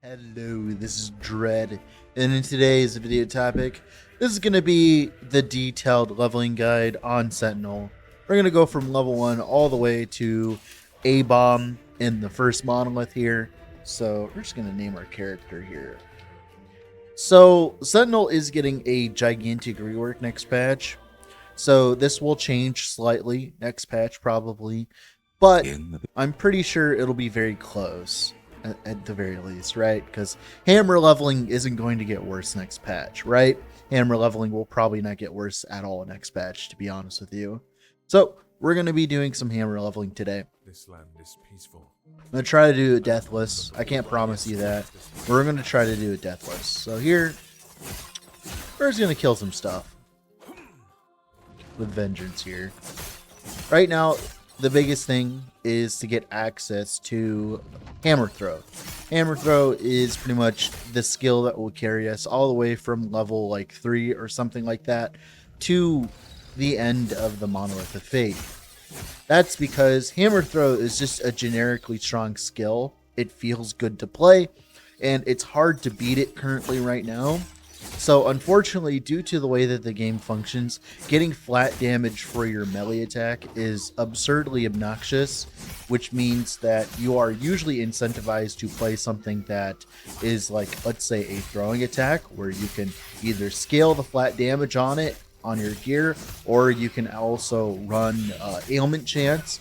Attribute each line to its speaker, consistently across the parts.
Speaker 1: Hello, this is Dread, and in today's video topic, this is going to be the detailed leveling guide on Sentinel. We're going to go from level 1 all the way to A-Bomb in the first monolith here. So we're just going to name our character here. So Sentinel is getting a gigantic rework next patch. So this will change slightly next patch probably, but I'm pretty sure it'll be very close. At the very least, right? Because hammer leveling isn't going to get worse next patch, right? Hammer leveling will probably not get worse at all next patch, to be honest with you. So we're going to be doing some hammer leveling today.
Speaker 2: This land is peaceful.
Speaker 1: I'm going to try to do it deathless. I can't promise you that. We're going to try to do it deathless. So here, we're just going to kill some stuff with vengeance here. Right now, the biggest thing is to get access to Hammer Throw. Hammer Throw is pretty much the skill that will carry us all the way from level like 3 or something like that to the end of the Monolith of Fate. That's because Hammer Throw is just a generically strong skill. It feels good to play, and it's hard to beat it currently right now. So unfortunately, due to the way that the game functions, getting flat damage for your melee attack is absurdly obnoxious, which means that you are usually incentivized to play something that is like, let's say, a throwing attack, where you can either scale the flat damage on it, on your gear, or you can also run ailment chance.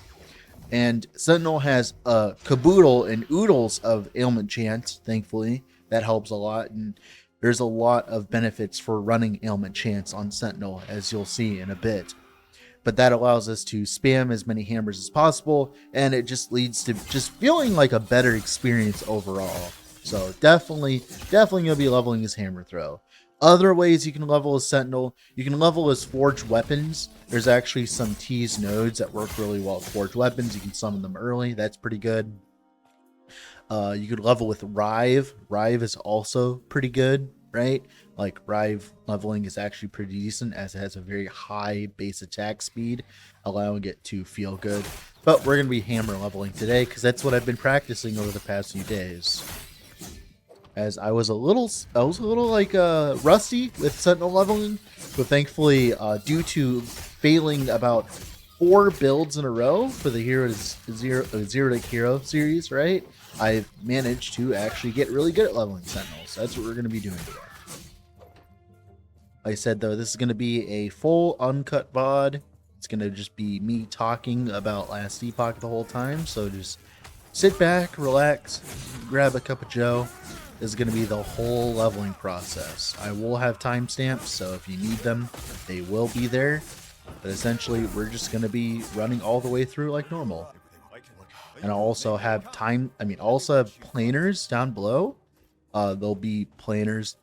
Speaker 1: And Sentinel has a caboodle and oodles of ailment chance, thankfully. That helps a lot, and there's a lot of benefits for running ailment chance on Sentinel, as you'll see in a bit. But that allows us to spam as many hammers as possible, and it just leads to just feeling like a better experience overall. So definitely going to be leveling as Hammer Throw. Other ways you can level as Sentinel, you can level as Forged Weapons. There's actually some teased nodes that work really well with Forged Weapons. You can summon them early. That's pretty good. You could level with Rive. Rive is also pretty good, right? Like, Rive leveling is actually pretty decent, as it has a very high base attack speed, allowing it to feel good. But we're going to be hammer leveling today, because that's what I've been practicing over the past few days. As I was a little like rusty with Sentinel leveling, but thankfully, due to failing about 4 builds in a row for the Zero to Hero series, right? I've managed to actually get really good at leveling Sentinels. That's what we're going to be doing today. Like I said, though, this is going to be a full uncut VOD. It's going to just be me talking about last Epoch the whole time. So just sit back, relax, grab a cup of joe. This is going to be the whole leveling process. I will have timestamps, so if you need them, they will be there. But essentially, we're just going to be running all the way through like normal. And I'll also have also have planers down below. There'll be planers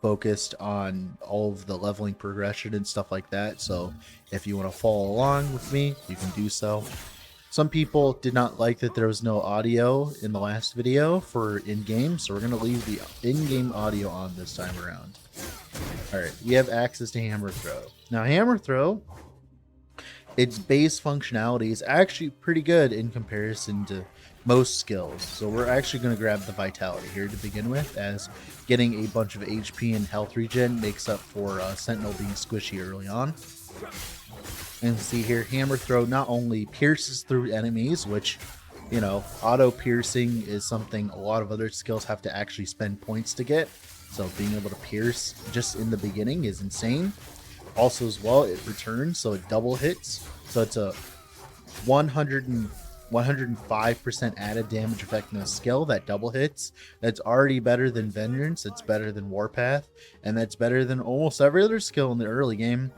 Speaker 1: focused on all of the leveling progression and stuff like that. So if you want to follow along with me, you can do so. Some people did not like that there was no audio in the last video for in-game, so we're going to leave the in-game audio on this time around. Alright, we have access to Hammer Throw. Now, Hammer Throw, its base functionality is actually pretty good in comparison to most skills. So we're actually going to grab the Vitality here to begin with, as getting a bunch of HP and health regen makes up for Sentinel being squishy early on. And see here, Hammer Throw not only pierces through enemies, which, you know, auto piercing is something a lot of other skills have to actually spend points to get. So being able to pierce just in the beginning is insane. Also as well, it returns, so it double hits. So it's a 105% added damage effectiveness skill that double hits. That's already better than Vengeance, it's better than Warpath, and that's better than almost every other skill in the early game.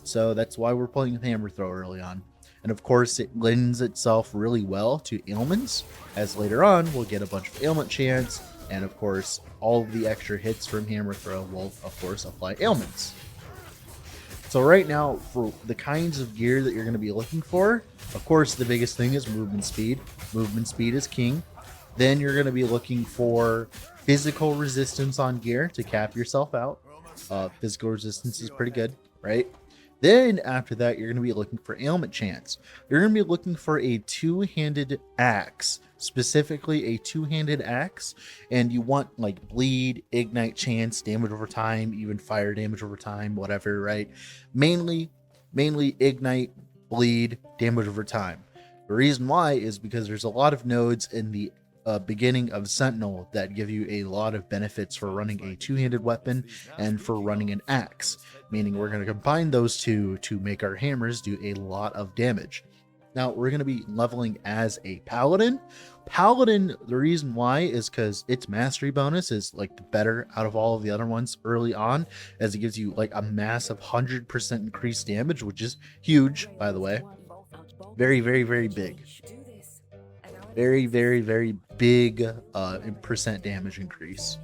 Speaker 1: So that's why we're playing with Hammer Throw early on. And of course, it lends itself really well to ailments, as later on we'll get a bunch of ailment chance, and of course, all of the extra hits from Hammer Throw will, of course, apply ailments. So right now, for the kinds of gear that you're going to be looking for, of course, the biggest thing is movement speed. Movement speed is king. Then you're going to be looking for physical resistance on gear to cap yourself out. Physical resistance is pretty good, right? Then after that, you're going to be looking for ailment chance. You're going to be looking for a two-handed axe, specifically a two-handed axe, and you want like bleed, ignite chance, damage over time, even fire damage over time, whatever, right? Mainly ignite, bleed, damage over time. The reason why is because there's a lot of nodes in the beginning of Sentinel that give you a lot of benefits for running a two-handed weapon and for running an axe, meaning we're going to combine those two to make our hammers do a lot of damage. Now we're going to be leveling as a paladin. Paladin, the reason why is because its mastery bonus is like the better out of all of the other ones early on, as it gives you like a massive 100% increased damage, which is huge, by the way. Very, very, very big. Very, very, very big percent damage increase.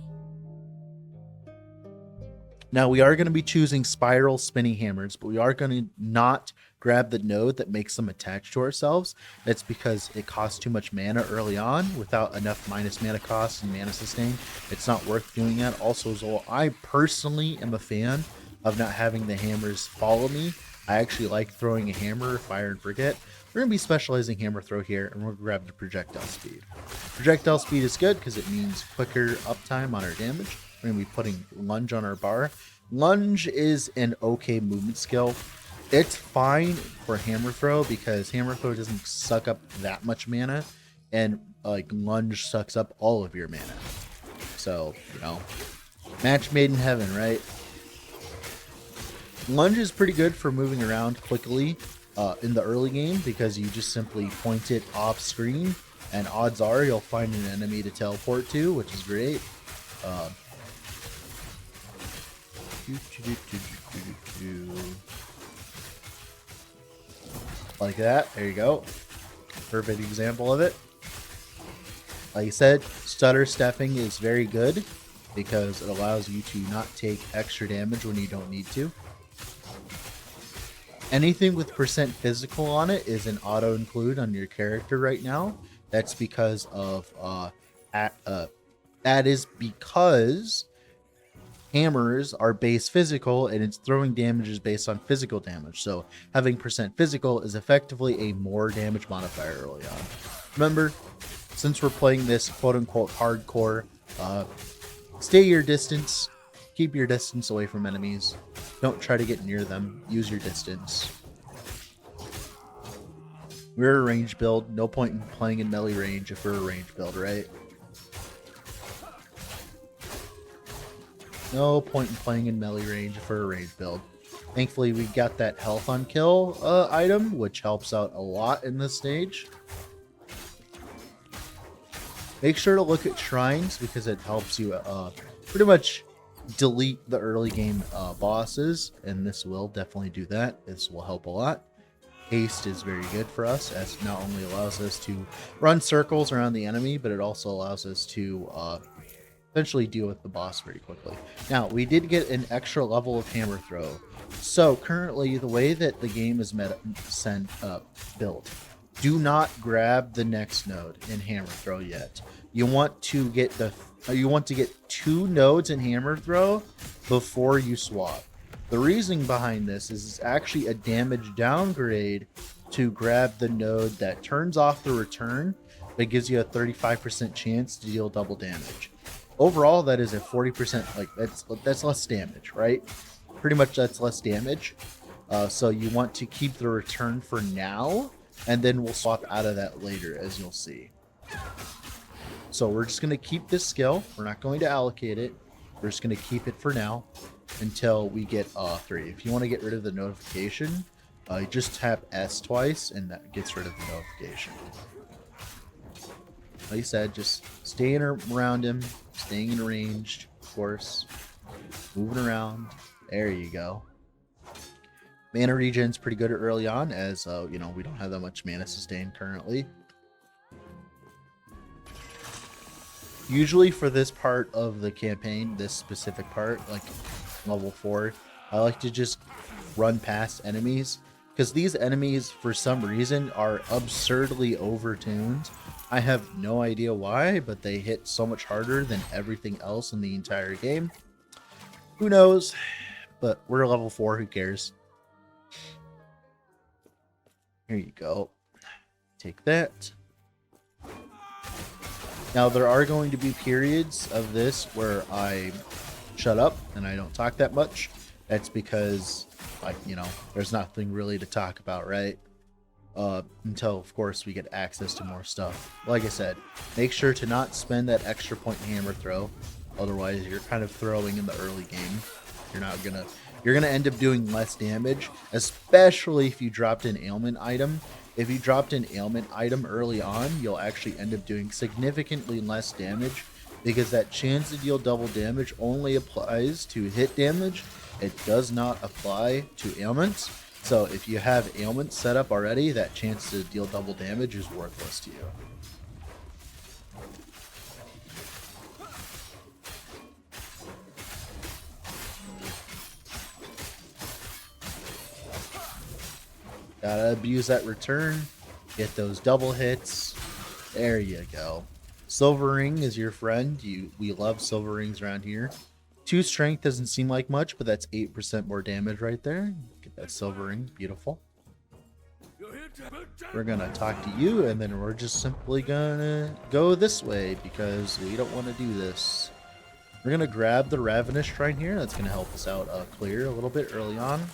Speaker 1: Now we are going to be choosing spiral spinning hammers, but we are going to not grab the node that makes them attached to ourselves. That's because it costs too much mana early on without enough minus mana cost and mana sustain. It's not worth doing that. Also, as well, I personally am a fan of not having the hammers follow me. I actually like throwing a hammer, fire, and forget. We're going to be specializing hammer throw here, and we're going to grab the projectile speed. Projectile speed is good because it means quicker uptime on our damage. We're going to be putting lunge on our bar. Lunge is an okay movement skill. It's fine for hammer throw because hammer throw doesn't suck up that much mana, and like lunge sucks up all of your mana. So, you know, match made in heaven, right? Lunge is pretty good for moving around quickly in the early game because you just simply point it off screen, and odds are you'll find an enemy to teleport to, which is great. Like that. There you go. Perfect example of it. Like I said, stutter stepping is very good because it allows you to not take extra damage when you don't need to. Anything with percent physical on it is an auto include on your character right now. That's because of that is because hammers are base physical and its throwing damage is based on physical damage. So having percent physical is effectively a more damage modifier early on. Remember, since we're playing this quote unquote hardcore, stay your distance. Keep your distance away from enemies. Don't try to get near them. Use your distance. We're a range build. No point in playing in melee range if we're a range build, right? No point in playing in melee range if we're a range build. Thankfully, we got that health on kill item, which helps out a lot in this stage. Make sure to look at shrines because it helps you pretty much delete the early game bosses, and this will definitely do that. This will help a lot. Haste is very good for us as it not only allows us to run circles around the enemy, but it also allows us to eventually deal with the boss very quickly. Now, we did get an extra level of hammer throw. So currently, the way that the game is built, do not grab the next node in hammer throw yet. You want to get two nodes in hammer throw before you swap. The reasoning behind this is it's actually a damage downgrade to grab the node that turns off the return, but gives you a 35% chance to deal double damage. Overall, that is a 40%, like that's less damage, right? Pretty much that's less damage. So you want to keep the return for now, and then we'll swap out of that later, as you'll see. So we're just going to keep this skill. We're not going to allocate it. We're just going to keep it for now until we get 3. If you want to get rid of the notification, you just tap S twice, and that gets rid of the notification. Like I said, just staying around him, staying in range, of course. Moving around. There you go. Mana regen's pretty good early on, as you know, we don't have that much mana sustain currently. Usually for this part of the campaign, this specific part, like level 4, I like to just run past enemies, because these enemies, for some reason, are absurdly overtuned. I have no idea why, but they hit so much harder than everything else in the entire game. Who knows? But we're level 4, who cares? Here you go. Take that. Now, there are going to be periods of this where I shut up and I don't talk that much. That's because, like, you know, there's nothing really to talk about, right? Until, of course, we get access to more stuff. Like I said, make sure to not spend that extra point hammer throw. Otherwise, you're kind of throwing in the early game. You're gonna end up doing less damage, especially if you dropped an ailment item. If you dropped an ailment item early on, you'll actually end up doing significantly less damage because that chance to deal double damage only applies to hit damage. It does not apply to ailments. So if you have ailments set up already, that chance to deal double damage is worthless to you. Gotta abuse that return. Get those double hits. There you go. Silver ring is your friend. We love silver rings around here. 2 strength doesn't seem like much, but that's 8% more damage right there. Get that silver ring. Beautiful. We're gonna talk to you, and then we're just simply gonna go this way because we don't want to do this. We're gonna grab the Ravenous Shrine here. That's gonna help us out clear a little bit early on.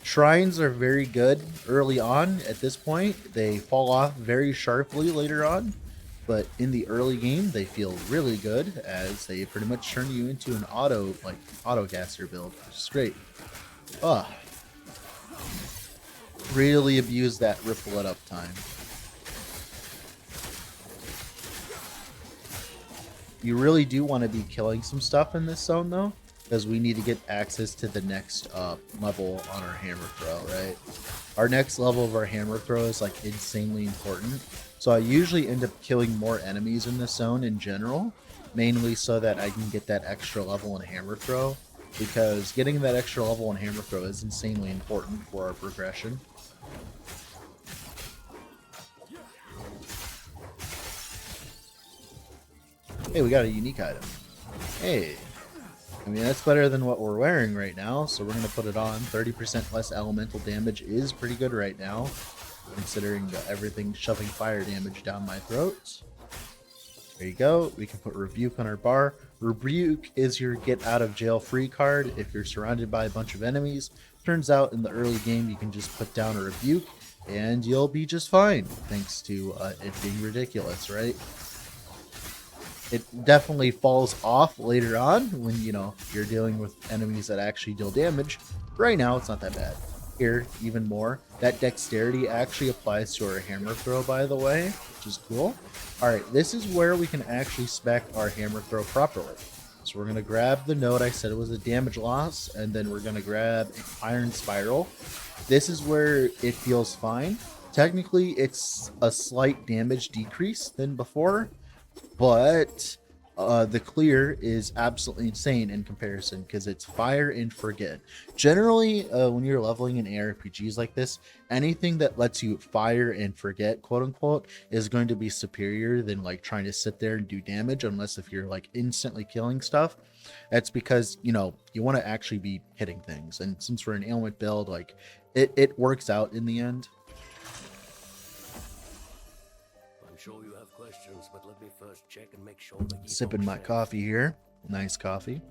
Speaker 1: Shrines are very good early on. At this point, they fall off very sharply later on, but in the early game, they feel really good as they pretty much turn you into an auto caster build, which is great. Really abuse that ripple it up time. You really do want to be killing some stuff in this zone though, because we need to get access to the next level on our hammer throw, right? Our next level of our hammer throw is like insanely important. So I usually end up killing more enemies in this zone in general, mainly so that I can get that extra level in hammer throw, because getting that extra level in hammer throw is insanely important for our progression. Hey, we got a unique item. Hey. I mean, that's better than what we're wearing right now, so we're going to put it on. 30% less elemental damage is pretty good right now, considering everything shoving fire damage down my throat. There you go. We can put Rebuke on our bar. Rebuke is your get out of jail free card if you're surrounded by a bunch of enemies. Turns out in the early game you can just put down a Rebuke and you'll be just fine, thanks to it being ridiculous, right? It definitely falls off later on when, you know, you're dealing with enemies that actually deal damage. Right now, it's not that bad. Here, even more. That dexterity actually applies to our hammer throw, by the way, which is cool. Alright, this is where we can actually spec our hammer throw properly. So we're going to grab the note I said it was a damage loss, and then we're going to grab Iron Spiral. This is where it feels fine. Technically, it's a slight damage decrease than before, but the clear is absolutely insane in comparison because it's fire and forget. Generally, when you're leveling in ARPGs like this, anything that lets you fire and forget, quote unquote, is going to be superior than like trying to sit there and do damage, unless if you're like instantly killing stuff. That's because, you know, you want to actually be hitting things, and since we're an ailment build, like it works out in the end.
Speaker 3: Sure you have questions, but let me first check and make sure that you
Speaker 1: Sipping my coffee here. Nice coffee.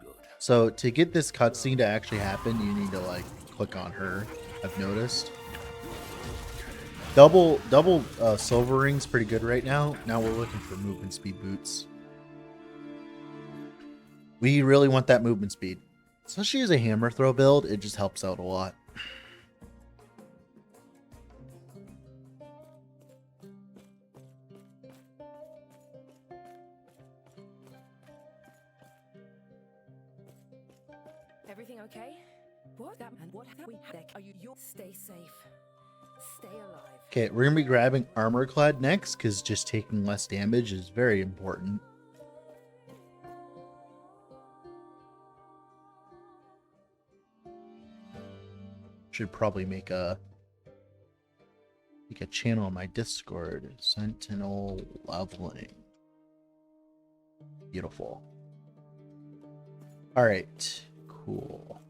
Speaker 3: Good.
Speaker 1: So to get this cutscene to actually happen, you need to like click on her. I've noticed. Double silver rings pretty good right now. Now we're looking for movement speed boots. We really want that movement speed. Especially as a hammer throw build, it just helps out a lot.
Speaker 4: Everything okay? What? That and what have we had? Are you? Stay safe. Stay alive.
Speaker 1: Okay, we're gonna be grabbing Armor Clad next because just taking less damage is very important. Should probably make a channel on my Discord. Sentinel leveling. Beautiful. All right. Cool.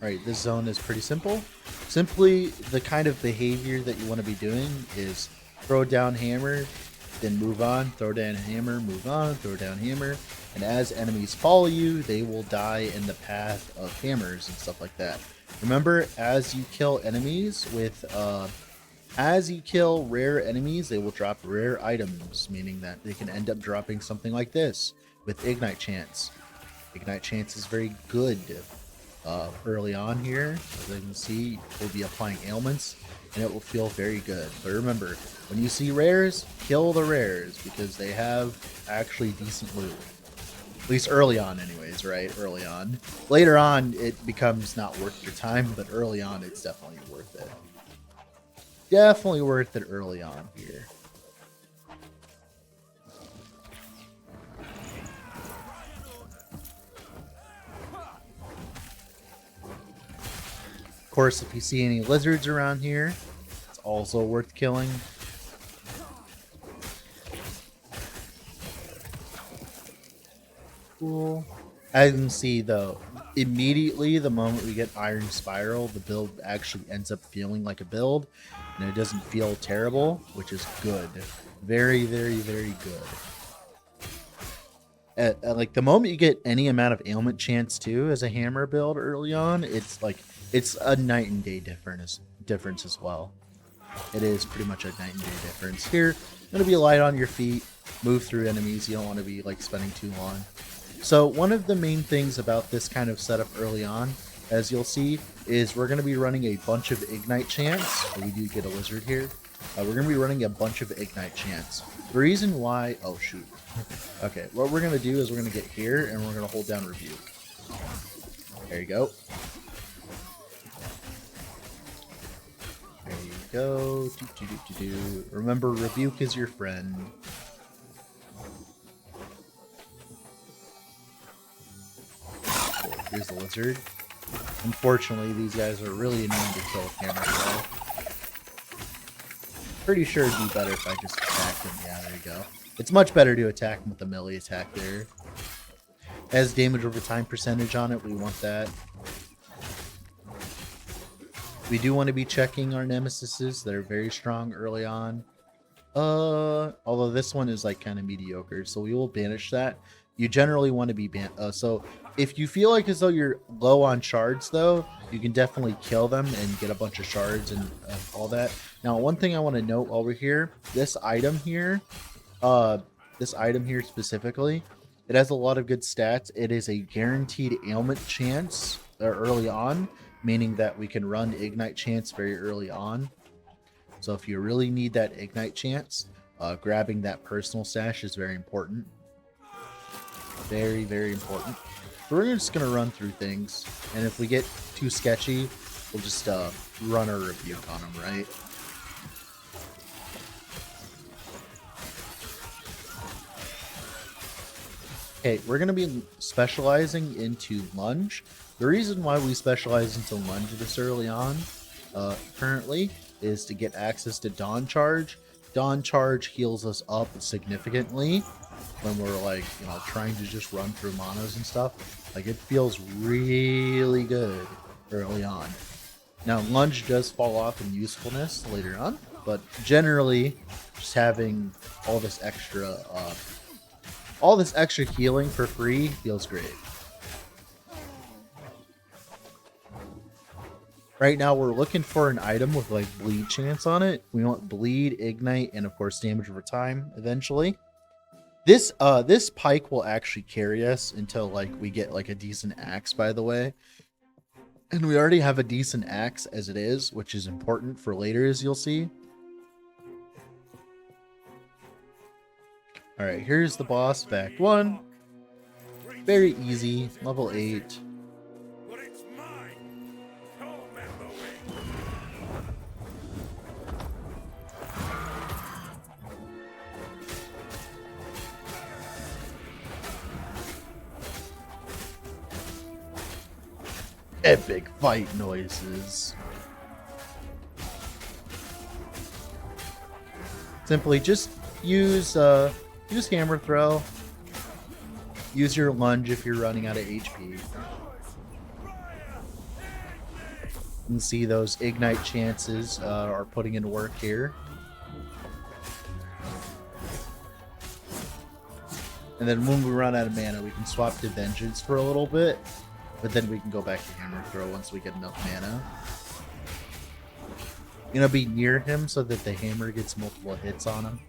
Speaker 1: Alright, this zone is pretty simple. Simply, the kind of behavior that you want to be doing is throw down hammer, then move on, throw down hammer, move on, throw down hammer, and as enemies follow you, they will die in the path of hammers and stuff like that. Remember, as you kill rare enemies, they will drop rare items, meaning that they can end up dropping something like this with Ignite Chance. Ignite Chance is very good early on here. As you can see, we'll be applying ailments, and it will feel very good. But remember, when you see rares, kill the rares, because they have actually decent loot. At least early on anyways, right? Early on. Later on, it becomes not worth your time, but early on, it's definitely worth it. Definitely worth it early on here. Of course, if you see any lizards around here, it's also worth killing. Cool. As you can see, though, immediately the moment we get Iron Spiral, the build actually ends up feeling like a build, and it doesn't feel terrible, which is good. Very, very, very good. Like the moment you get any amount of ailment chance too as a hammer build early on, it's a night and day difference as well. It is pretty much a night and day difference. Here, gonna be light on your feet, move through enemies. You don't want to be like spending too long. So one of the main things about this kind of setup early on, as you'll see, is we're going to be running a bunch of Ignite Chants. We do get a lizard here. We're going to be running a bunch of Ignite Chants. The reason why... Oh, shoot. Okay, what we're going to do is we're going to get here, and we're going to hold down Rebuke. There you go. There you go. Remember, Rebuke is your friend. Here's the lizard. Unfortunately, these guys are really annoying to kill with hammer though. Pretty sure it'd be better if I just attacked him. Yeah, there you go. It's much better to attack him with the melee attack there. Has damage over time percentage on it. We want that. We do want to be checking our nemesises that are very strong early on. Although this one is like kind of mediocre, so we will banish that. You generally want to be so if you feel like as though you're low on shards, though, you can definitely kill them and get a bunch of shards and all that. Now, one thing I want to note over here, this item here specifically, it has a lot of good stats. It is a guaranteed ailment chance early on, meaning that we can run Ignite Chance very early on. So if you really need that Ignite Chance, grabbing that personal stash is very important. Very, very important. So we're just going to run through things, and if we get too sketchy, we'll just run our Rebuke on them, right? Okay, we're going to be specializing into Lunge. The reason why we specialize into Lunge this early on, currently, is to get access to Dawn Charge. Dawn Charge heals us up significantly when we're like, you know, trying to just run through manas and stuff. Like, it feels really good early on. Now, Lunge does fall off in usefulness later on, but generally, just having all this extra healing for free feels great. Right now, we're looking for an item with like bleed chance on it. We want bleed, ignite, and of course damage over time eventually. This pike will actually carry us until like we get like a decent axe, by the way. And we already have a decent axe as it is, which is important for later, as you'll see. Alright, here's the boss of Act 1. Very easy, level 8. Epic fight noises. Simply just use Use hammer throw. Use your lunge if you're running out of HP. You can see those ignite chances are putting in work here. And then when we run out of mana, we can swap to Vengeance for a little bit, but then we can go back to hammer throw once we get enough mana. You know, be near him so that the hammer gets multiple hits on him.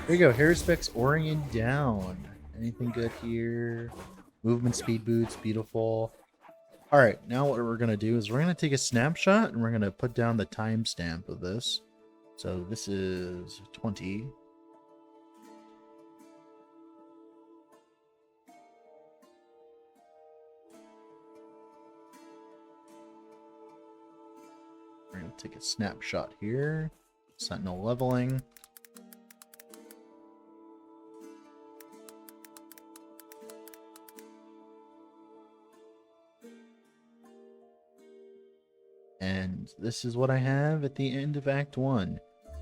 Speaker 1: There you go, Harrispeck's Orion down. Anything good here? Movement speed boots, beautiful. Alright, now what we're going to do is we're going to take a snapshot and we're going to put down the timestamp of this. So this is 20. We're going to take a snapshot here. Sentinel leveling. And this is what I have at the end of Act 1.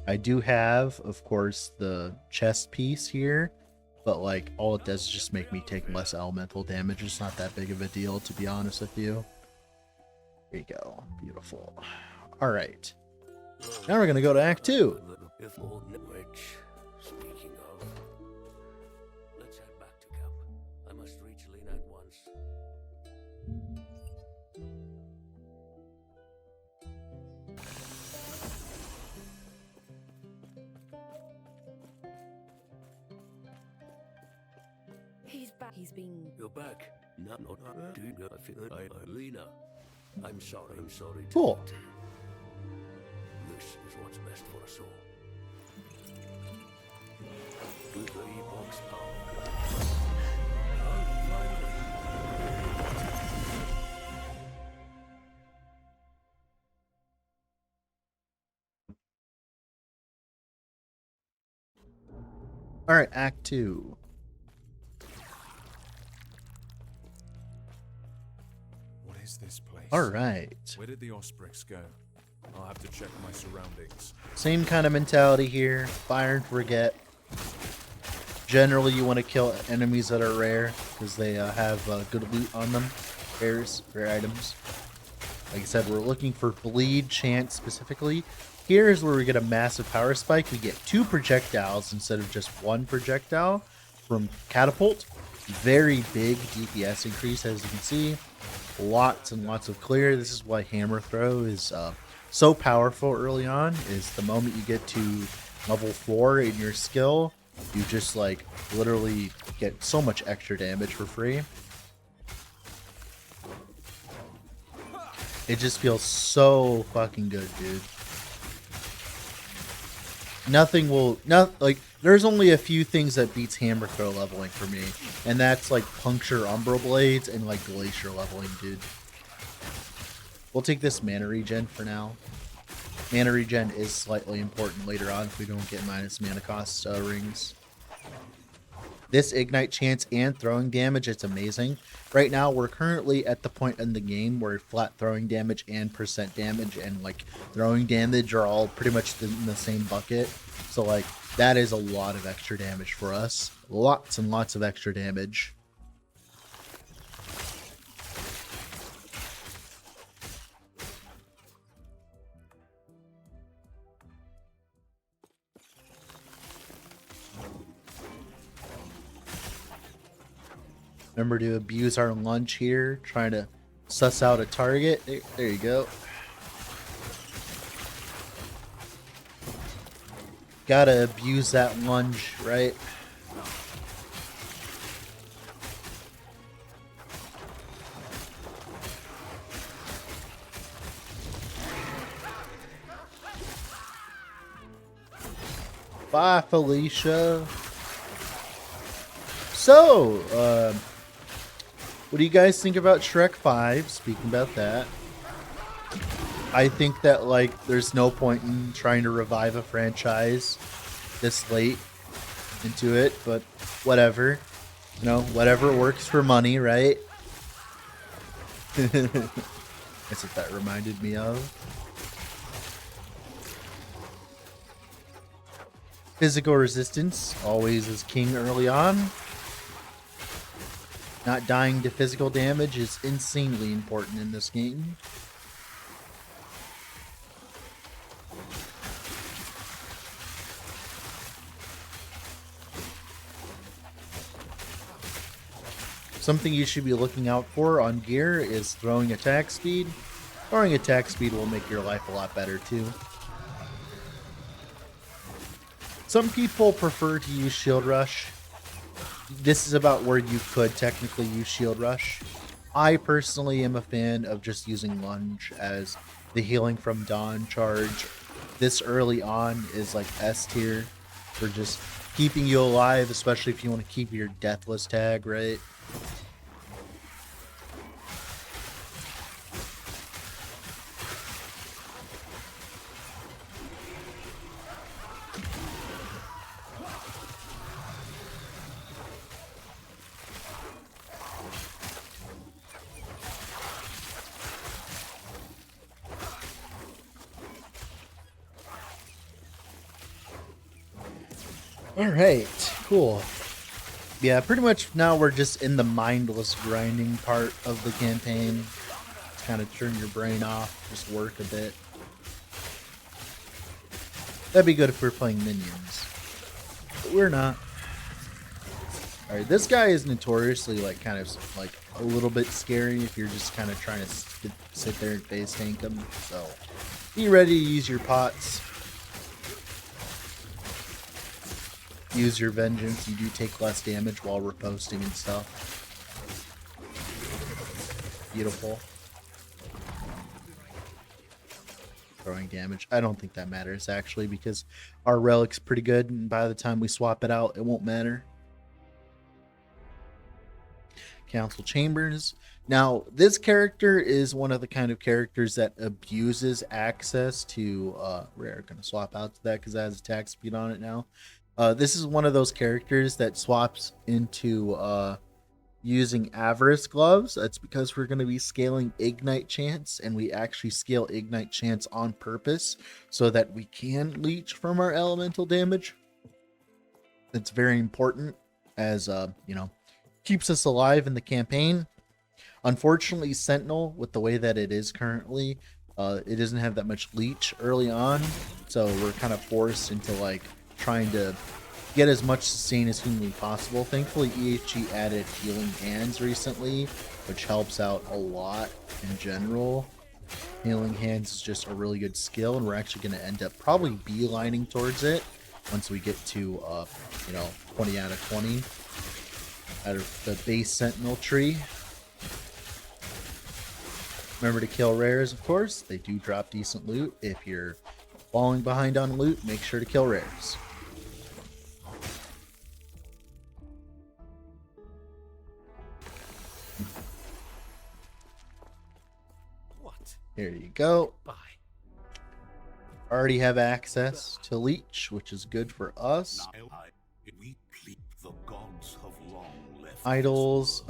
Speaker 1: I do have, of course, the chest piece here, but like all it does is just make me take less elemental damage. It's not that big of a deal, to be honest with you. There you go. Beautiful. All right. Now we're going to go to Act 2.
Speaker 3: Speaking of, let's head back to camp. I must reach Lena at once.
Speaker 4: He's back. He's been.
Speaker 3: You're back. No, dude, I feel Lena. I'm sorry.
Speaker 1: Cool.
Speaker 3: This is what's best for us all. With the Epoch's power.
Speaker 1: All right, Act 2.
Speaker 2: What is this place?
Speaker 1: All right.
Speaker 2: Where did the Ospreys go? I'll have to check my surroundings.
Speaker 1: Same kind of mentality here. Fire and forget. Generally, you want to kill enemies that are rare because they have good loot on them. Rare items. Like I said, we're looking for bleed chance specifically. Here's where we get a massive power spike. We get 2 projectiles instead of just 1 projectile from Catapult. Very big DPS increase, as you can see. Lots and lots of clear. This is why hammer throw is so powerful early on. Is the moment you get to level 4 in your skill, you just like literally get so much extra damage for free. It just feels so fucking good, dude. Nothing will there's only a few things that beats hammer throw leveling for me, and that's like puncture umbral blades and like glacier leveling, dude. We'll take this mana regen for now. Mana regen is slightly important later on if we don't get minus mana cost rings. This ignite chance and throwing damage, it's amazing. Right now, we're currently at the point in the game where flat throwing damage and percent damage and like throwing damage are all pretty much in the same bucket. So like that is a lot of extra damage for us. Lots and lots of extra damage. Remember to abuse our lunge here, trying to suss out a target. There you go. Gotta abuse that lunge, right? Bye, Felicia. So, what do you guys think about Shrek 5? Speaking about that, I think that like there's no point in trying to revive a franchise this late into it, but whatever. You know, whatever works for money, right? That's what that reminded me of. Physical resistance, always is king early on. Not dying to physical damage is insanely important in this game. Something you should be looking out for on gear is throwing attack speed. Throwing attack speed will make your life a lot better too. Some people prefer to use Shield Rush. This is about where you could technically use Shield Rush. I personally am a fan of just using Lunge as the healing from Dawn charge. This early on is like S tier for just keeping you alive, especially if you want to keep your Deathless tag, right? Alright, cool. Yeah, pretty much now we're just in the mindless grinding part of the campaign. Just kind of turn your brain off, just work a bit. That'd be good if we're playing minions. But we're not. Alright, this guy is notoriously like kind of like a little bit scary if you're just kind of trying to sit there and face tank him. So be ready to use your pots. Use your vengeance. You do take less damage while riposting and stuff. Beautiful. Throwing damage. I don't think that matters actually because our relic's pretty good and by the time we swap it out, it won't matter. Council Chambers. Now, this character is one of the kind of characters that abuses access to we're going to swap out to that because it has attack speed on it now. This is one of those characters that swaps into using Avarice Gloves. That's because we're going to be scaling Ignite Chance, and we actually scale Ignite Chance on purpose so that we can leech from our elemental damage. It's very important as, you know, keeps us alive in the campaign. Unfortunately, Sentinel, with the way that it is currently, it doesn't have that much leech early on, so we're kind of forced into, like, trying to get as much sustain as humanly possible. Thankfully, EHG added Healing Hands recently, which helps out a lot in general. Healing Hands is just a really good skill, and we're actually going to end up probably beelining towards it once we get to, you know, 20 out of 20 out of the base Sentinel tree. Remember to kill rares, of course. They do drop decent loot. If you're falling behind on loot, make sure to kill rares. Here you go. Already have access to leech, which is good for us. Idols.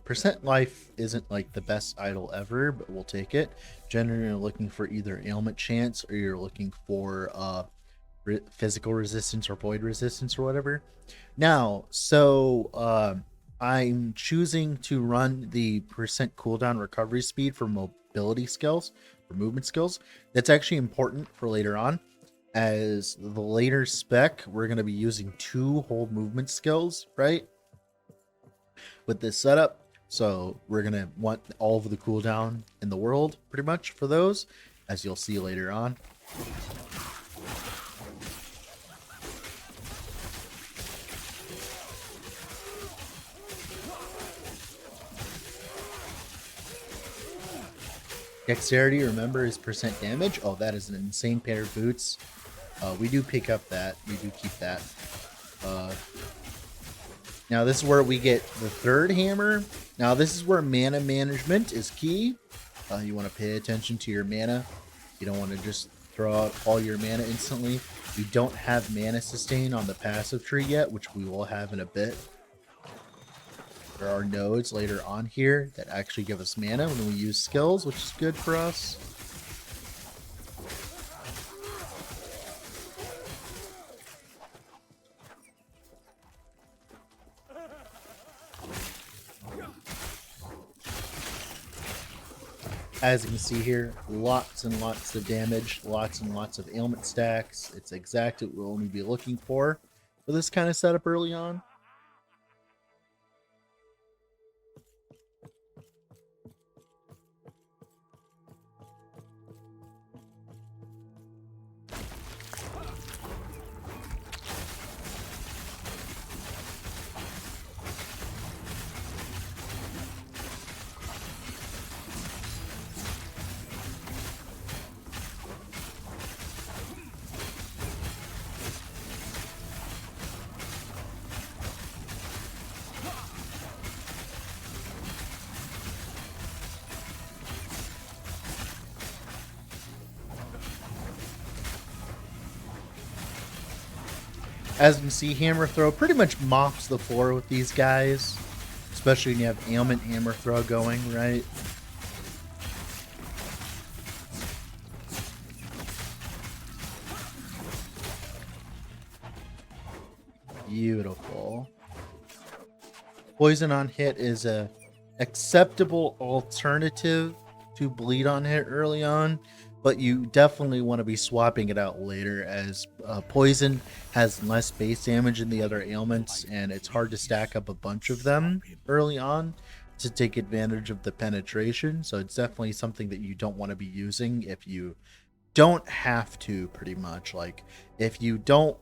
Speaker 1: Percent life isn't like the best idol ever, but we'll take it. Generally, you're looking for either ailment chance or you're looking for physical resistance or void resistance or whatever. Now, so I'm choosing to run the percent cooldown recovery speed for mobility skills, for movement skills. That's actually important for later on. As the later spec, we're going to be using 2 hold movement skills, right? With this setup. So we're going to want all of the cooldown in the world, pretty much, for those, as you'll see later on. Dexterity, remember, is percent damage. Oh, that is an insane pair of boots. We do pick up that. We do keep that. Now, this is where we get the 3rd hammer. Now, this is where mana management is key. You want to pay attention to your mana. You don't want to just throw out all your mana instantly. We don't have mana sustain on the passive tree yet, which we will have in a bit. There are nodes later on here that actually give us mana when we use skills, which is good for us. As you can see here, lots and lots of damage, lots and lots of ailment stacks. It's exactly what we'll only be looking for this kind of setup early on. As you can see, Hammer Throw pretty much mops the floor with these guys, especially when you have Ailment Hammer Throw going, right? Beautiful. Poison on hit is a acceptable alternative to bleed on hit early on, but you definitely want to be swapping it out later, as poison has less base damage than the other ailments, and it's hard to stack up a bunch of them early on to take advantage of the penetration. So it's definitely something that you don't want to be using if you don't have to, pretty much. Like if you don't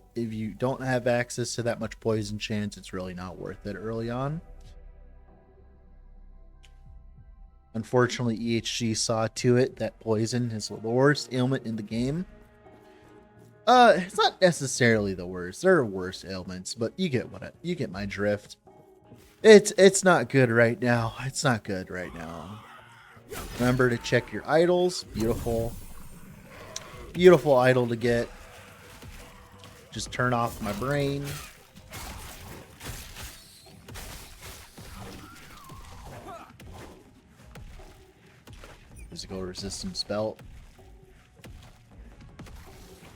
Speaker 1: have access to that much poison chance, it's really not worth it early on. Unfortunately, EHG saw to it that poison is the worst ailment in the game. It's not necessarily the worst. There are worse ailments, but you get my drift. It's not good right now. It's not good right now. Remember to check your idols. Beautiful. Beautiful idol to get. Just turn off my brain. Physical resistance belt.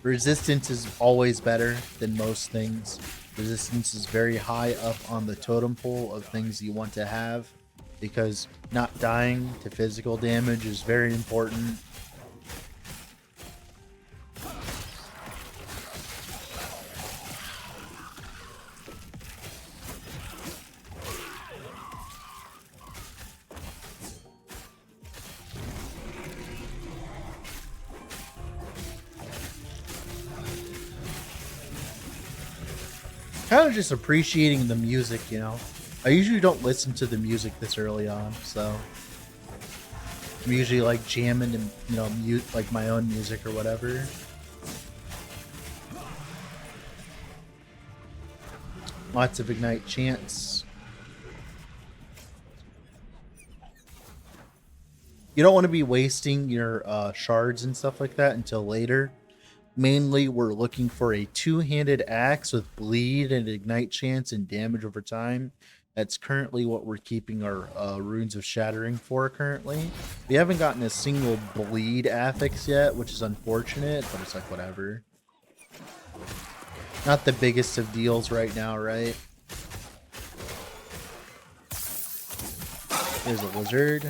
Speaker 1: Resistance is always better than most things. Resistance is very high up on the totem pole of things you want to have, because not dying to physical damage is very important. Kind of just appreciating the music, you know. I usually don't listen to the music this early on, so I'm usually like jamming and, you know, mute like my own music or whatever. Lots of ignite chance. You don't want to be wasting your shards and stuff like that until later. Mainly, we're looking for a two-handed axe with bleed and ignite chance and damage over time. That's currently what we're keeping our runes of shattering for currently. We haven't gotten a single bleed affix yet, which is unfortunate, but it's like whatever. Not the biggest of deals right now, right? There's a lizard.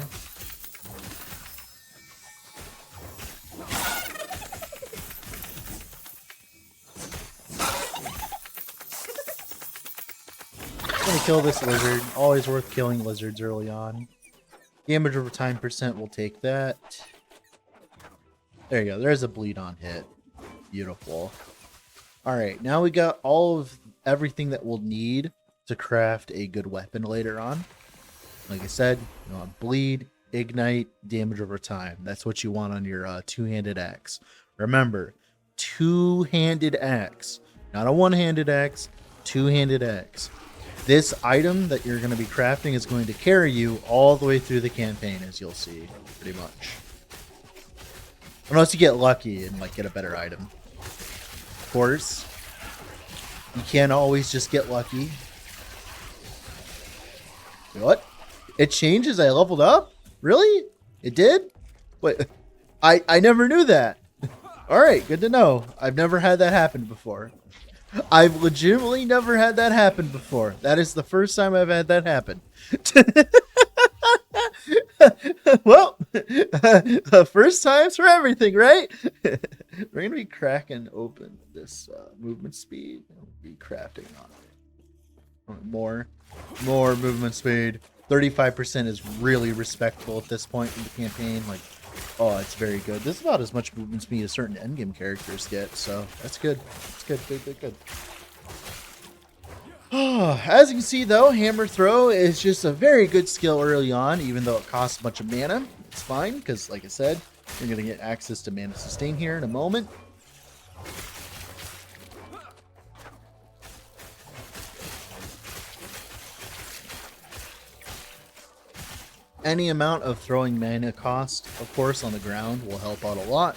Speaker 1: Gonna kill this lizard. Always worth killing lizards early on. Damage over time percent, will take that. There you go. There's a bleed on hit. Beautiful. Alright, now we got all of everything that we'll need to craft a good weapon later on. Like I said, you want bleed, ignite, damage over time. That's what you want on your two-handed axe. Remember, two-handed axe. Not a one-handed axe, two-handed axe. This item that you're going to be crafting is going to carry you all the way through the campaign, as you'll see, pretty much. Unless you get lucky and like get a better item. Of course, you can't always just get lucky. What? It changed as I leveled up? Really? It did? Wait, I never knew that. Alright, good to know. I've never had that happen before. I've legitimately never had that happen before. That is the first time I've had that happen. Well, first times for everything, right? We're going to be cracking open this movement speed. We'll be crafting on it. More movement speed. 35% is really respectable at this point in the campaign. Like, oh, it's very good. This is about as much movement speed as certain endgame characters get, so that's good. It's good, good. As you can see, though, Hammer Throw is just a very good skill early on, even though it costs a bunch of mana. It's fine, because, like I said, you're going to get access to Mana Sustain here in a moment. Any amount of throwing mana cost, of course, on the ground will help out a lot.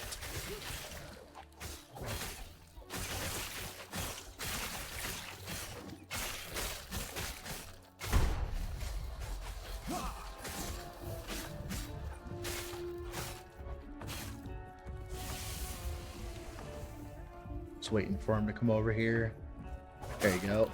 Speaker 1: Just waiting for him to come over here. There you go.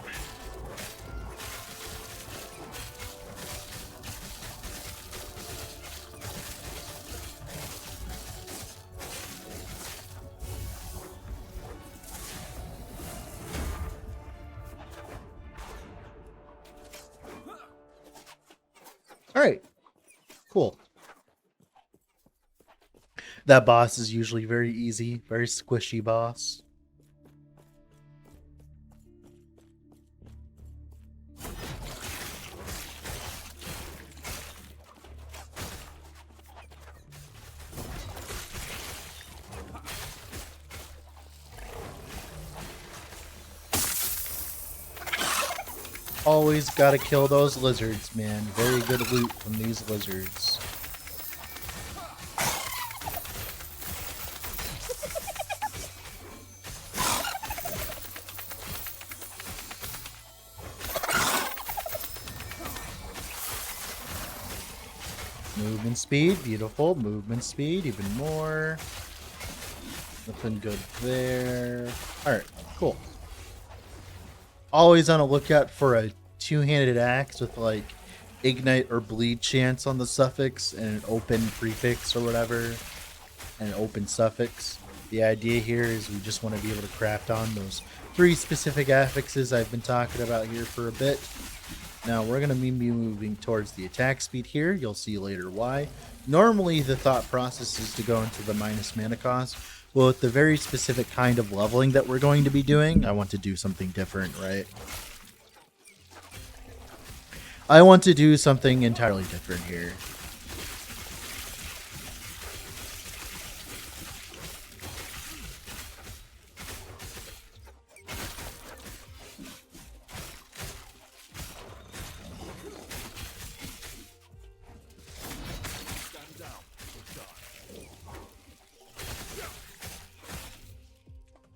Speaker 1: Alright, cool. That boss is usually very easy, very squishy boss. Always gotta kill those lizards, man. Very good loot from these lizards. Movement speed, beautiful. Movement speed, even more. Nothing good there. Alright, cool. Always on a lookout for a two-handed axe with like ignite or bleed chance on the suffix and an open prefix or whatever, and an open suffix. The idea here is we just want to be able to craft on those 3 specific affixes I've been talking about here for a bit. Now we're going to be moving towards the attack speed here. You'll see later why. Normally the thought process is to go into the minus mana cost. Well, with the very specific kind of leveling that we're going to be doing, I want to do something different, right? I want to do something entirely different here.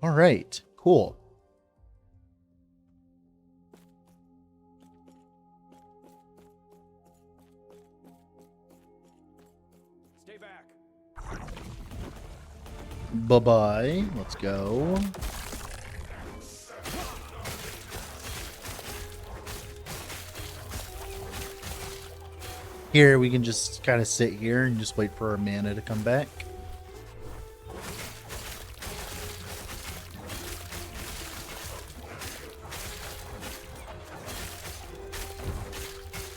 Speaker 1: All right, cool.
Speaker 2: Stay back.
Speaker 1: Bye-bye. Let's go. Here, we can just kind of sit here and just wait for our mana to come back.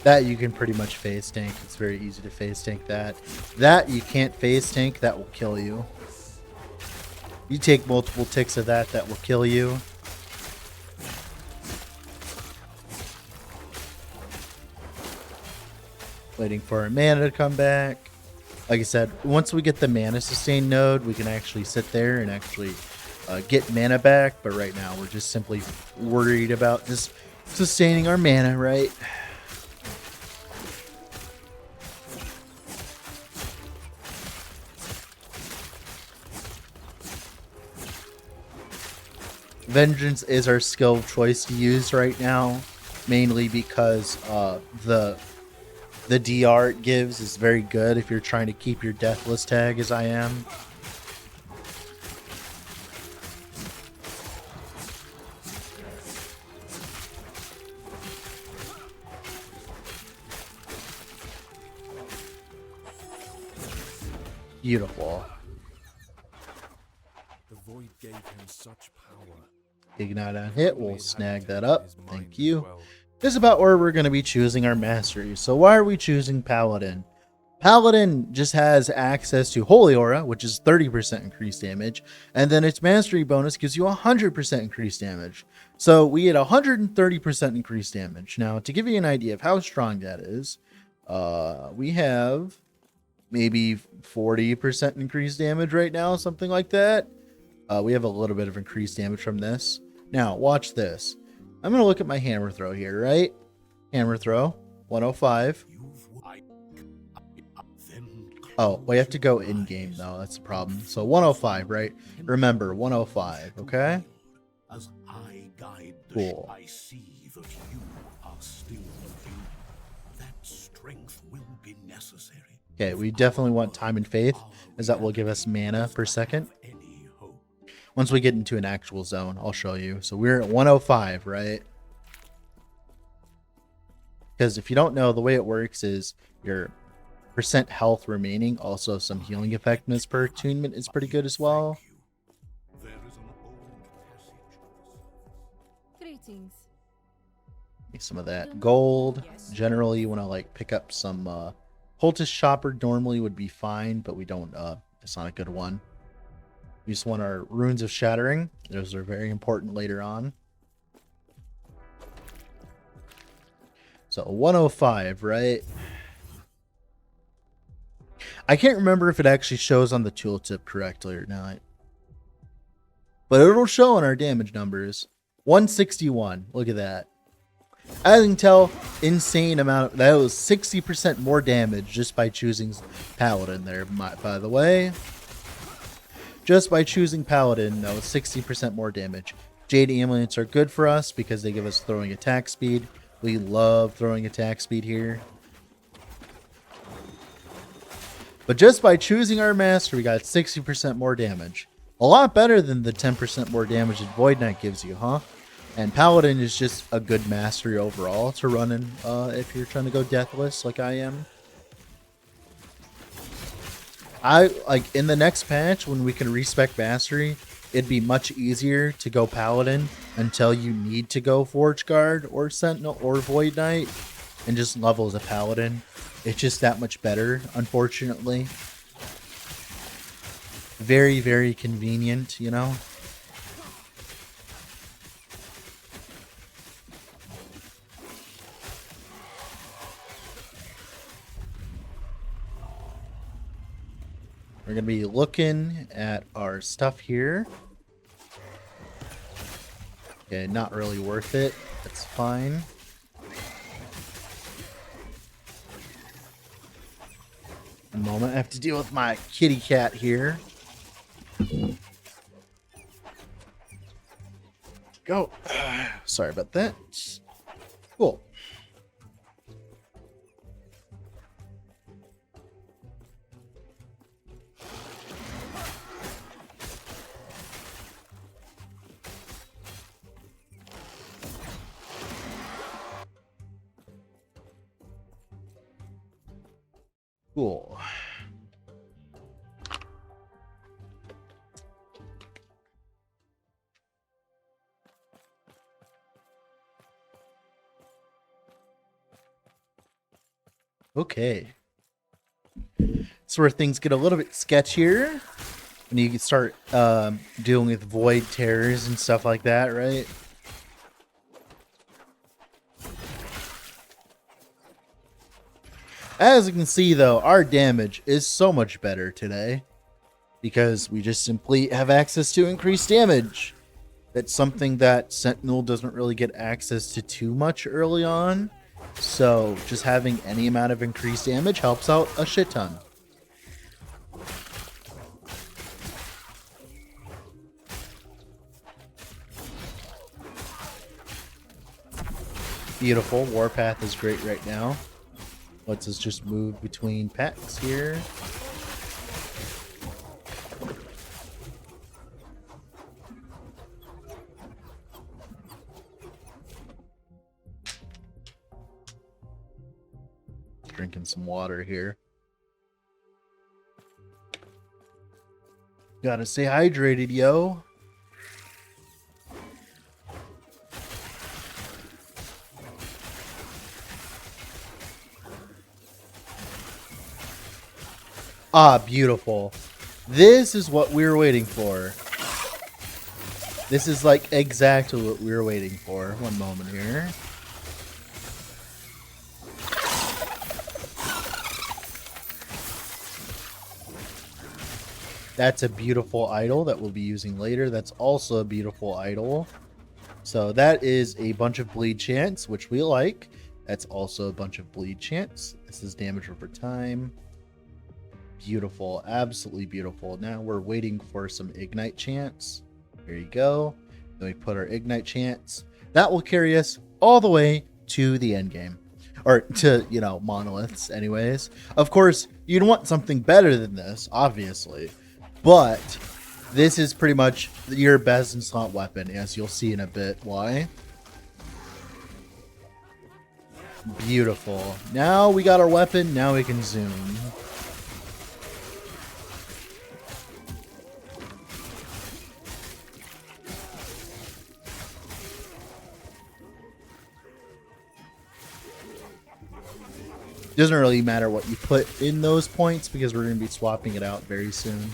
Speaker 1: That you can pretty much phase tank. It's very easy to phase tank that. That you can't phase tank. That will kill you. You take multiple ticks of that, that will kill you. Waiting for our mana to come back. Like I said, once we get the mana sustain node, we can actually sit there and actually get mana back. But right now, we're just simply worried about just sustaining our mana, right? Vengeance is our skill of choice to use right now, mainly because the The DR it gives is very good if you're trying to keep your Deathless tag, as I am. Beautiful.
Speaker 2: The void gave him such power.
Speaker 1: Ignite on hit, we'll snag that up. Thank you.
Speaker 2: Well.
Speaker 1: This is about where we're going to be choosing our mastery. So why are we choosing Paladin? Paladin just has access to Holy Aura, which is 30% increased damage, and then its mastery bonus gives you 100% increased damage. So we get 130% increased damage. Now, to give you an idea of how strong that is, we have maybe 40% increased damage right now, something like that. We have a little bit of increased damage from this. Now, watch this. I'm going to look at my hammer throw here, right? Hammer throw, 105. Oh, we have to go in-game, though. That's the problem. So 105, right? Remember, 105, okay?
Speaker 5: As I guide the
Speaker 1: Cool.
Speaker 5: I see that you are still you. That strength will be necessary.
Speaker 1: Okay, we definitely want time and faith, as that will give us mana per second.
Speaker 5: Any hope.
Speaker 1: Once we get into an actual zone, I'll show you. So we're at 105, right? Because if you don't know, the way it works is your percent health remaining, also some healing effectiveness per attunement is pretty good as well.
Speaker 5: There is an old passage.
Speaker 4: Greetings.
Speaker 1: Get some of that gold. Generally, you want to like pick up some Cultist Shopper normally would be fine, but we don't, it's not a good one. We just want our Runes of Shattering. Those are very important later on. So 105, right? I can't remember if it actually shows on the tooltip correctly or not. But it'll show on our damage numbers. 161. Look at that. As you can tell, insane amount. That was 60% more damage just by choosing Paladin there, by the way. Just by choosing Paladin, that was 60% more damage. Jade Amulets are good for us because they give us throwing attack speed. We love throwing attack speed here. But just by choosing our master, we got 60% more damage. A lot better than the 10% more damage that Void Knight gives you, huh? And Paladin is just a good mastery overall to run in if you're trying to go Deathless like I am. Like in the next patch when we can respec mastery, it'd be much easier to go Paladin until you need to go Forge Guard or Sentinel or Void Knight and just level as a Paladin. It's just that much better, unfortunately. Very, very convenient, you know? We're going to be looking at our stuff here. Okay, not really worth it. That's fine. A moment, I have to deal with my kitty cat here. Go. Sorry about that. Cool. Cool. Okay. That's where things get a little bit sketchier. When you can start dealing with void terrors and stuff like that, right? As you can see, though, our damage is so much better today because we just simply have access to increased damage. That's something that Sentinel doesn't really get access to too much early on. So just having any amount of increased damage helps out a shit ton. Beautiful. Warpath is great right now. Lets us just move between packs here. Drinking some water here. Gotta stay hydrated, yo. Ah, beautiful. This is what we were waiting for. This is like exactly what we were waiting for. One moment here. That's a beautiful idol that we'll be using later. That's also a beautiful idol. So that is a bunch of bleed chance, which we like. That's also a bunch of bleed chance. This is damage over time. Beautiful, absolutely beautiful. Now we're waiting for some ignite chance. There you go. Then we put our ignite chance. That will carry us all the way to the end game. Or to, you know, monoliths anyways. Of course, you'd want something better than this, obviously. But this is pretty much your best and slot weapon, as you'll see in a bit why. Beautiful. Now we got our weapon, now we can zoom. Doesn't really matter what you put in those points because we're going to be swapping it out very soon.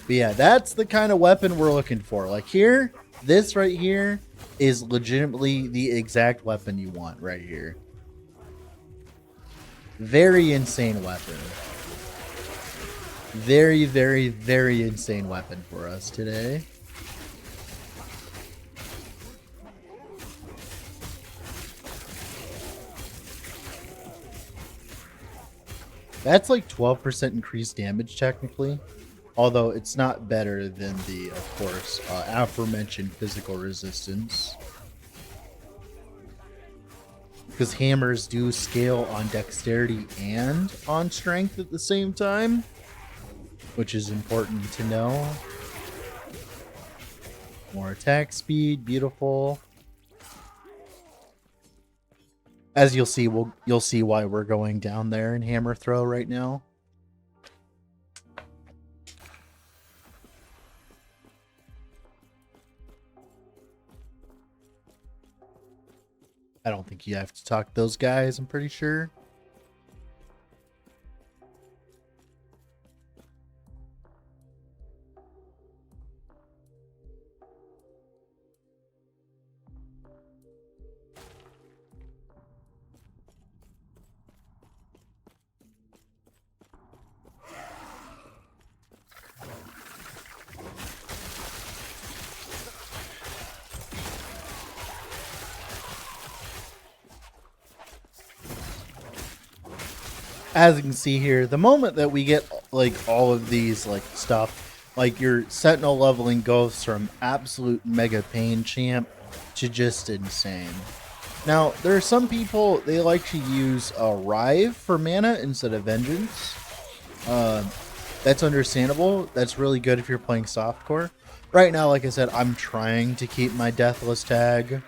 Speaker 1: But yeah, that's the kind of weapon we're looking for. Like here, this right here is legitimately the exact weapon you want right here. Very insane weapon. Very, very, very insane weapon for us today. That's like 12% increased damage technically, although it's not better than the, of course, aforementioned physical resistance. Because hammers do scale on dexterity and on strength at the same time, which is important to know. More attack speed, beautiful. As you'll see, you'll see why we're going down there in hammer throw right now. I don't think you have to talk to those guys, I'm pretty sure. As you can see here, the moment that we get like all of these like stuff, like your Sentinel leveling goes from absolute mega pain champ to just insane. Now, there are some people, they like to use a Rive for mana instead of Vengeance. That's understandable. That's really good if you're playing softcore. Right now, like I said, I'm trying to keep my Deathless tag.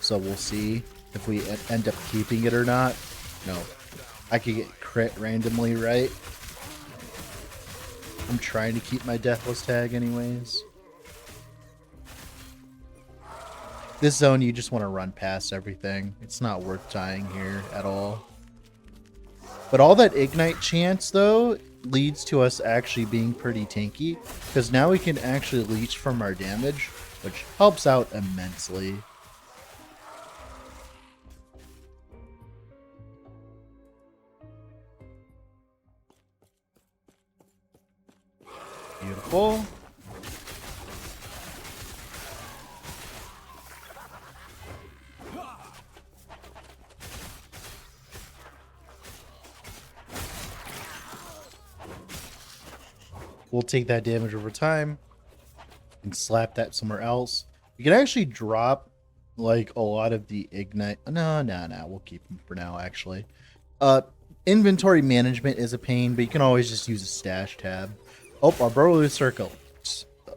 Speaker 1: So we'll see if we end up keeping it or not. No. I could get crit randomly, right? I'm trying to keep my Deathless tag anyways. This zone, you just want to run past everything. It's not worth dying here at all. But all that Ignite chance, though, leads to us actually being pretty tanky. Because now we can actually leech from our damage, which helps out immensely. Beautiful. We'll take that damage over time and slap that somewhere else. You can actually drop like a lot of the ignite. No, we'll keep them for now. Actually, inventory management is a pain, but you can always just use a stash tab. Oh, our Burrow Circle.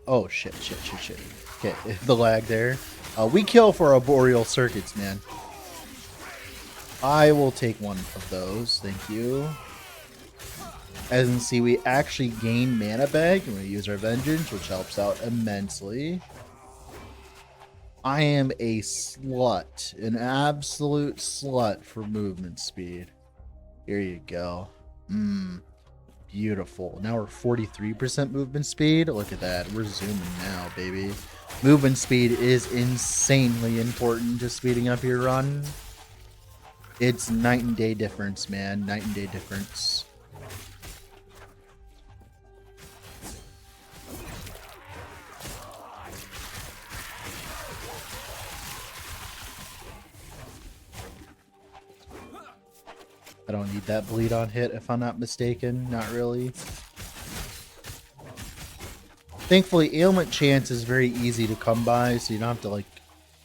Speaker 1: Oh shit. Okay, the lag there. We kill for arboreal circuits, man. I will take one of those. Thank you. As you can see, we actually gain mana back, and we use our vengeance, which helps out immensely. I am a slut, an absolute slut for movement speed. Here you go. Beautiful. Now we're 43% movement speed. Look at that. We're zooming now, baby. Movement speed is insanely important to speeding up your run. It's night and day difference, man. Night and day difference. I don't need that bleed on hit if I'm not mistaken. Not really. Thankfully, ailment chance is very easy to come by, so you don't have to like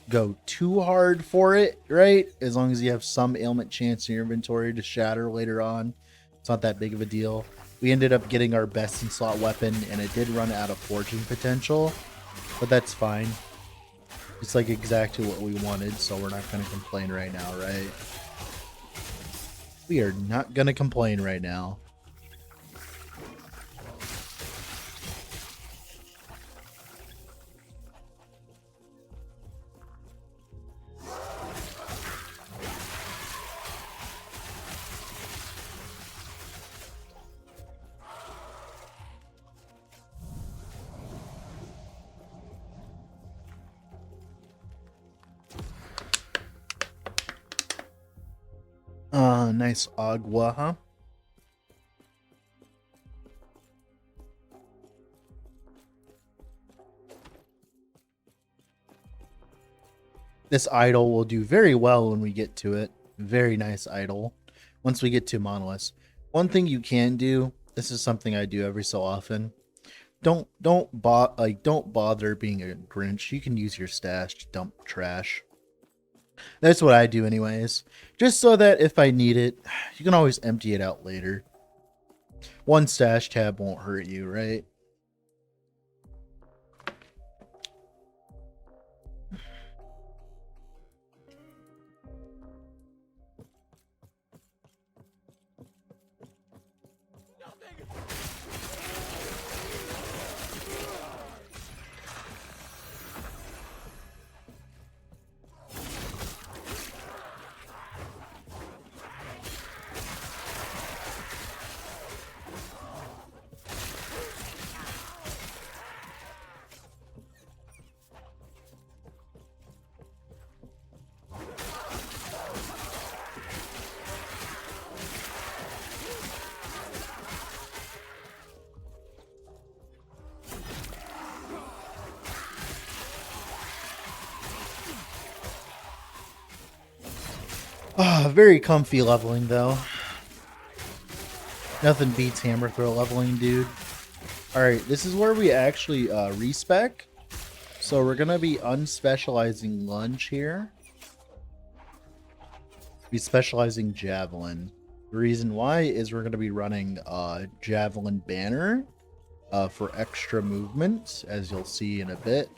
Speaker 1: go too hard for it, right? As long as you have some ailment chance in your inventory to shatter later on. It's not that big of a deal. We ended up getting our best in slot weapon, and it did run out of forging potential, but that's fine. It's like exactly what we wanted, so we're not going to complain right now, right? We are not going to complain right now. Nice agua, huh? This idol will do very well when we get to it. Very nice idol. Once we get to Monolith. One thing you can do, this is something I do every so often. Don't bother being a Grinch. You can use your stash to dump trash. That's what I do anyways. Just so that if I need it, you can always empty it out later. One stash tab won't hurt you, right? Very comfy leveling, though. Nothing beats hammer throw leveling, dude. Alright, this is where we actually respec. So we're going to be unspecializing lunge here. Be specializing javelin. The reason why is we're going to be running javelin banner for extra movement, as you'll see in a bit.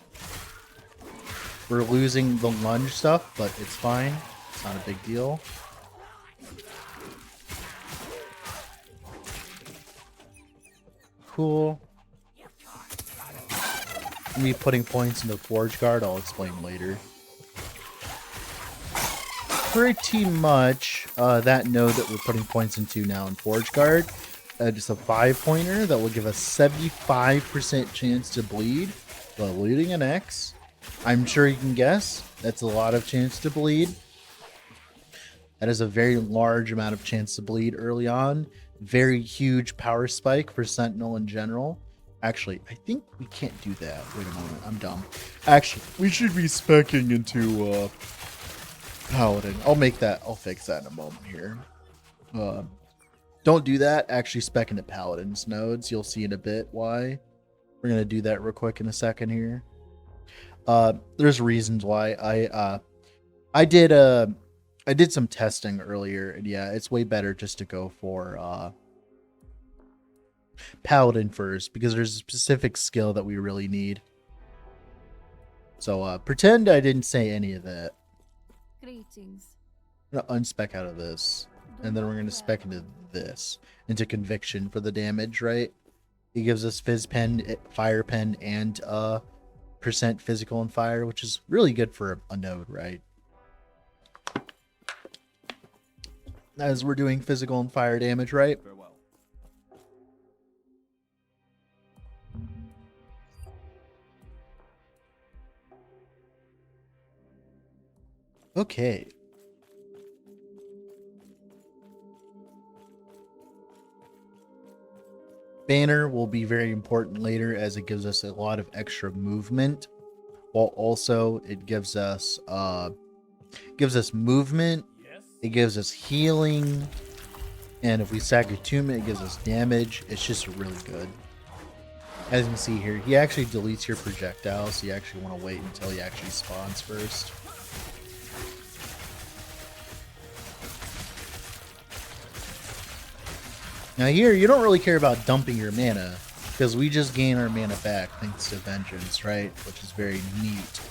Speaker 1: We're losing the lunge stuff, but it's fine. It's not a big deal. Cool. Me putting points into Forge Guard, I'll explain later. Pretty much that node that we're putting points into now in Forge Guard. Just a 5-pointer that will give us 75% chance to bleed while looting an X. I'm sure you can guess. That's a lot of chance to bleed. That is a very large amount of chance to bleed early on. Very huge power spike for Sentinel in general. Actually, I think we can't do that. Wait a moment, I'm dumb. Actually, we should be speccing into Paladin. I'll fix that in a moment here. Don't do that. Actually spec into Paladin's nodes. You'll see in a bit why. We're going to do that real quick in a second here. There's reasons why. I did some testing earlier, and yeah, it's way better just to go for Paladin first, because there's a specific skill that we really need. So pretend I didn't say any of that.
Speaker 6: Greetings.
Speaker 1: I'm gonna unspec out of this, and then we're gonna spec into this, into Conviction for the damage, right? It gives us Fizz Pen, Fire Pen, and percent physical and fire, which is really good for a node, right? As we're doing physical and fire damage, right? Okay. Banner will be very important later, as it gives us a lot of extra movement, while also it gives us movement, it gives us healing, and if we sack attunement, it gives us damage. It's just really good. As you can see here, he actually deletes your projectiles, so you actually want to wait until he actually spawns first. Now here, you don't really care about dumping your mana, because we just gain our mana back thanks to Vengeance, right? Which is very neat.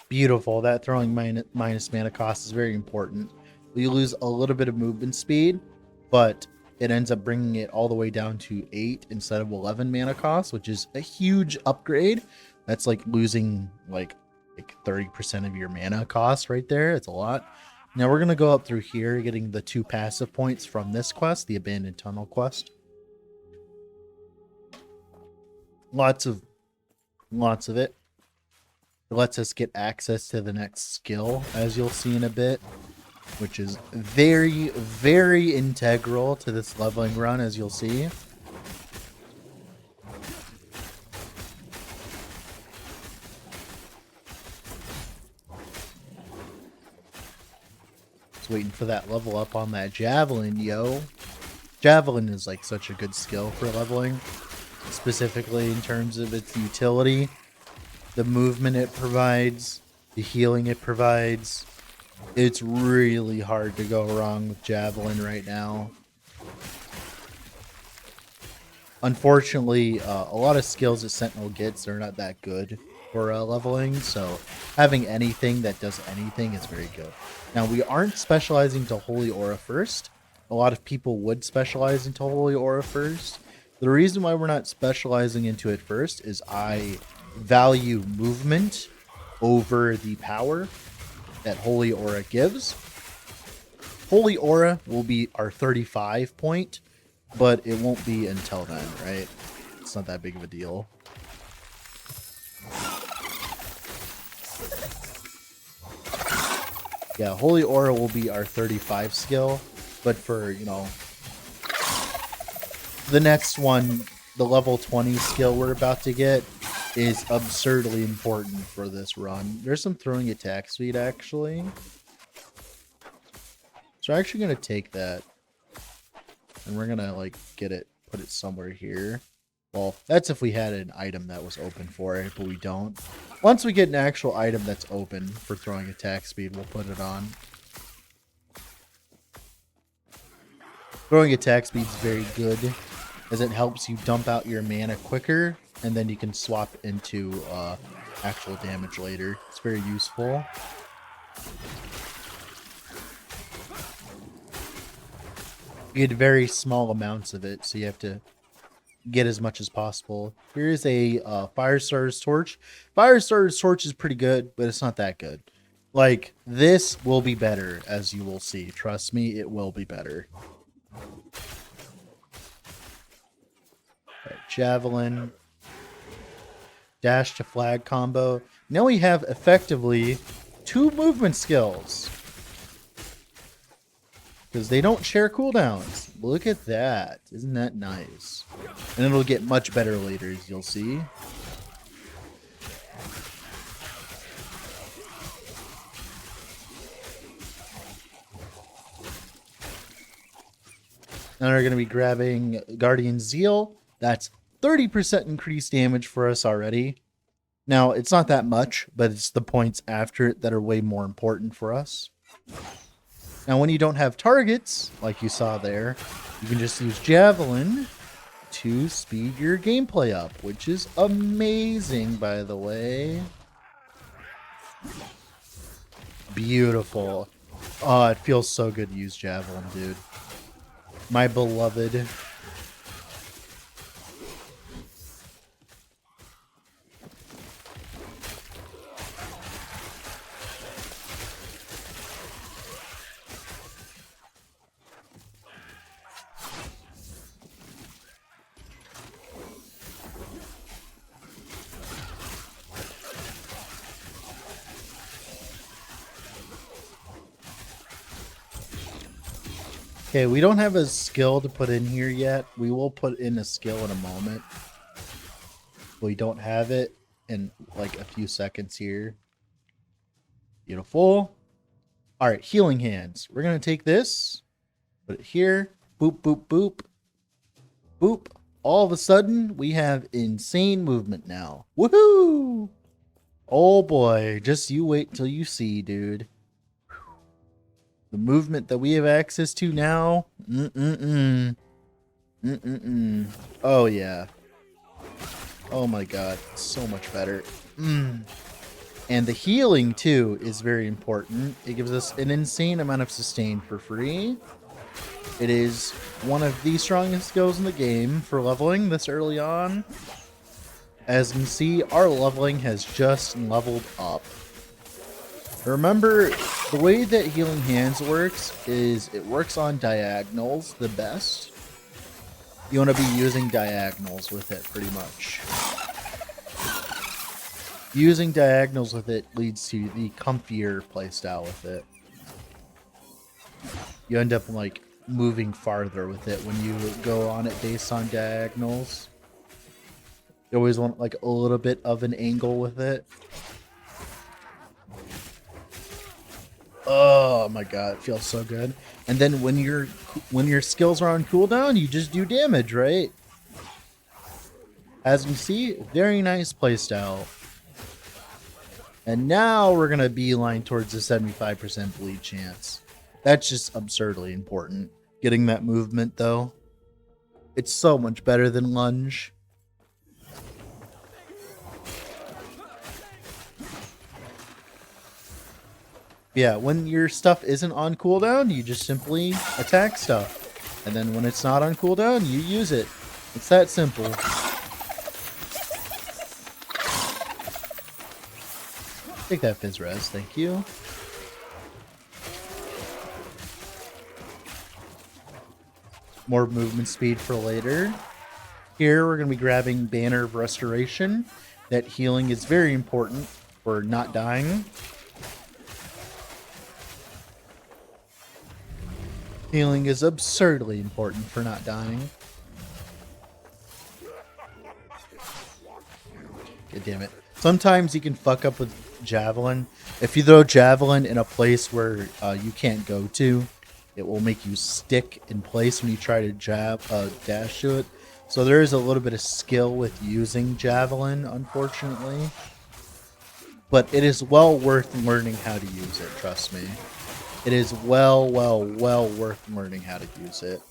Speaker 1: Beautiful. That throwing minus mana cost is very important. We lose a little bit of movement speed, but it ends up bringing it all the way down to 8 instead of 11 mana cost, which is a huge upgrade. That's like losing like 30% of your mana cost right there. It's a lot. Now we're going to go up through here, getting the 2 passive points from this quest, the Abandoned Tunnel quest. Lots of it. It lets us get access to the next skill, as you'll see in a bit, which is very, very integral to this leveling run, as you'll see. Just waiting for that level up on that Javelin, yo. Javelin is like such a good skill for leveling, specifically in terms of its utility. The movement it provides, the healing it provides. It's really hard to go wrong with Javelin right now. Unfortunately, a lot of skills that Sentinel gets are not that good for leveling, so having anything that does anything is very good. Now, we aren't specializing to Holy Aura first. A lot of people would specialize into Holy Aura first. The reason why we're not specializing into it first is I value movement over the power that Holy Aura gives. Holy Aura will be our 35 point, but it won't be until then, right? It's not that big of a deal. Yeah, Holy Aura will be our 35 skill, but for, you know, the next one, the level 20 skill we're about to get, is absurdly important for this run. There's some throwing attack speed, actually. So we're actually going to take that. And we're going to, like, get it, put it somewhere here. Well, that's if we had an item that was open for it, but we don't. Once we get an actual item that's open for throwing attack speed, we'll put it on. Throwing attack speed is very good, as it helps you dump out your mana quicker, and then you can swap into actual damage later. It's very useful. You get very small amounts of it, so you have to get as much as possible. Here is a Firestarter's Torch. Firestarter's Torch is pretty good, but it's not that good. Like, this will be better, as you will see. Trust me, it will be better. Right, Javelin. Dash to flag combo. Now we have effectively 2 movement skills, because they don't share cooldowns. Look at that. Isn't that nice? And it'll get much better later, as you'll see. Then we're going to be grabbing Guardian Zeal. That's 30% increased damage for us already. Now, it's not that much, but it's the points after it that are way more important for us. Now, when you don't have targets, like you saw there, you can just use Javelin to speed your gameplay up, which is amazing, by the way. Beautiful. Oh, it feels so good to use Javelin, dude. My beloved. Okay, we don't have a skill to put in here yet. We will put in a skill in a moment. We don't have it in like a few seconds here. Beautiful. All right, healing hands. We're going to take this, put it here. Boop, boop, boop. Boop. All of a sudden, we have insane movement now. Woohoo! Oh boy, just you wait till you see, dude. The movement that we have access to now. Oh, yeah. Oh, my God. So much better. And the healing, too, is very important. It gives us an insane amount of sustain for free. It is one of the strongest skills in the game for leveling this early on. As you can see, our leveling has just leveled up. Remember, the way that Healing Hands works is it works on diagonals the best. You want to be using diagonals with it, pretty much. Using diagonals with it leads to the comfier playstyle with it. You end up, like, moving farther with it when you go on it based on diagonals. You always want, like, a little bit of an angle with it. Oh my god, it feels so good. And then when your skills are on cooldown, you just do damage, right? As you see, very nice playstyle. And now we're gonna beeline towards the 75% bleed chance. That's just absurdly important. Getting that movement though. It's so much better than lunge. Yeah, when your stuff isn't on cooldown, you just simply attack stuff. And then when it's not on cooldown, you use it. It's that simple. Take that Fizz Res, thank you. More movement speed for later. Here we're going to be grabbing Banner of Restoration. That healing is very important for not dying. Healing is absurdly important for not dying. God damn it. Sometimes you can fuck up with Javelin. If you throw Javelin in a place where you can't go to, it will make you stick in place when you try to dash to it. So there is a little bit of skill with using Javelin, unfortunately. But it is well worth learning how to use it, trust me. It is well worth learning how to use it.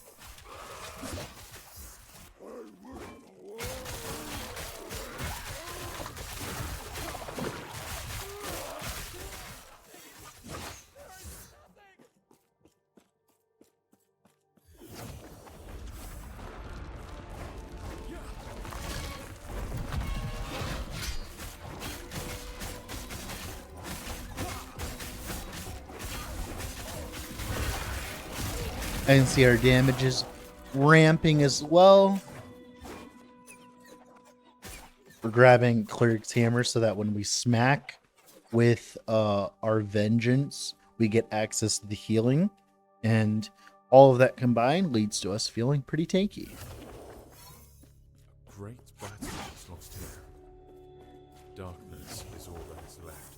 Speaker 1: I can see our damage is ramping as well. We're grabbing Cleric's Hammer so that when we smack with our Vengeance, we get access to the healing. And all of that combined leads to us feeling pretty tanky.
Speaker 2: Great battle is lost here. Darkness is all that is left.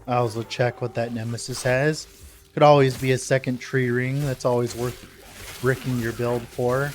Speaker 1: I also check what that Nemesis has. Could always be a second tree ring. That's always worth bricking your build for.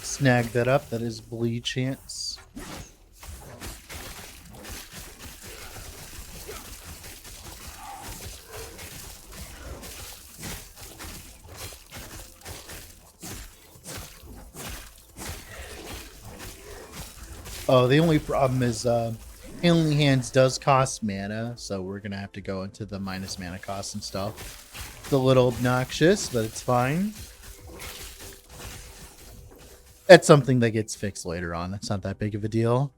Speaker 1: Snag that up. That is bleed chance. Oh, the only problem is Healing Hands does cost mana, so we're going to have to go into the minus mana cost and stuff. It's a little obnoxious, but it's fine. That's something that gets fixed later on. That's not that big of a deal.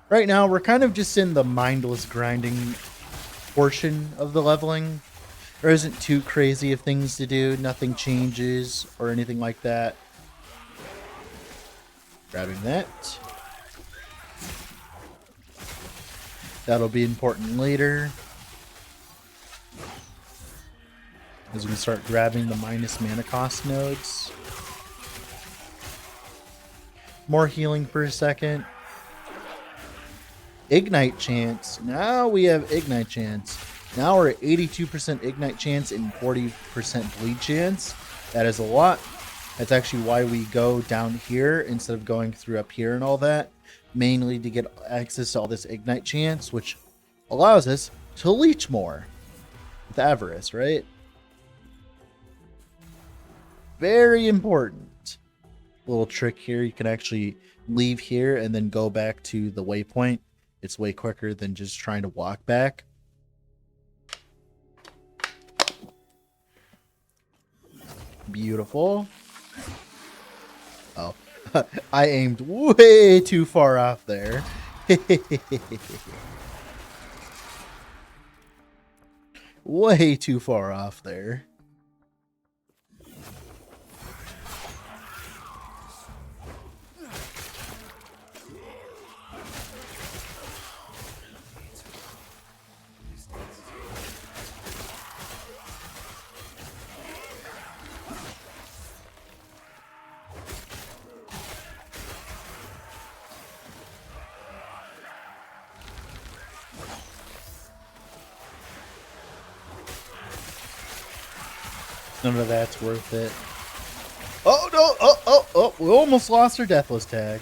Speaker 1: Right now, we're kind of just in the mindless grinding portion of the leveling. There isn't too crazy of things to do. Nothing changes or anything like that. Grabbing that. That'll be important later. As we start grabbing the minus mana cost nodes. More healing for a second. Ignite chance. Now we have ignite chance. Now we're at 82% ignite chance and 40% bleed chance. That is a lot. That's actually why we go down here instead of going through up here and all that. Mainly to get access to all this ignite chance, which allows us to leech more. With Avarice, right? Very important. Little trick here. You can actually leave here and then go back to the waypoint. It's way quicker than just trying to walk back. Beautiful. Oh, I aimed way too far off there. Way too far off there. None of that's worth it. Oh, no. Oh. We almost lost our Deathless tag.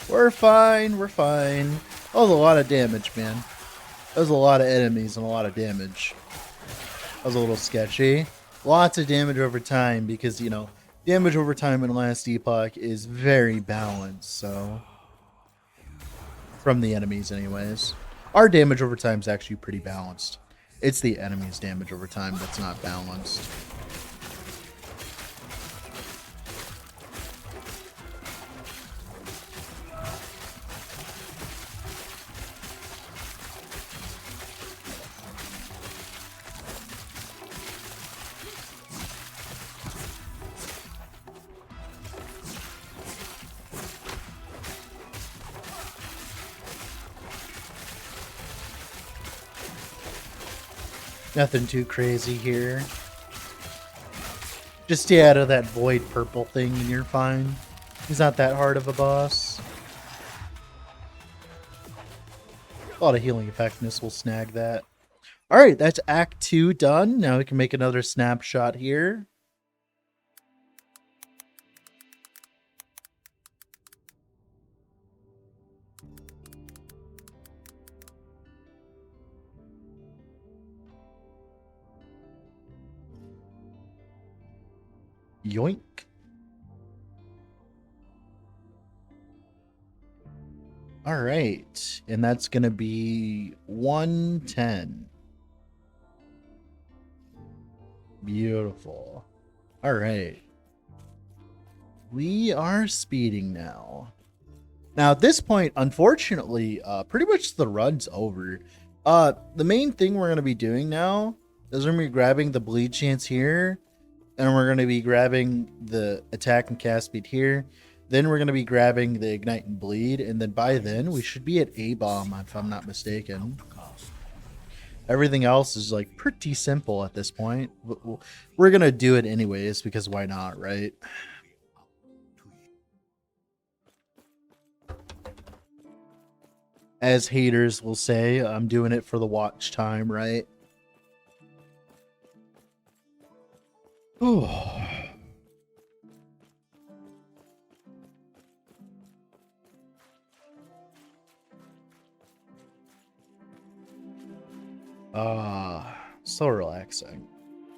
Speaker 1: We're fine. We're fine. That was a lot of damage, man. That was a lot of enemies and a lot of damage. That was a little sketchy. Lots of damage over time because, you know, damage over time in last Epoch is very balanced, so... From the enemies, anyways. Our damage over time is actually pretty balanced. It's the enemy's damage over time that's not balanced. Nothing too crazy here. Just stay out of that void purple thing and you're fine. He's not that hard of a boss. A lot of healing effectiveness will snag that. Alright, that's Act 2 done. Now we can make another snapshot here. Yoink. All right, and that's gonna be 110. Beautiful. All right, we are speeding now. Now at this point, unfortunately, pretty much the run's over. The main thing we're gonna be doing now is we're gonna be grabbing the bleed chance here, and we're gonna be grabbing the attack and cast speed here. Then we're gonna be grabbing the ignite and bleed, and then by then we should be at A bomb if I'm not mistaken. Everything else is like pretty simple at this point. We're gonna do it anyways because why not, right? As haters will say, I'm doing it for the watch time, right? Oh. So relaxing.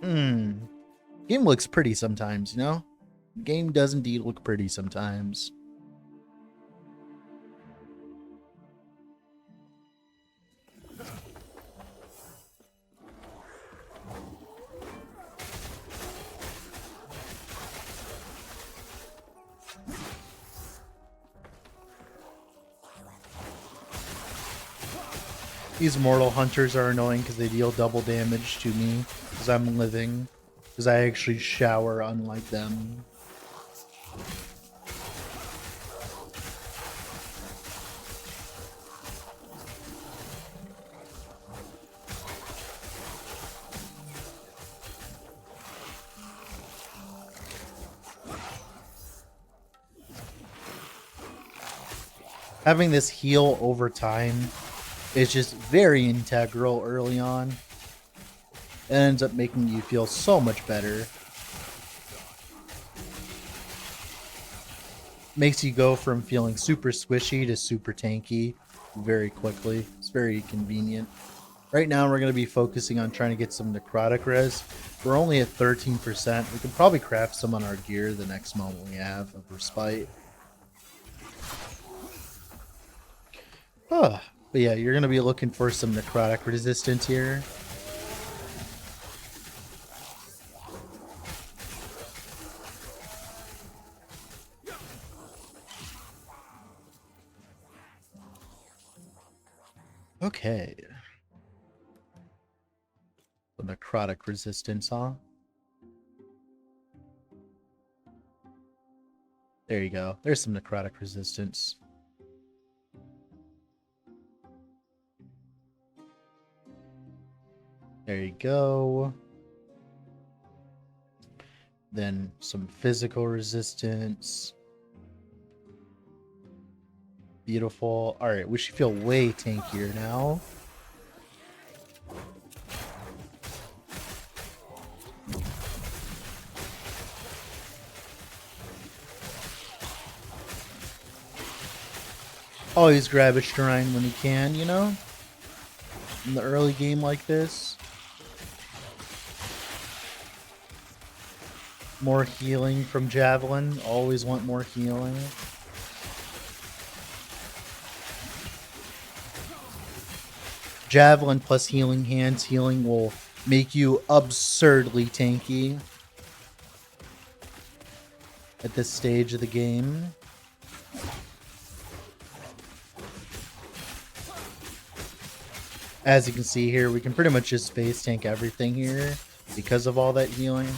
Speaker 1: Game looks pretty sometimes, you know? Game does indeed look pretty sometimes. These mortal hunters are annoying because they deal double damage to me because I'm living. Because I actually shower unlike them. Having this heal over time is just very integral early on. It ends up making you feel so much better. Makes you go from feeling super squishy to super tanky very quickly. It's very convenient. Right now we're going to be focusing on trying to get some necrotic res. We're only at 13%. We can probably craft some on our gear the next moment we have of respite. But yeah, you're going to be looking for some necrotic resistance here. Okay. The necrotic resistance, huh? There you go. There's some necrotic resistance. There you go. Then some physical resistance. Beautiful. All right, we should feel way tankier now. Always grab a shrine when you can, you know? In the early game like this. More healing from Javelin. Always want more healing. Javelin plus healing hands. Healing will make you absurdly tanky at this stage of the game. As you can see here, we can pretty much just space tank everything here because of all that healing.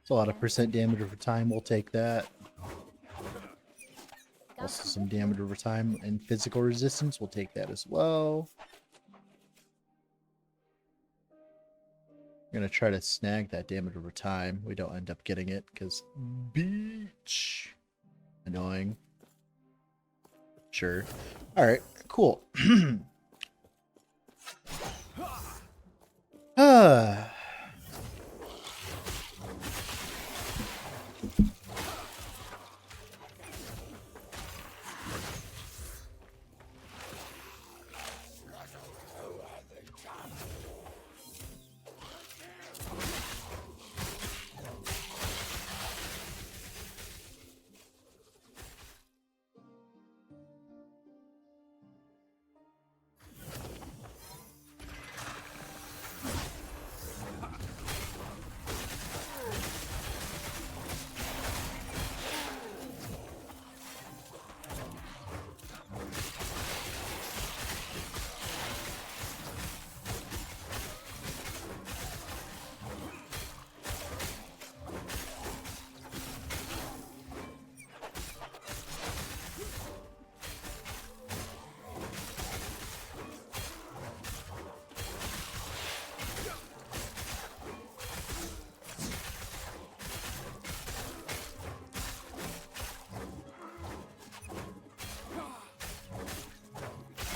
Speaker 1: It's a lot of percent damage over time. We'll take that. Also some damage over time and physical resistance. We'll take that as well. We're going to try to snag that damage over time. We don't end up getting it because beach. Annoying. Sure. Alright, cool.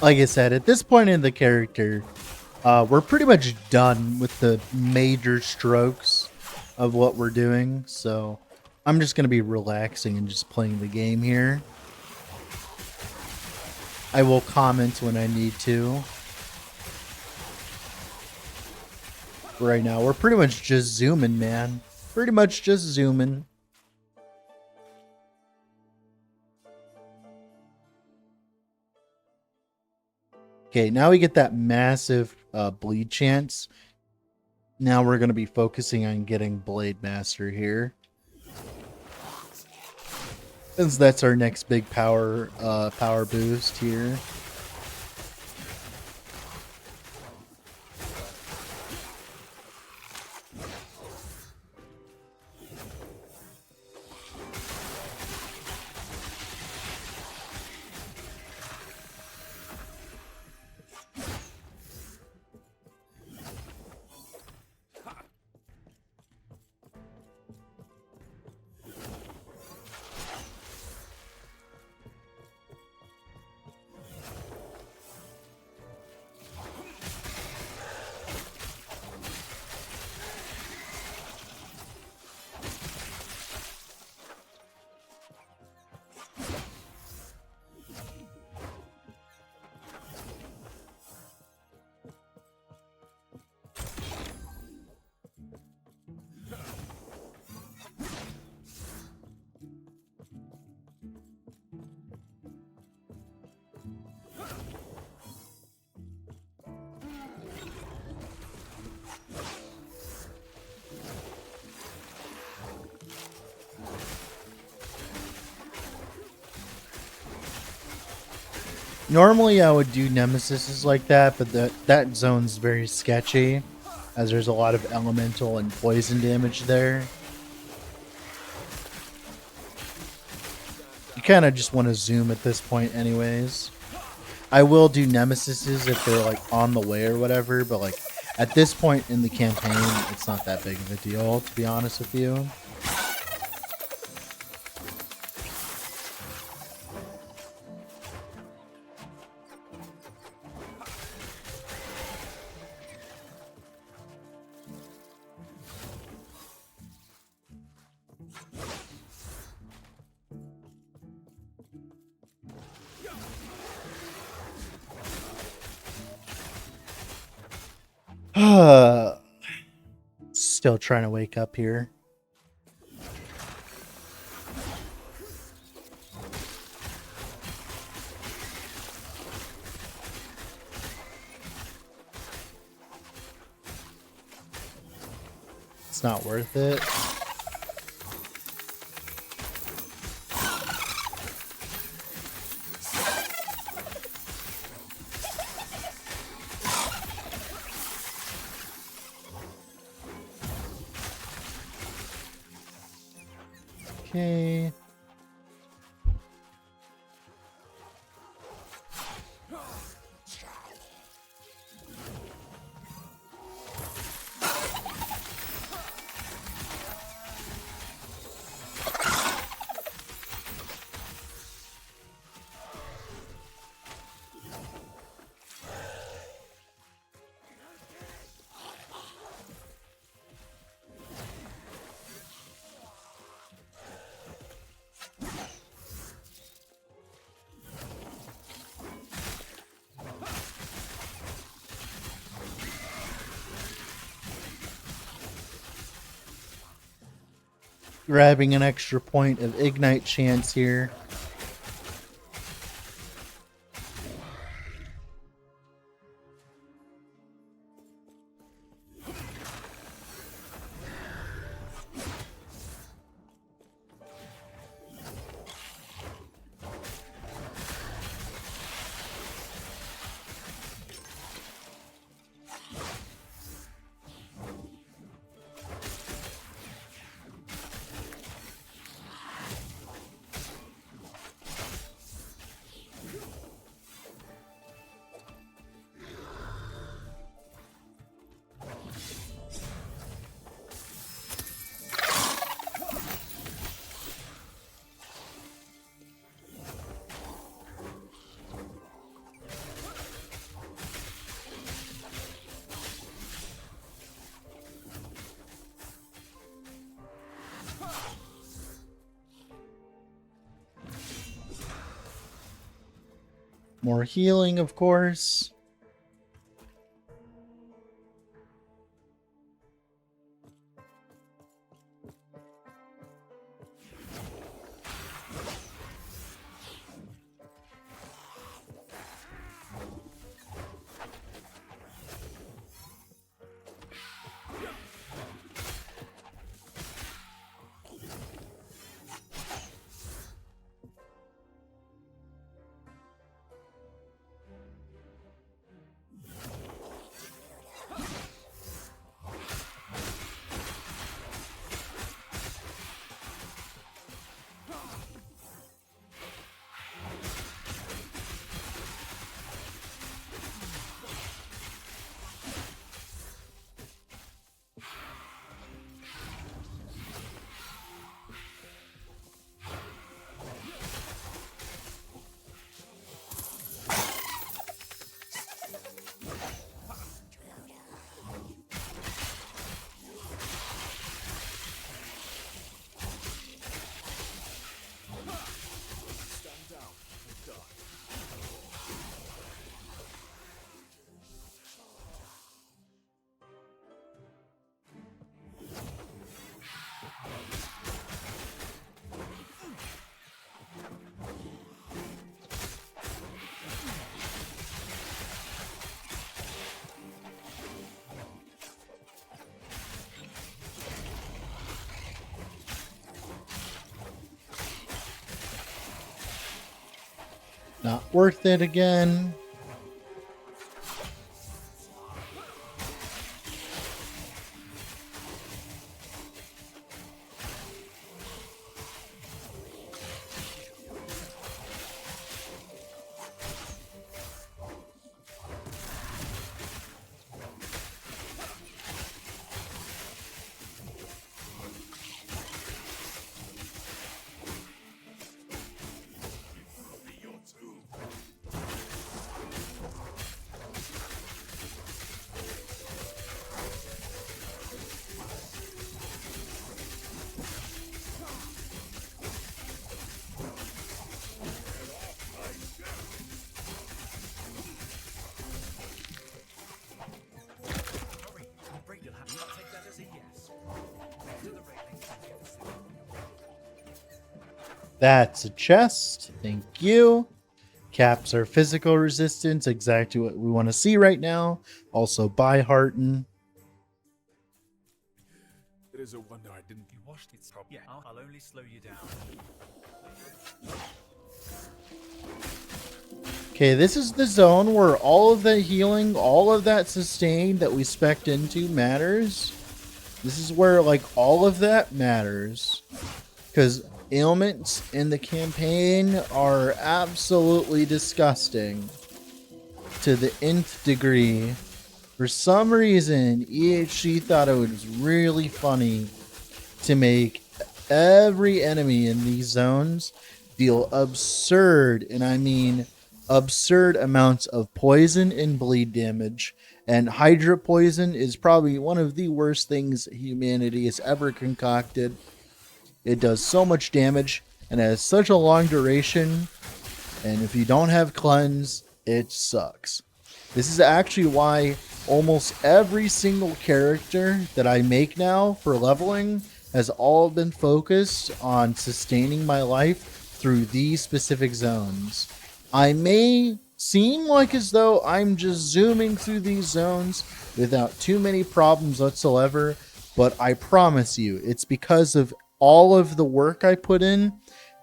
Speaker 1: like I said, at this point in the character, we're pretty much done with the major strokes of what we're doing. So I'm just going to be relaxing and just playing the game here. I will comment when I need to. Right now, we're pretty much just zooming, man. Pretty much just zooming. Okay, now we get that massive bleed chance. Now we're going to be focusing on getting Blade Master here. Since that's our next big power boost here. Normally I would do nemesises like that, but that zone's very sketchy, as there's a lot of elemental and poison damage there. You kind of just want to zoom at this point anyways. I will do nemesises if they're like on the way or whatever, but like at this point in the campaign, it's not that big of a deal, to be honest with you. Still trying to wake up here. It's not worth it. Okay. Grabbing an extra point of ignite chance here. More healing, of course. Not worth it again. That's a chest. Thank you. Caps our physical resistance. Exactly what we want to see right now. Also, buy Hearten.
Speaker 2: It is a wonder I didn't.
Speaker 7: You washed its top. Yeah, I'll only slow you down.
Speaker 1: Okay, this is the zone where all of that healing, all of that sustain that we spec'd into matters. This is where, like, all of that matters. Because ailments in the campaign are absolutely disgusting to the nth degree. For some reason, EHC thought it was really funny to make every enemy in these zones deal absurd, and I mean absurd amounts of poison and bleed damage. And Hydra poison is probably one of the worst things humanity has ever concocted. It does so much damage and has such a long duration, and if you don't have cleanse, it sucks. This is actually why almost every single character that I make now for leveling has all been focused on sustaining my life through these specific zones. I may seem like as though I'm just zooming through these zones without too many problems whatsoever, but I promise you, it's because of all of the work I put in.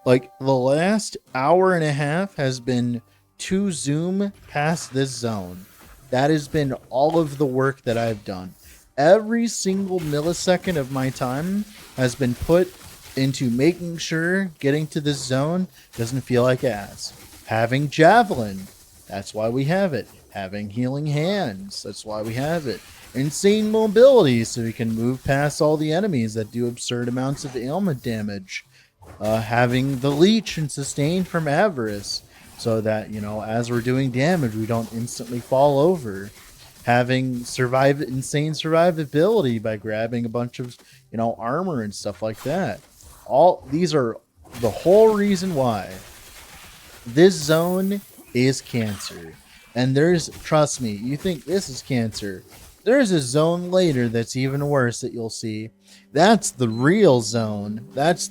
Speaker 1: Like, the last hour and a half has been to zoom past this zone. That has been all of the work that I've done. Every single millisecond of my time has been put into making sure getting to this zone doesn't feel like ass. Having Javelin, that's why we have it. Having Healing Hands, that's why we have it. Insane mobility, so we can move past all the enemies that do absurd amounts of ailment damage. Having the Leech and Sustain from Avarice, so that, you know, as we're doing damage, we don't instantly fall over. Having insane survivability by grabbing a bunch of, you know, armor and stuff like that. All these are the whole reason why this zone is cancer. And there's, trust me, you think this is cancer. There's a zone later that's even worse that you'll see. That's the real zone. That's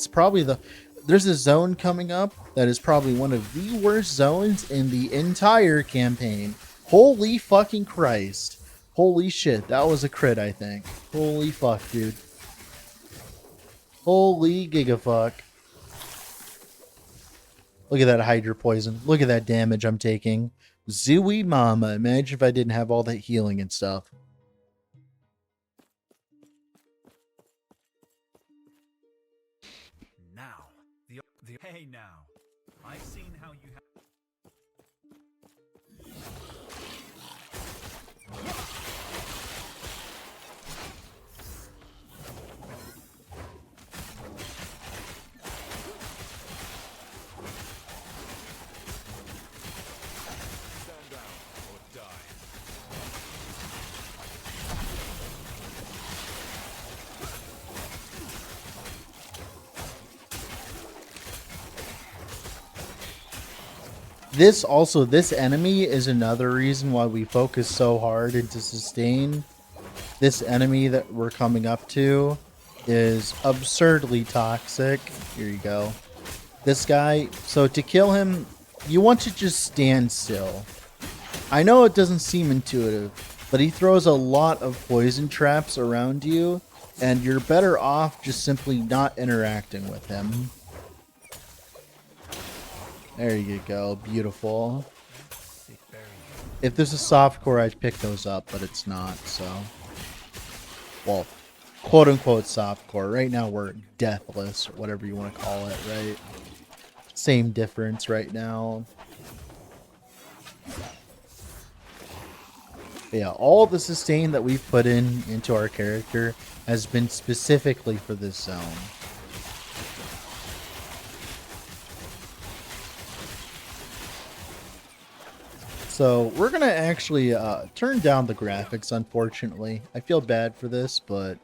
Speaker 1: probably the, there's a zone coming up that is probably one of the worst zones in the entire campaign. Holy fucking Christ. Holy shit, that was a crit, I think. Holy fuck, dude. Holy gigafuck. Look at that Hydra poison. Look at that damage I'm taking. Zooey mama. Imagine if I didn't have all that healing and stuff.
Speaker 7: Now, the hey now, I've seen how you have.
Speaker 2: Stand down or die.
Speaker 1: This enemy is another reason why we focus so hard into sustain. This enemy that we're coming up to is absurdly toxic. Here you go. This guy, so to kill him, you want to just stand still. I know it doesn't seem intuitive, but he throws a lot of poison traps around you, and you're better off just simply not interacting with him. There you go. Beautiful. If there's a soft core, I'd pick those up, but it's not, so. Well, quote-unquote soft core. Right now we're deathless, or whatever you want to call it, right? Same difference right now. But yeah, all the sustain that we've put into our character has been specifically for this zone. So we're gonna actually turn down the graphics, unfortunately. I feel bad for this, but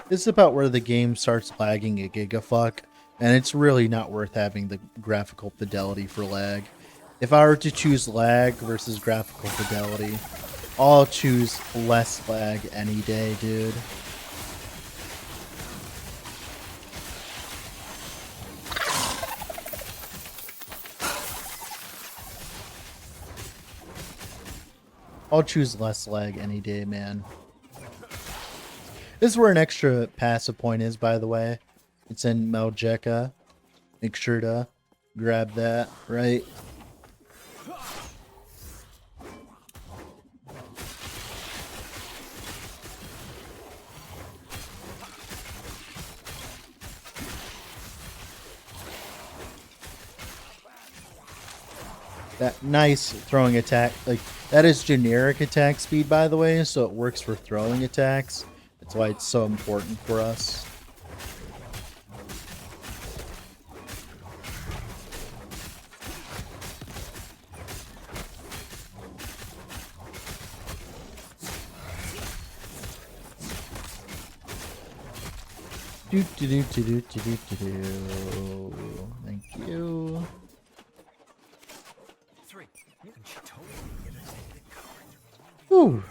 Speaker 1: this is about where the game starts lagging a gigafuck, and it's really not worth having the graphical fidelity for lag. If I were to choose lag versus graphical fidelity, I'll choose less lag any day, dude. I'll choose less lag any day, man. This is where an extra passive point is, by the way. It's in Meljeka. Make sure to grab that, right? That nice throwing attack, like, that is generic attack speed, by the way, so it works for throwing attacks. That's why it's so important for us. Do do do do do do do do. Thank you.
Speaker 7: 3. You can totally get a negative coverage.
Speaker 1: Whew.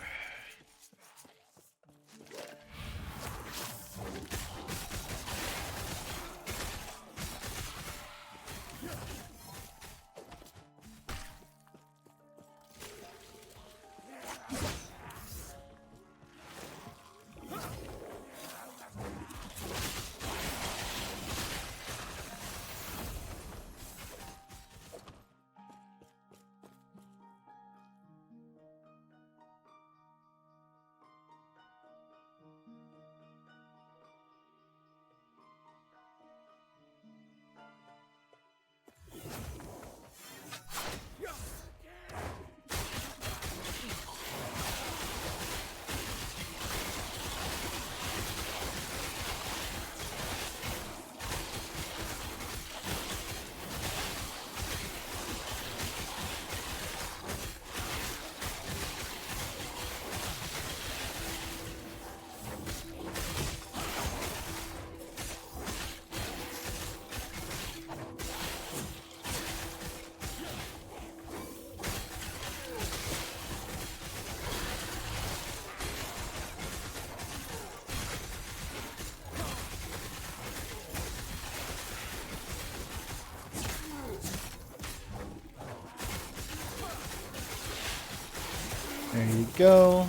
Speaker 1: There you go.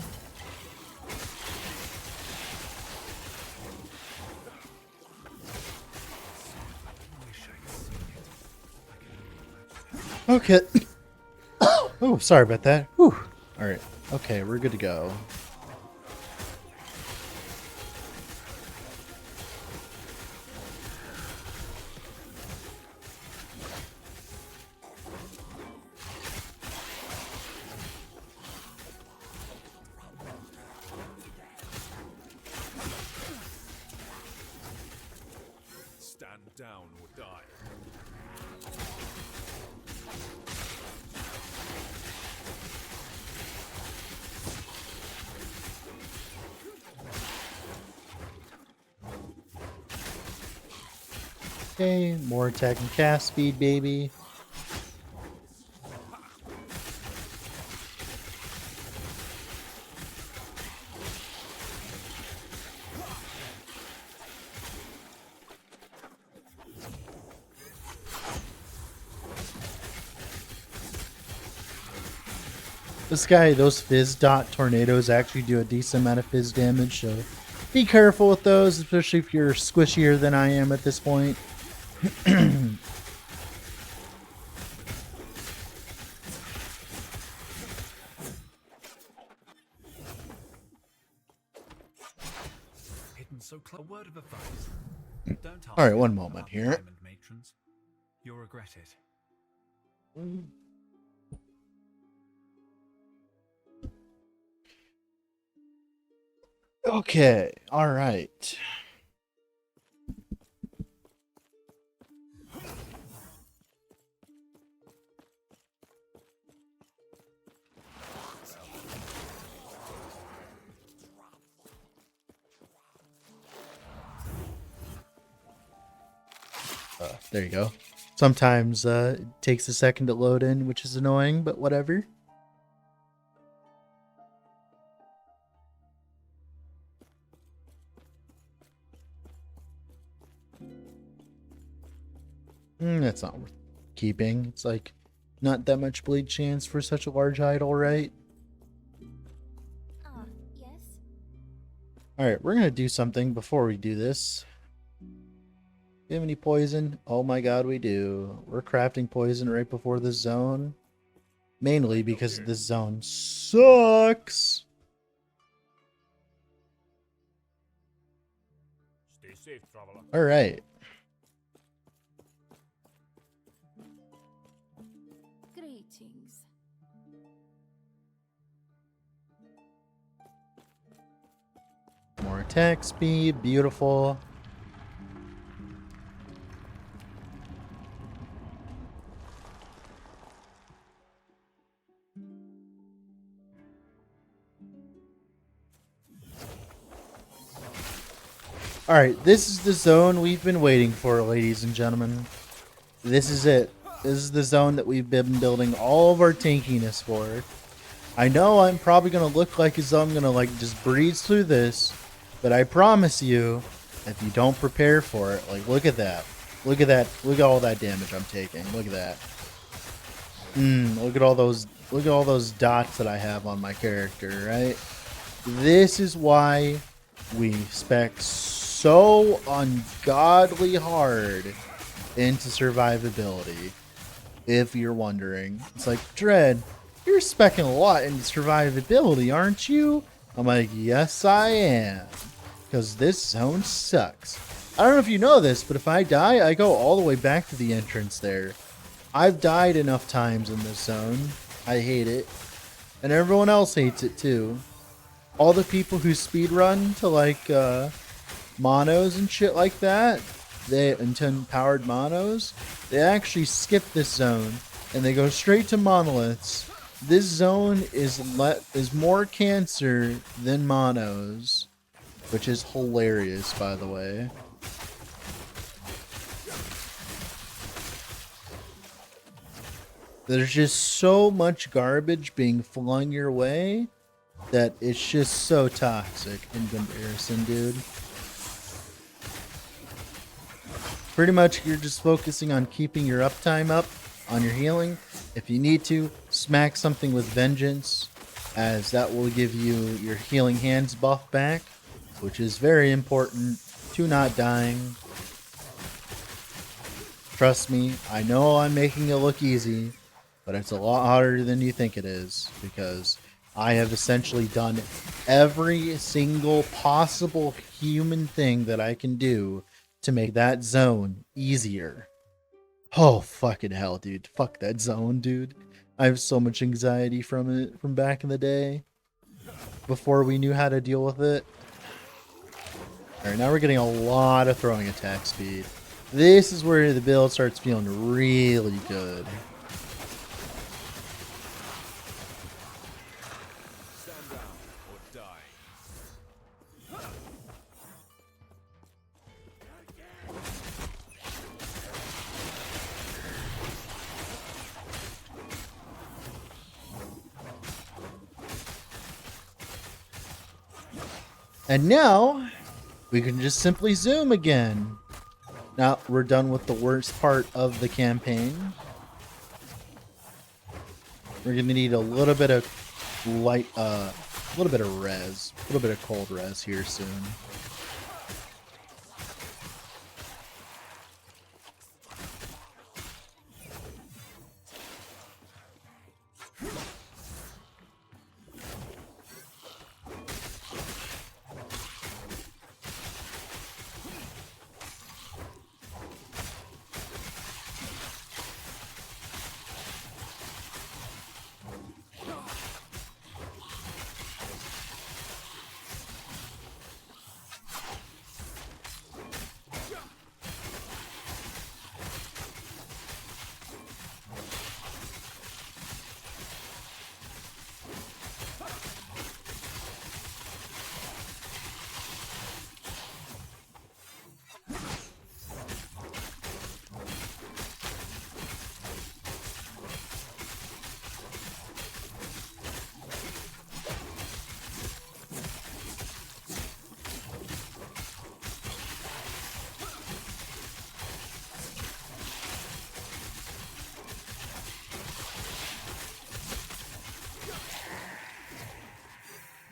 Speaker 1: Okay. Oh, sorry about that. Whew. All right. Okay, we're good to go.
Speaker 2: Stand down or die.
Speaker 1: Okay, more attack and cast speed, baby. This guy, those fizz dot tornadoes actually do a decent amount of fizz damage, so be careful with those, especially if you're squishier than I am at this point.
Speaker 7: Hidden so close. A word of advice. Don't
Speaker 1: All right,
Speaker 7: ask
Speaker 1: one
Speaker 7: anyone
Speaker 1: moment
Speaker 7: about
Speaker 1: here.
Speaker 7: diamond matrons. You'll regret it.
Speaker 1: Okay, all right. There you go. Sometimes it takes a second to load in, which is annoying, but whatever. That's not worth keeping. It's like not that much bleed chance for such a large idol, right?
Speaker 6: Ah, yes.
Speaker 1: Alright, we're gonna do something before we do this. Do you have any poison? Oh my god, we do. We're crafting poison right before this zone. Mainly because this zone sucks.
Speaker 2: Stay safe, traveler.
Speaker 1: Alright.
Speaker 6: Greetings.
Speaker 1: More attack speed. Beautiful. Alright, this is the zone we've been waiting for, ladies and gentlemen. This is it. This is the zone that we've been building all of our tankiness for. I know I'm probably going to look like as though I'm going to like just breeze through this, but I promise you, if you don't prepare for it, like look at that. Look at that. Look at all that damage I'm taking. Look at that. Look at all those dots that I have on my character, right? This is why we spec so ungodly hard into survivability. If you're wondering, it's like, Dread, you're specking a lot into survivability, aren't you? I'm like, yes, I am. Because this zone sucks. I don't know if you know this, but if I die, I go all the way back to the entrance there. I've died enough times in this zone. I hate it. And everyone else hates it too. All the people who speedrun to like monos and shit like that, into powered monos, they actually skip this zone and they go straight to monoliths. This zone is more cancer than monos, which is hilarious, by the way. There's just so much garbage being flung your way that it's just so toxic in comparison, dude. Pretty much you're just focusing on keeping your uptime up on your healing. If you need to, smack something with vengeance. as that will give you your healing hands buff back, which is very important to not dying. Trust me, I know I'm making it look easy, but it's a lot harder than you think it is, because I have essentially done every single possible human thing that I can do to make that zone easier. Oh, fucking hell, dude. Fuck that zone, dude. I have so much anxiety from it from back in the day, before we knew how to deal with it. Alright, now we're getting a lot of throwing attack speed. This is where the build starts feeling really good.
Speaker 2: Stand down or die.
Speaker 1: And now, we can just simply zoom again. Now, we're done with the worst part of the campaign. We're gonna need a little bit of light, a little bit of res, a little bit of cold res here soon.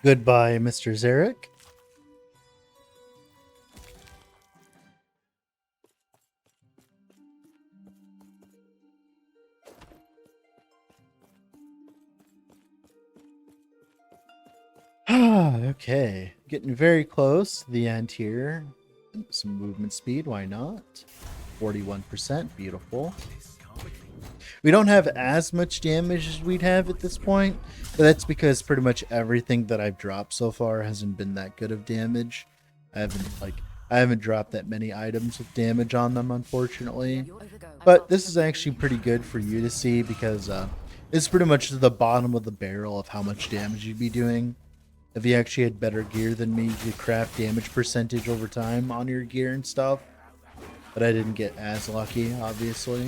Speaker 1: Goodbye, Mr. Zarek. Okay, getting very close to the end here. Some movement speed, why not? 41%, beautiful. We don't have as much damage as we'd have at this point, but that's because pretty much everything that I've dropped so far hasn't been that good of damage. I haven't dropped that many items with damage on them, unfortunately. But this is actually pretty good for you to see, because it's pretty much the bottom of the barrel of how much damage you'd be doing. If you actually had better gear than me, you could craft damage percentage over time on your gear and stuff. But I didn't get as lucky, obviously.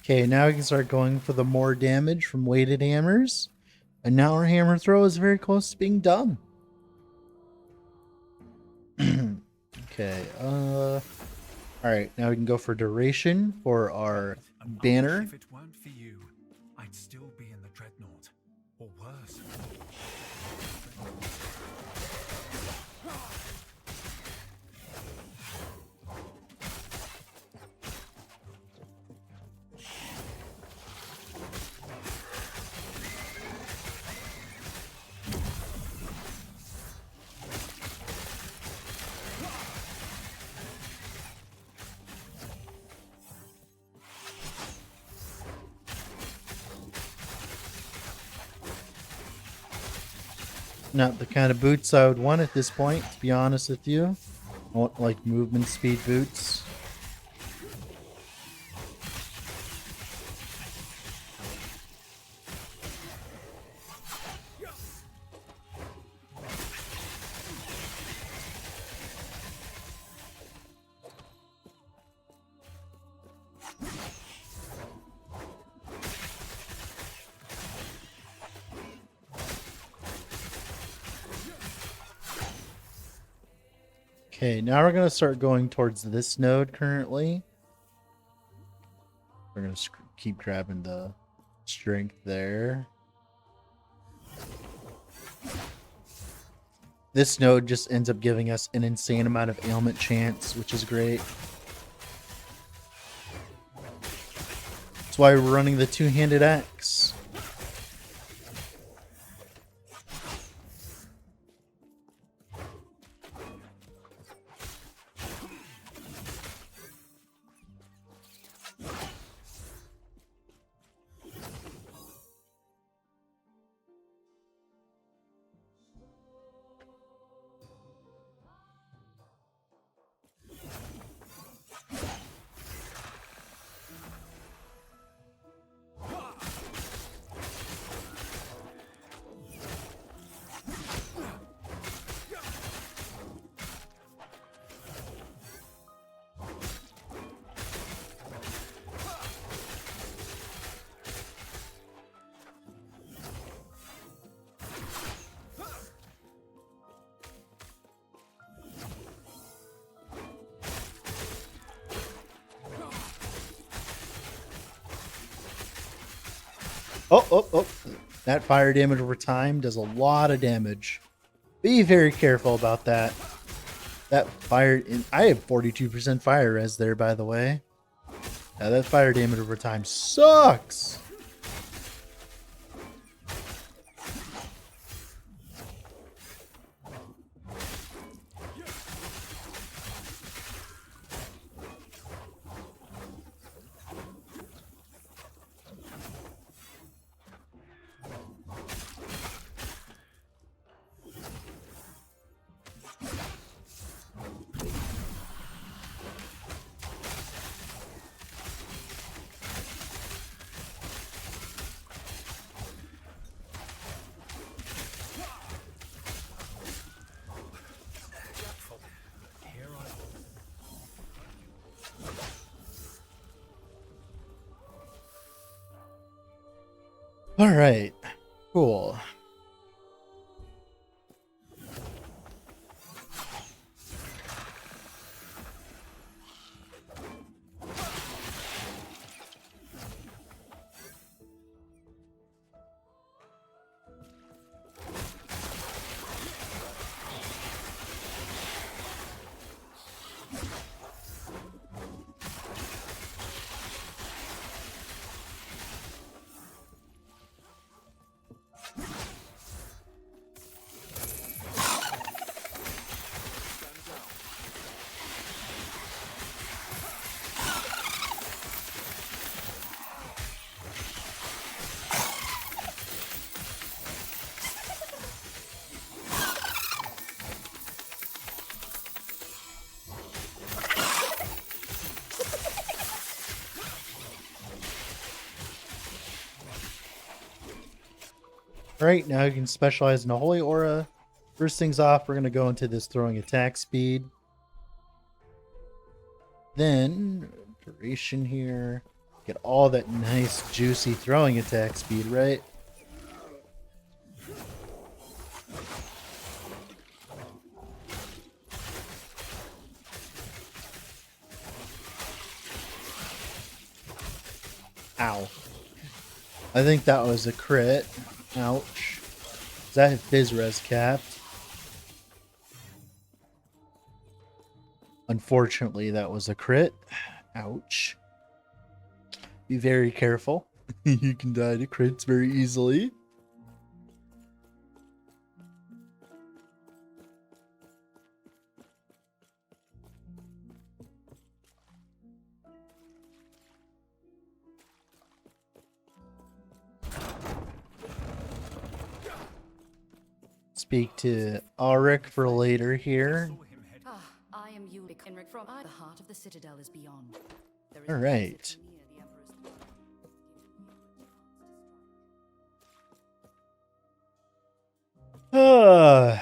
Speaker 1: Okay, now we can start going for the more damage from weighted hammers. And now our hammer throw is very close to being done. Okay, alright, now we can go for duration for our banner.
Speaker 7: If it weren't for you, I'd still be in the dreadnought, or worse.
Speaker 1: Not the kind of boots I would want at this point, to be honest with you. I want like movement speed boots. Okay, now we're going to start going towards this node currently. We're going to keep grabbing the strength there. This node just ends up giving us an insane amount of ailment chance, which is great. That's why we're running the two-handed axe. Oh. That fire damage over time does a lot of damage. Be very careful about that. That fire... I have 42% fire res there, by the way. That fire damage over time sucks! All right, cool. Alright, now you can specialize in a Holy Aura. First things off, we're going to go into this throwing attack speed. Then, duration here. Get all that nice, juicy throwing attack speed, right? Ow. I think that was a crit. Ouch. Does that hit Fizz res capped? Unfortunately, that was a crit. Ouch. Be very careful. You can die to crits very easily. speak to Ulrich for later here.
Speaker 6: I am Ulrich from the heart of the citadel is beyond. There is
Speaker 1: All
Speaker 6: no
Speaker 1: right.
Speaker 6: exit near the Emperor's throne.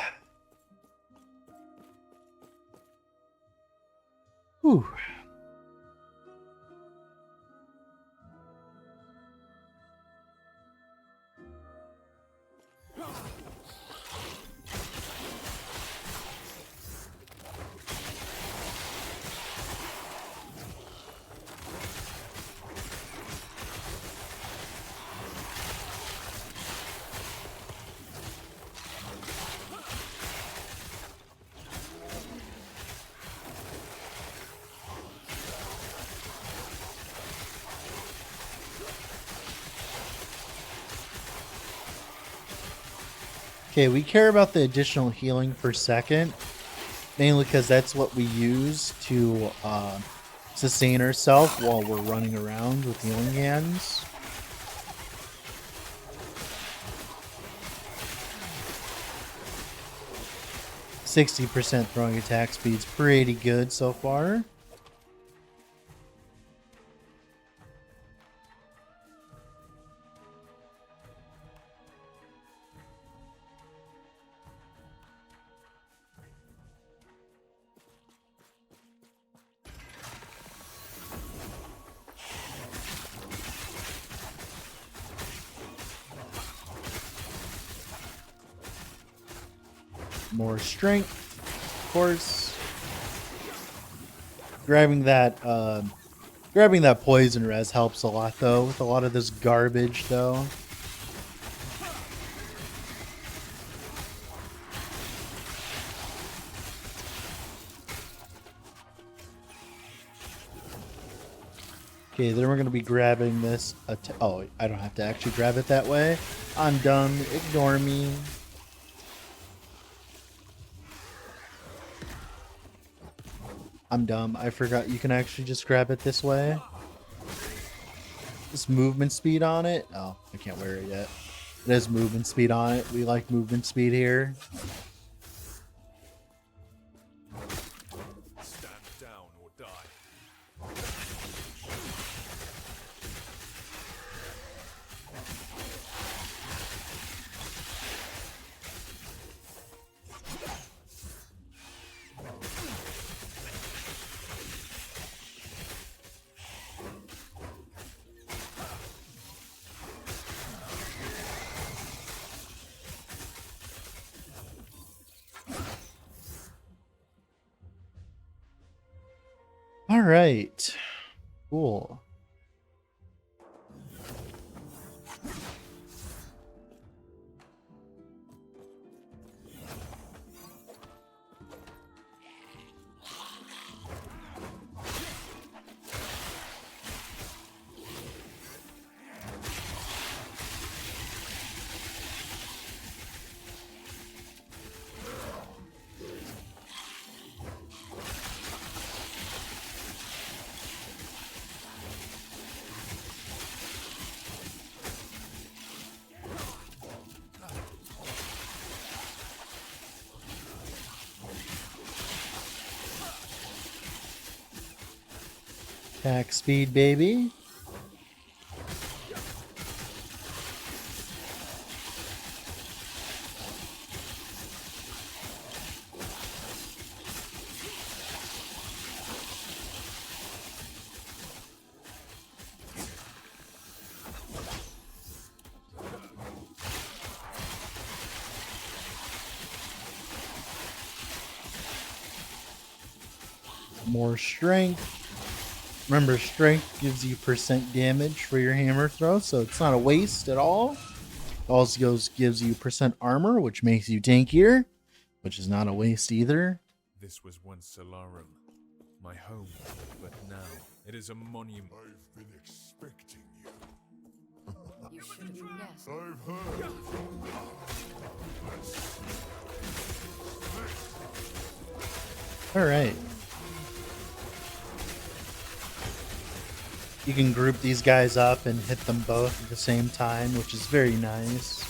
Speaker 1: Whew. Okay, we care about the additional healing per second, mainly because that's what we use to sustain ourselves while we're running around with healing hands. %60 throwing attack speed's pretty good so far. More strength, of course. Grabbing that poison res helps a lot though, with a lot of this garbage though. Okay, then we're gonna be grabbing this. Oh, I don't have to actually grab it that way. I'm dumb. Ignore me. I'm dumb. I forgot you can actually just grab it this way. This movement speed on it. Oh, I can't wear it yet. It has movement speed on it. We like movement speed here.
Speaker 2: Stand down or die.
Speaker 1: All right. Cool. Attack speed, baby. More strength. Remember, strength gives you % damage for your hammer throw, so it's not a waste at all. Also gives you % armor, which makes you tankier, which is not a waste either.
Speaker 2: This was once Solarum, my home, but now it is a monument.
Speaker 5: I've been expecting you.
Speaker 6: You should have guessed.
Speaker 5: I've heard.
Speaker 1: All right. You can group these guys up and hit them both at the same time, which is very nice.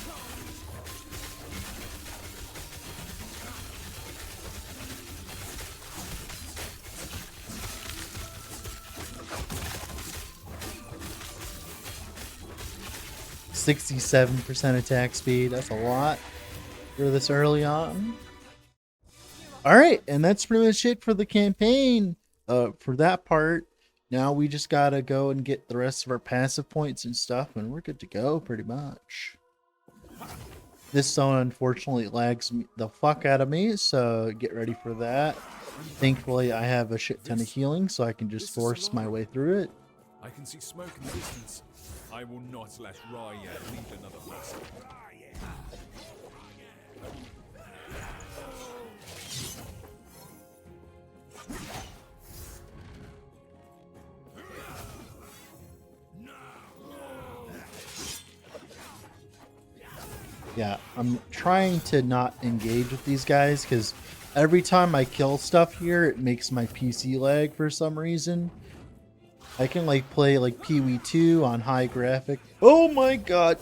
Speaker 1: 67% attack speed. That's a lot for this early on. Alright, and that's pretty much it for the campaign. For that part, now we just gotta go and get the rest of our passive points and stuff, and we're good to go pretty much. This zone unfortunately lags the fuck out of me, so get ready for that. Thankfully, I have a shit ton of healing, so I can just force my way through it.
Speaker 2: I can see smoke in the distance. I will not let Raya lead another person.
Speaker 1: Yeah, I'm trying to not engage with these guys because every time I kill stuff here, it makes my PC lag for some reason. I can like play like Pee-wee 2 on high graphic. Oh my god!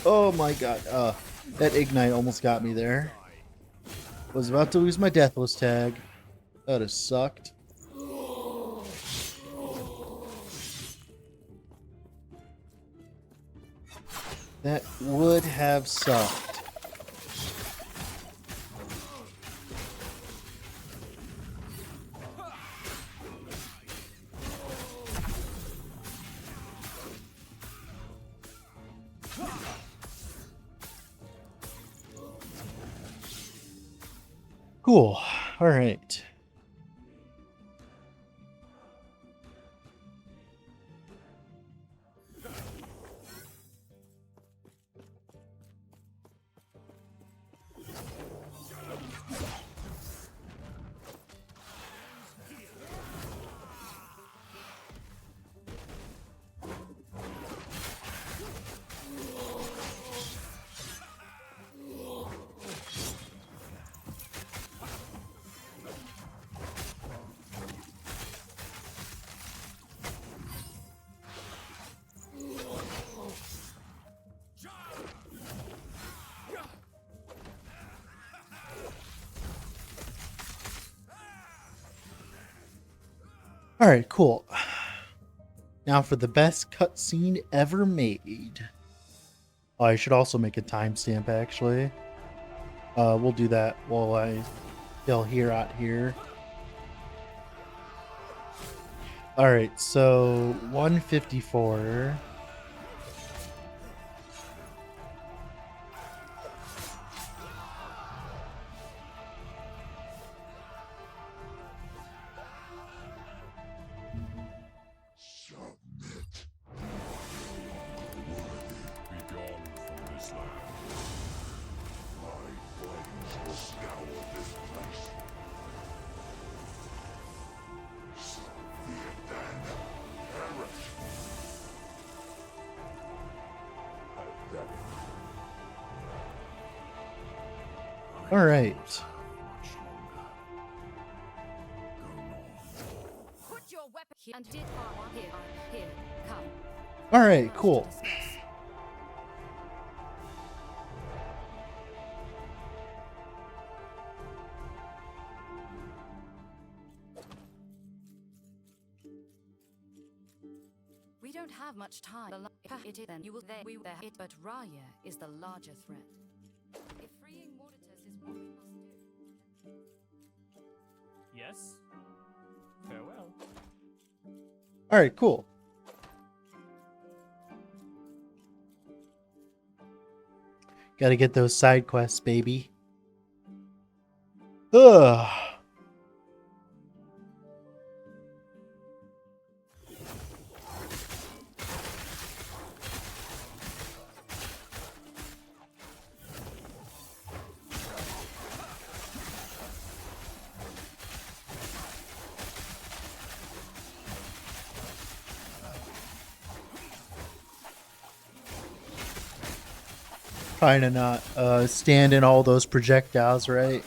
Speaker 1: Oh my god. That ignite almost got me there. Was about to lose my Deathless tag. That has sucked. That would have sucked. Cool. All right. All right, cool. Now for the best cutscene ever made. Oh, I should also make a timestamp, actually. We'll do that while I still here out here. All right, so 154. All right.
Speaker 6: Put your weapon here and did here. Come.
Speaker 1: All right, cool.
Speaker 6: We don't have much time. It is then you will there we there it, but Raya is the larger threat. If freeing Mortitus is what we must do.
Speaker 8: Yes. Farewell.
Speaker 1: All right, cool. Got to get those side quests, baby. Ugh. Trying to not stand in all those projectiles, right?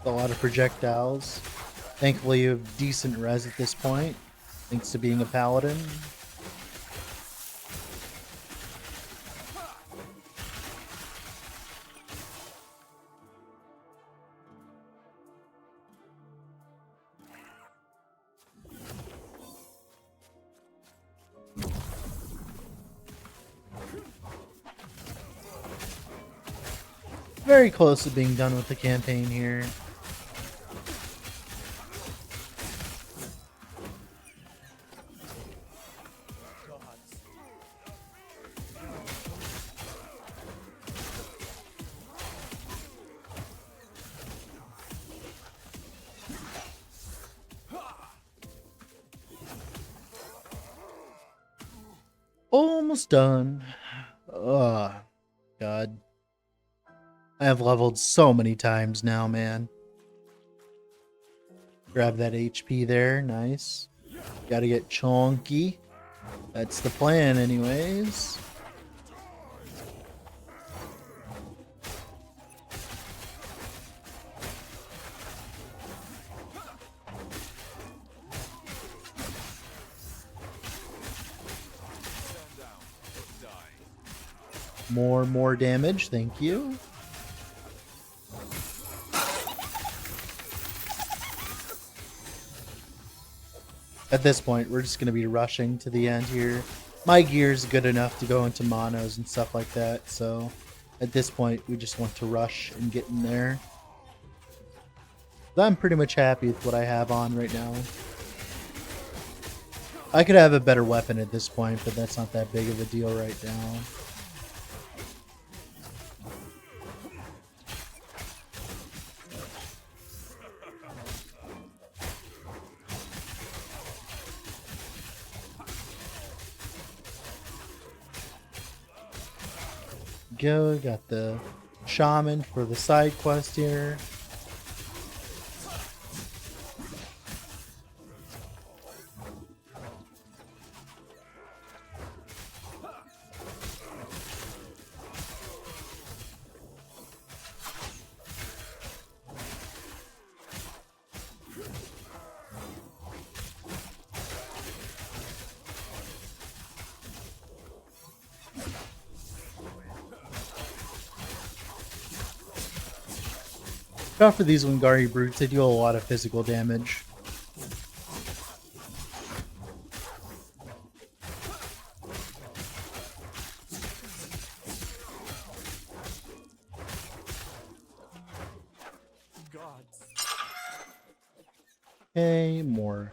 Speaker 1: A lot of projectiles. Thankfully, you have decent res at this point, thanks to being a paladin. Very close to being done with the campaign here. Almost done. Oh, God. I have leveled so many times now, man. Grab that HP there. Nice. Gotta get chonky. That's the plan, anyways. More damage. Thank you. At this point, we're just going to be rushing to the end here. My gear's good enough to go into monos and stuff like that, so at this point, we just want to rush and get in there. But I'm pretty much happy with what I have on right now. I could have a better weapon at this point, but that's not that big of a deal right now. Go, got the shaman for the side quest here. Not for these Wingari brutes, they do a lot of physical damage. Okay, more.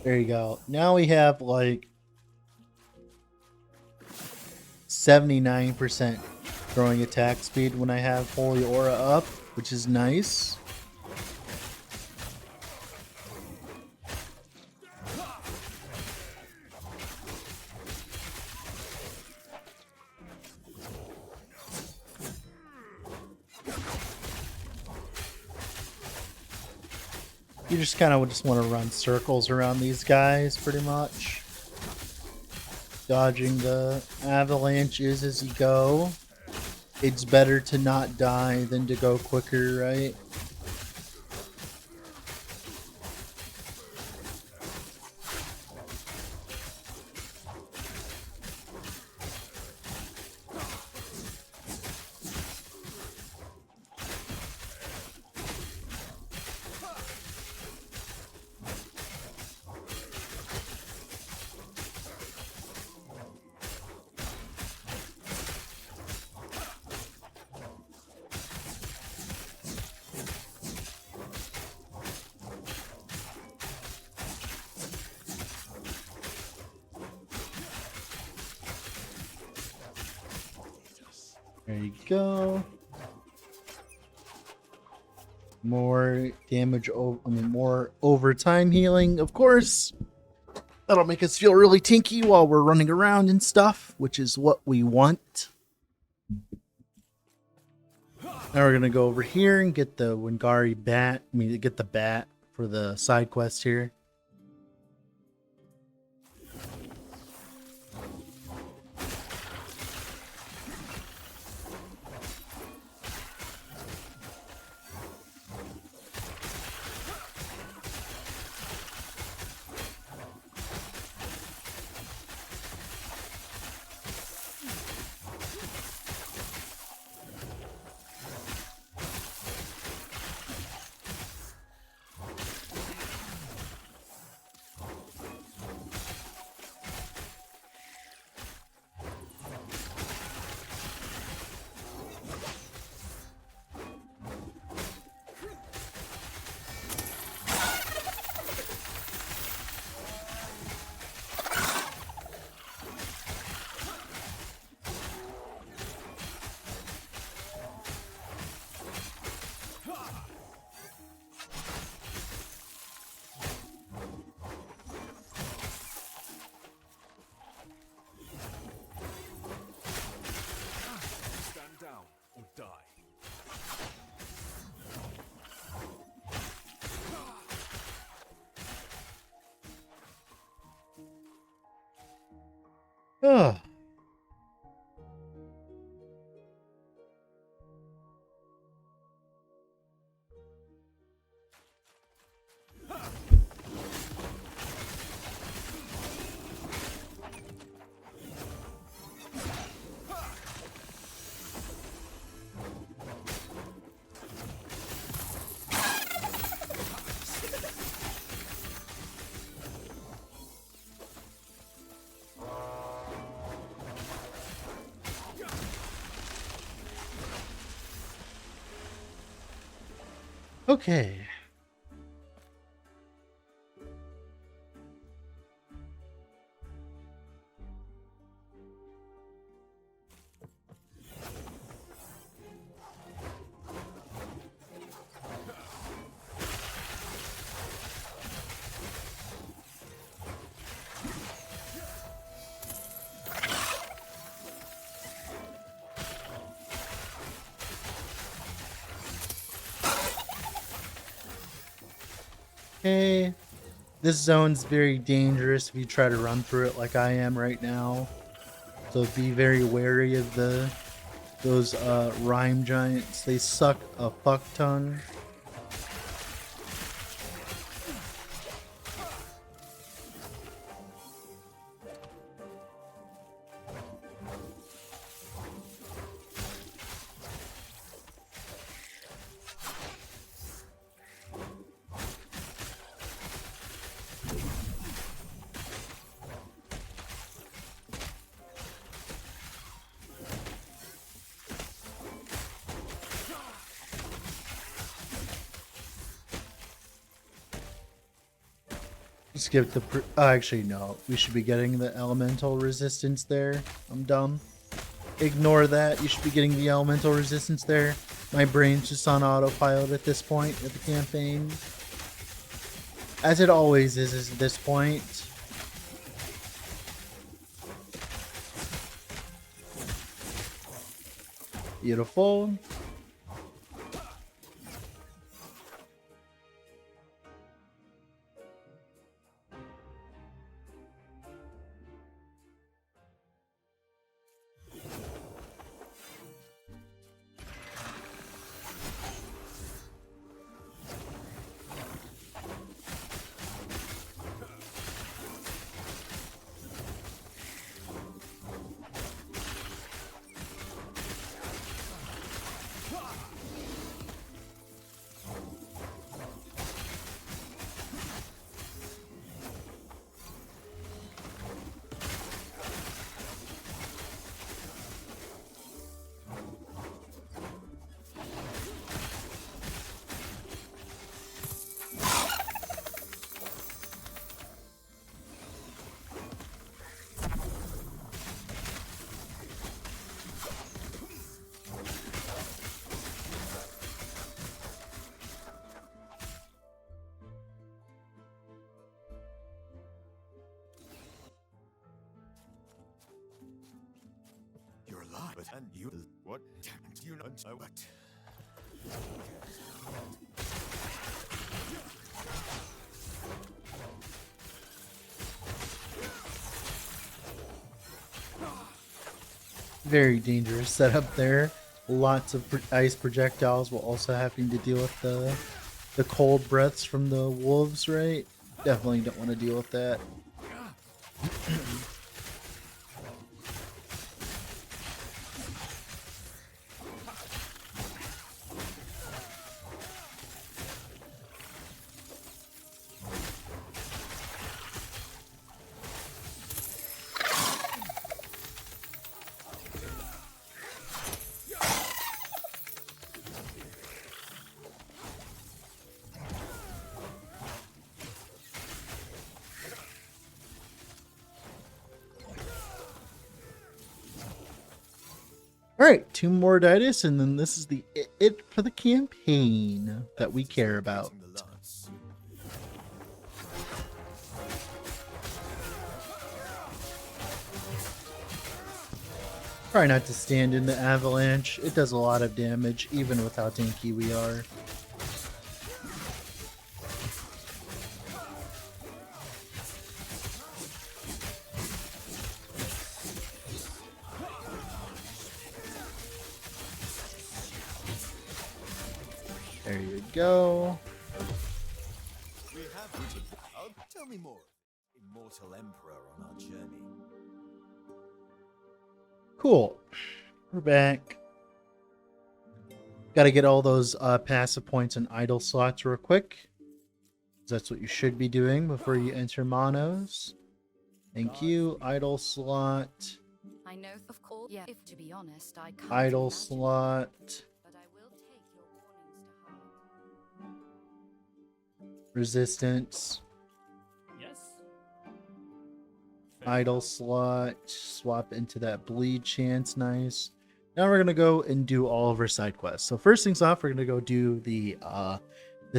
Speaker 1: There you go. Now we have like 79% throwing attack speed when I have Holy Aura up, which is nice. You just kind of just want to run circles around these guys, pretty much. Dodging the avalanches as you go. It's better to not die than to go quicker, right? There you go. More damage, more overtime healing, of course. That'll make us feel really tinky while we're running around and stuff, which is what we want. Now we're gonna go over here and get the Wingari bat. Get the bat for the side quest here. Oh. Okay. Okay. This zone's very dangerous if you try to run through it like I am right now. So be very wary of those rhyme giants. They suck a fuck ton. Skip the actually no, we should be getting the elemental resistance there. I'm dumb. Ignore that. You should be getting the elemental resistance there. My brain's just on autopilot at this point of the campaign, as it always is at this point. Beautiful.
Speaker 5: You're alive, and you what? You know so what?
Speaker 1: Very dangerous setup there. Lots of ice projectiles while also having to deal with the cold breaths from the wolves, right? Definitely don't want to deal with that. Alright, 2 more Ditus, and then this is the it for the campaign that we care about. Try not to stand in the avalanche. It does a lot of damage, even with how tanky we are. There you go.
Speaker 9: We have written. Oh, tell me more. Immortal Emperor on our journey.
Speaker 1: Cool. We're back. Got to get all those passive points and idle slots real quick. That's what you should be doing before you enter monos. Thank you. Idle slot.
Speaker 6: I know, of course. Yeah, if to be honest, I can't
Speaker 1: Idle
Speaker 6: imagine,
Speaker 1: slot.
Speaker 6: but I will take your warnings to heart.
Speaker 1: Resistance.
Speaker 8: Yes.
Speaker 1: Idle slot. Swap into that bleed chance. Nice. Now we're gonna go and do all of our side quests. So first things off, we're gonna go do the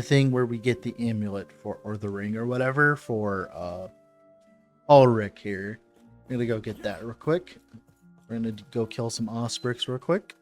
Speaker 1: thing where we get the amulet for, or the ring or whatever for Ulrich here. We're gonna go get that real quick. We're gonna go kill some Osprix real quick.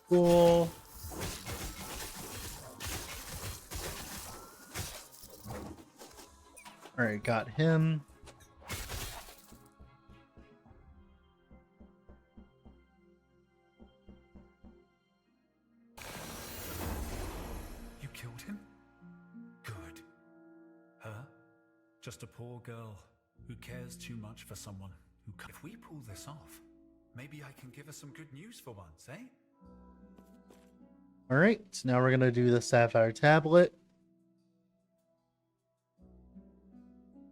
Speaker 1: Cool. Alright, got him.
Speaker 7: You killed him? Good. Her? Just a poor girl who cares too much for someone who can't. If we pull this off, maybe I can give her some good news for once, eh?
Speaker 1: Alright, so now we're gonna do the Sapphire Tablet.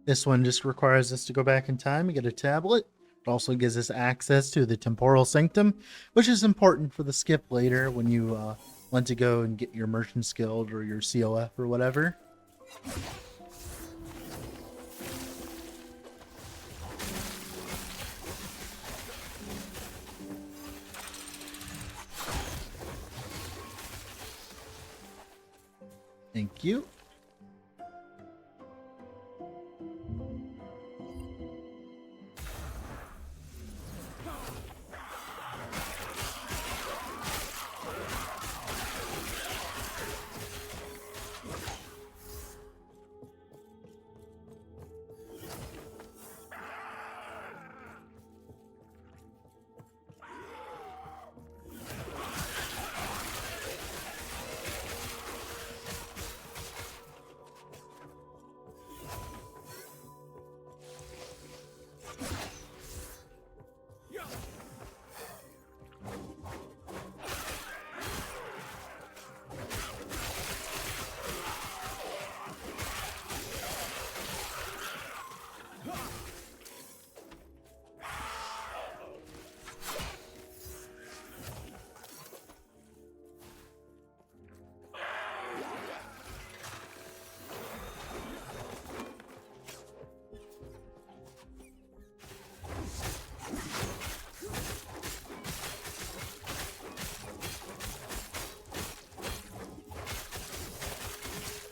Speaker 1: This one just requires us to go back in time and get a tablet. It also gives us access to the Temporal Sanctum, which is important for the skip later when you want to go and get your Merchant's Guild or your COF or whatever. Thank you.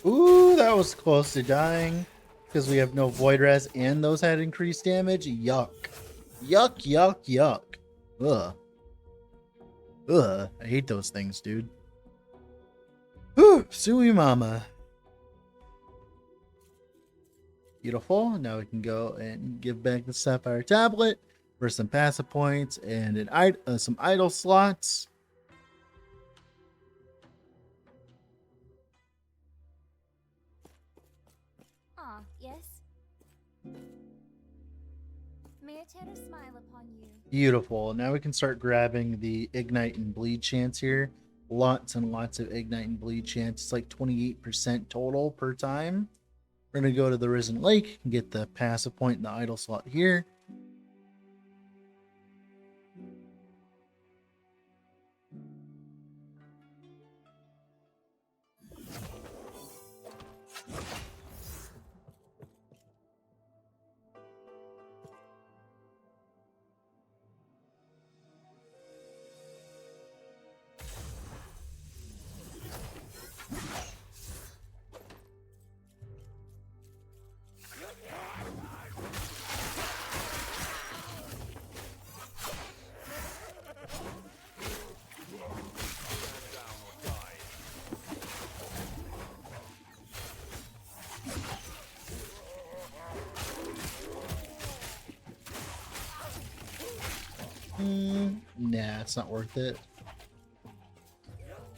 Speaker 1: Ooh, that was close to dying because we have no Void Res and those had increased damage. Yuck. Yuck, yuck, yuck. Ugh. Ugh. I hate those things, dude. Whew, Sui Mama. Beautiful. Now we can go and give back the sapphire tablet for some passive points and some idle slots.
Speaker 10: Ah, yes. May I tear a smile upon you?
Speaker 1: Beautiful. Now we can start grabbing the ignite and bleed chance here. Lots and lots of ignite and bleed chance. It's like 28% total per time. We're going to go to the Risen Lake and get the passive point in the idle slot here. Nah, it's not worth it.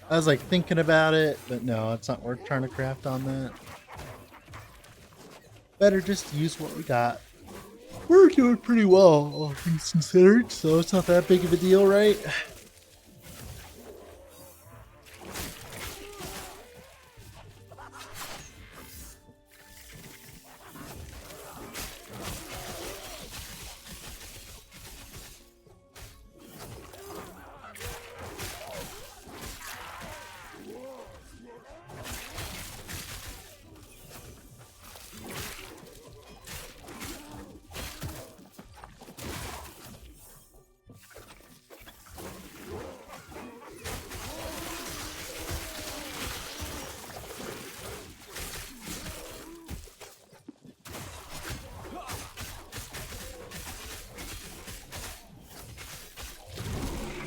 Speaker 1: I was like thinking about it, but no, it's not worth trying to craft on that. Better just use what we got. We're doing pretty well, all things considered, so it's not that big of a deal, right?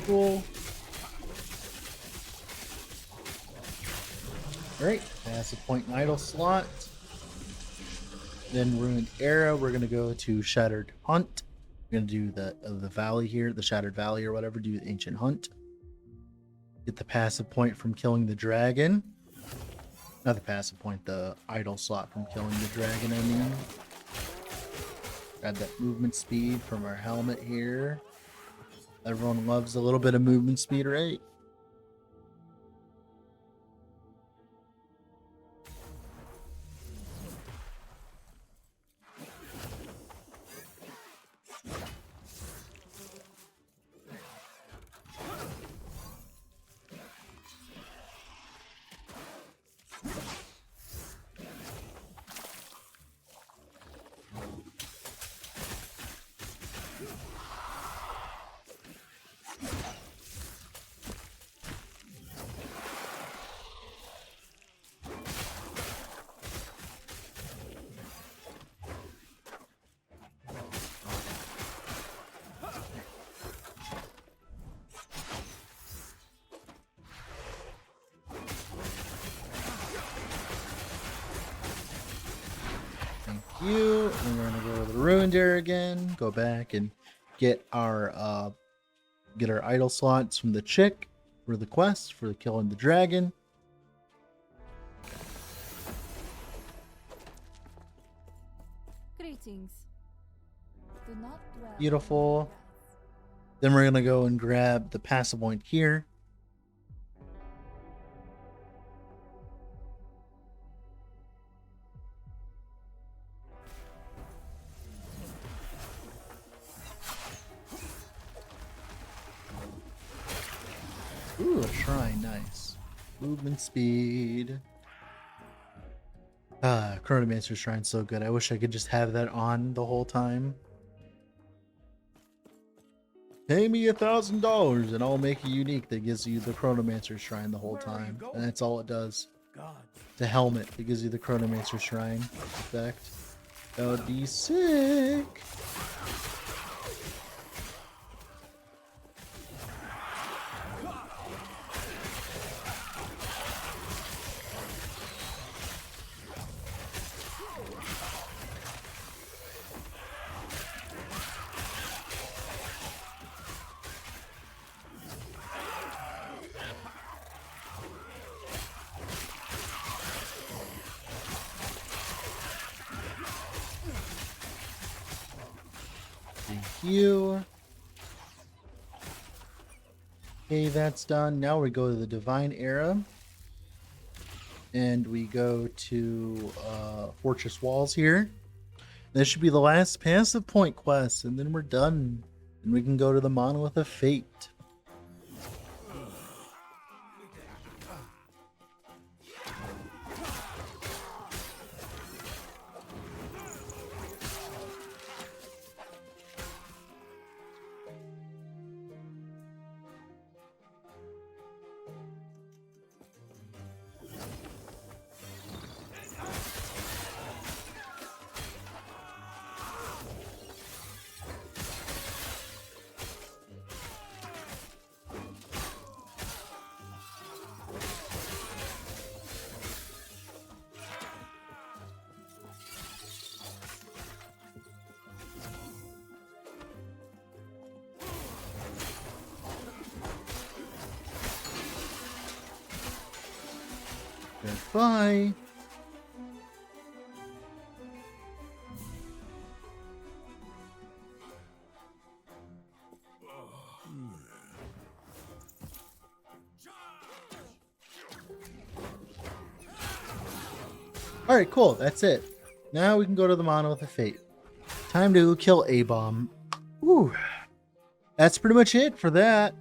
Speaker 1: Cool. Alright, passive point and idle slot. Then Ruined Era, we're gonna go to Shattered Hunt. We're gonna do the valley here, the Shattered Valley or whatever, do the Ancient Hunt. Get the passive point from killing the dragon. Not the passive point, the idle slot from killing the dragon, I mean. Grab that movement speed from our helmet here. Everyone loves a little bit of movement speed, right? You and we're gonna go to the Ruined Era again, go back and get our idle slots from the chick for the quest for killing the dragon.
Speaker 10: Greetings. Do not dwell.
Speaker 1: Beautiful. Then we're gonna go and grab the passive point here. Ooh, a shrine, nice. Movement speed. Chronomancer Shrine's so good. I wish I could just have that on the whole time. Pay me $1,000 and I'll make a unique that gives you the Chronomancer Shrine the whole time. And that's all it does. The helmet that gives you the Chronomancer Shrine effect. That would be sick. Thank you. Okay, that's done. Now we go to the Divine Era. And we go to Fortress Walls here. This should be the last passive point quest, and then we're done. And we can go to the Monolith of Fate. Goodbye. Alright, cool. That's it. Now we can go to the Monolith of Fate. Time to kill A-Bomb. Whew. That's pretty much it for that.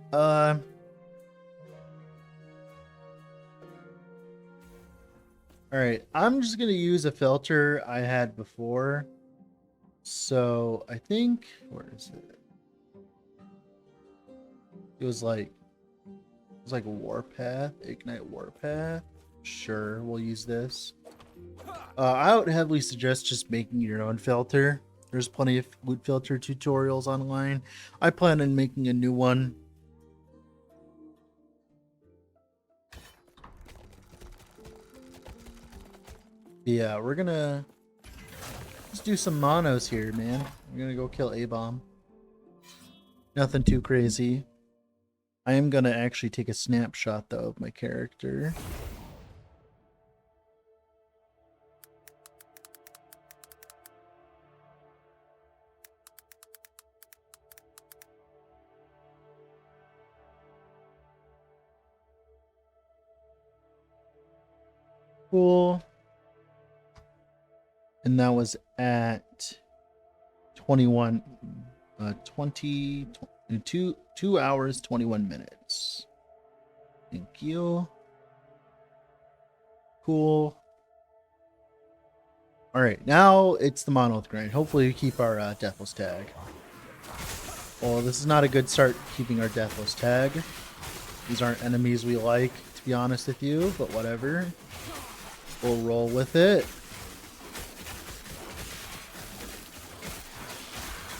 Speaker 1: Alright, I'm just going to use a filter I had before. So, I think... Where is it? It was like a Warpath. Ignite Warpath. Sure, we'll use this. I would heavily suggest just making your own filter. There's plenty of loot filter tutorials online. I plan on making a new one. Yeah, we're gonna just do some monos here, man. We're gonna go kill A-Bomb. Nothing too crazy. I am gonna actually take a snapshot though of my character. Cool. And that was at 2 hours, 21 minutes. Thank you. Cool. Alright, now it's the Monolith grind. Hopefully we keep our Deathless tag. Well, this is not a good start keeping our Deathless tag. These aren't enemies we like, to be honest with you, but whatever. We'll roll with it.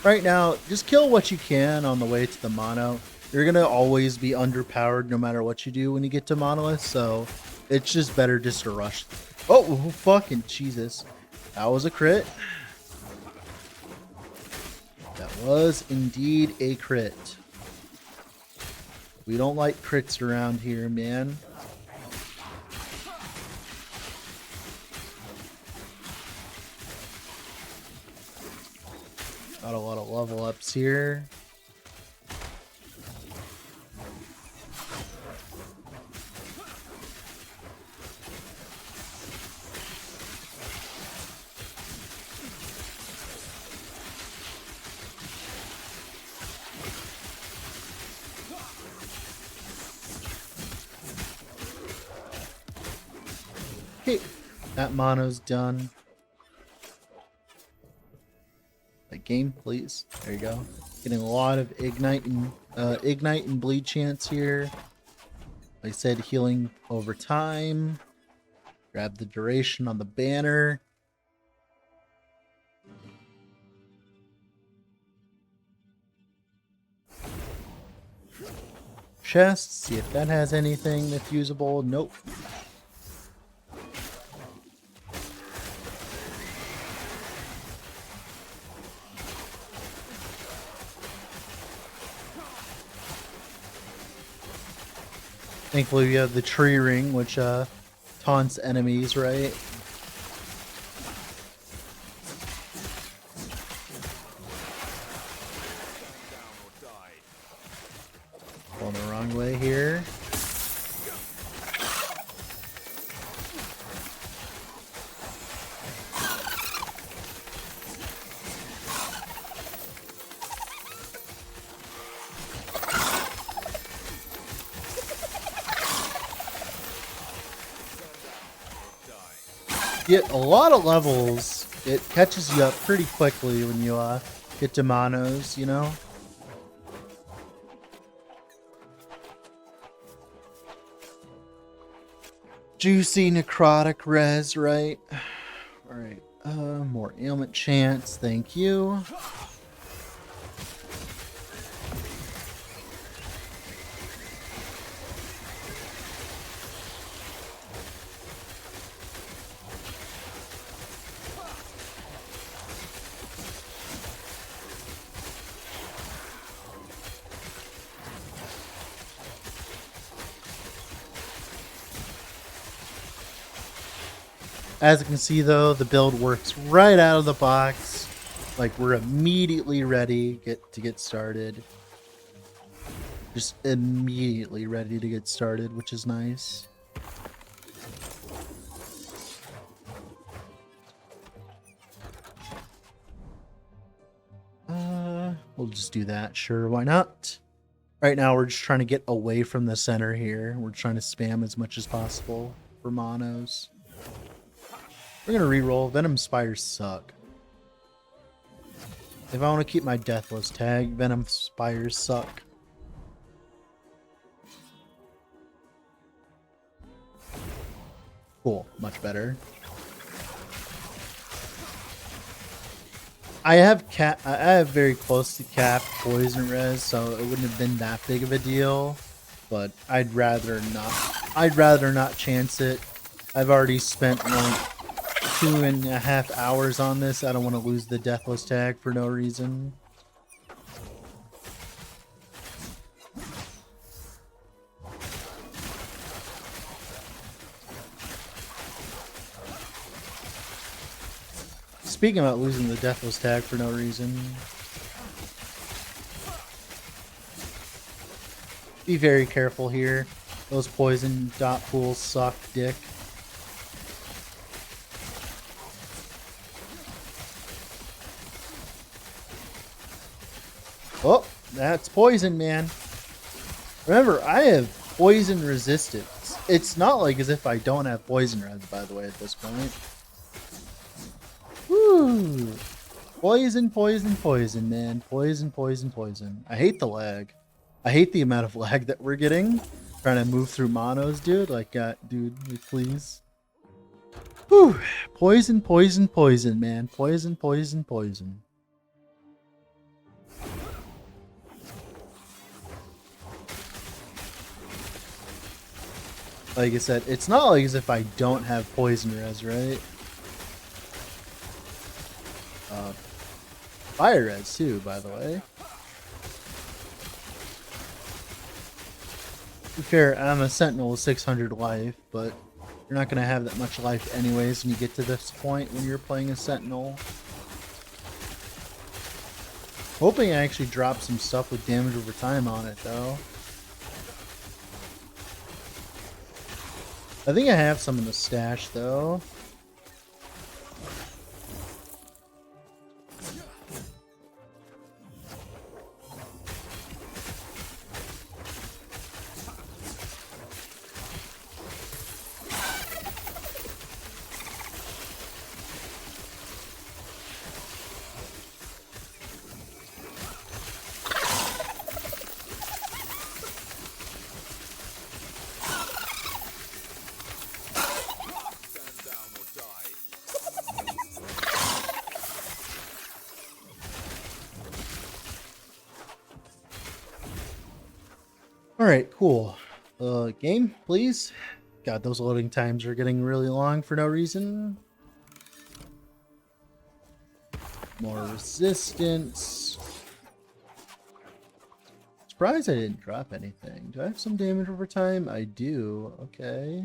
Speaker 1: Right now, just kill what you can on the way to the mono. You're going to always be underpowered no matter what you do when you get to Monolith, so it's just better just to rush. Oh, fucking Jesus. That was a crit. That was indeed a crit. We don't like crits around here, man. Got a lot of level ups here. Okay, that mono's done. Game, please. There you go. Getting a lot of ignite and bleed chance here. Like I said, healing over time. Grab the duration on the banner. Chest. See if that has anything that's usable. Nope. Thankfully, we have the tree ring, which taunts enemies, right? anyway here. Get a lot of levels. It catches you up pretty quickly when you get to monos, you know? Juicy necrotic res, right? Alright, more ailment chance, thank you. As you can see though, the build works right out of the box. Like we're immediately ready to get started. Just immediately ready to get started, which is nice. We'll just do that. Sure, why not? Right now we're just trying to get away from the center here. We're trying to spam as much as possible for monos. We're gonna reroll. Venom Spires suck. If I want to keep my Deathless tag, Venom Spires suck. Cool, much better. I have very close to cap poison res, so it wouldn't have been that big of a deal. But I'd rather not chance it. I've already spent like 2.5 hours on this. I don't want to lose the Deathless tag for no reason. Speaking about losing the Deathless tag for no reason, be very careful here. Those poison dot pools suck dick. Oh, that's poison, man. Remember, I have poison resistance. It's not like as if I don't have poison res, by the way, at this point. Woo! Poison, poison, poison, man. Poison, poison, poison. I hate the lag. I hate the amount of lag that we're getting. Trying to move through monos, dude. Like, dude, please. Whew. Poison, poison, poison, man. Poison, poison, poison. Like I said, it's not like as if I don't have poison res, right? Fire res too, by the way. To be fair, I'm a Sentinel with 600 life, but you're not going to have that much life anyways when you get to this point when you're playing a Sentinel. Hoping I actually drop some stuff with damage over time on it, though. I think I have some in the stash, though. Alright, cool. Game, please. God, those loading times are getting really long for no reason. More resistance. Surprised I didn't drop anything. Do I have some damage over time? I do. Okay.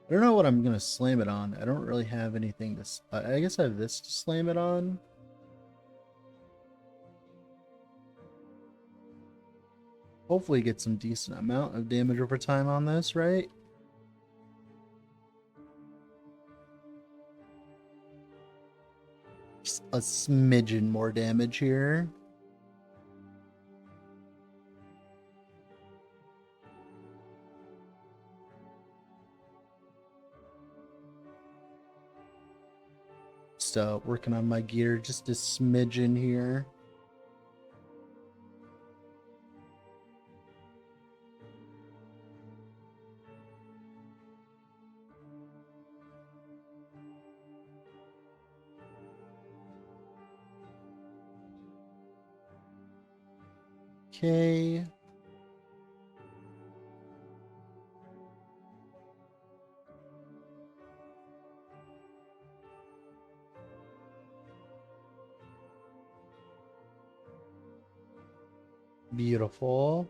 Speaker 1: I don't know what I'm going to slam it on. I don't really have anything to... I guess I have this to slam it on. hopefully get some decent amount of damage over time on this, right? Just a smidgen more damage here. Just working on my gear just a smidgen here. Okay. Beautiful.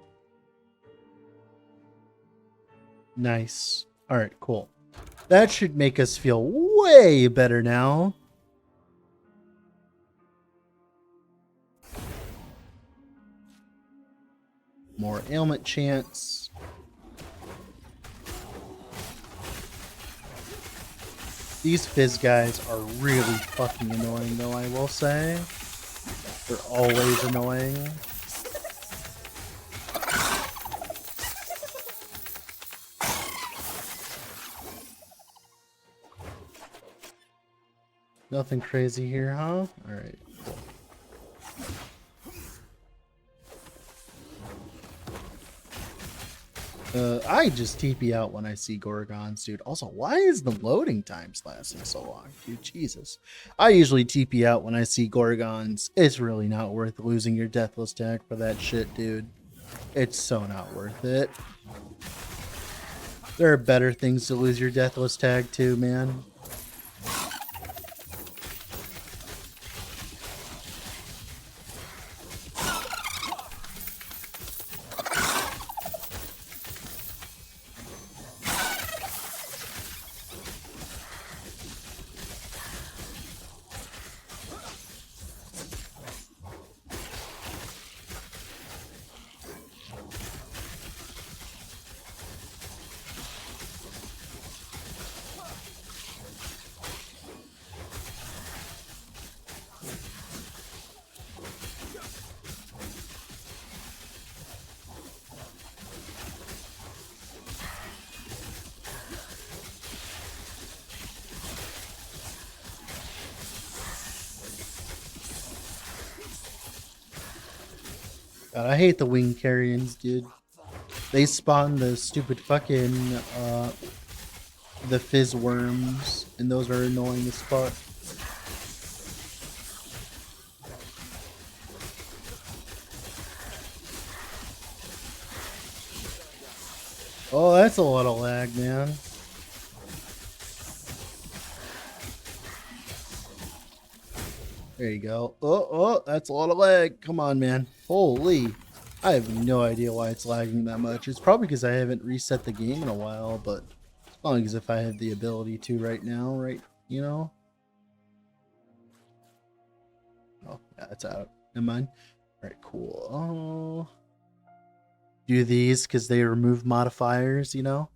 Speaker 1: Nice. All right, cool. That should make us feel way better now. More ailment chance. These fizz guys are really fucking annoying, though, I will say. They're always annoying. Nothing crazy here, huh? Alright, cool. I just TP out when I see Gorgons, dude. Also, why is the loading times lasting so long, dude? Jesus. I usually TP out when I see Gorgons. It's really not worth losing your Deathless tag for that shit, dude. It's so not worth it. There are better things to lose your Deathless tag to, man. God, I hate the wing carrions, dude. They spawn the stupid fucking, the fizz worms, and those are annoying as fuck. Oh, that's a lot of lag, man. There you go. Oh, that's a lot of lag. Come on, man. Holy. I have no idea why it's lagging that much. It's probably because I haven't reset the game in a while, but as long as if I have the ability to right now, right? You know? Oh, yeah, it's out. Never mind. Alright, cool. Oh. Do these because they remove modifiers, you know?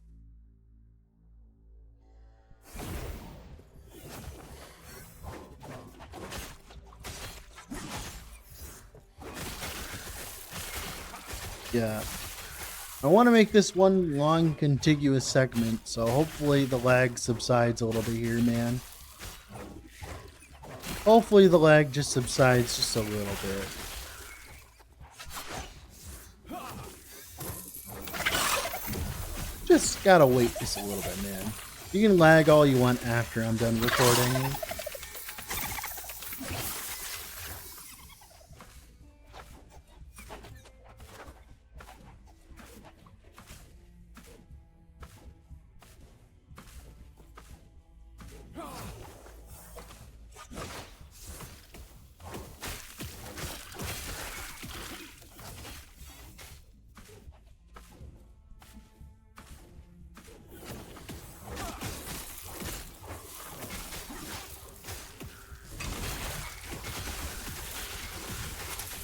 Speaker 1: Yeah. I want to make this one long contiguous segment, so hopefully the lag subsides a little bit here, man. Hopefully the lag just subsides just a little bit. Just gotta wait just a little bit, man. You can lag all you want after I'm done recording.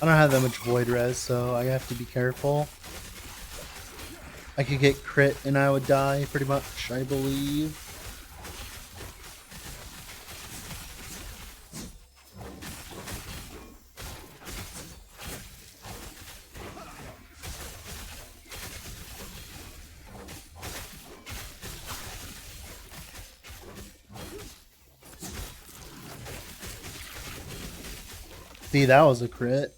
Speaker 1: I don't have that much void res, so I have to be careful. I could get crit and I would die pretty much, I believe. See, that was a crit.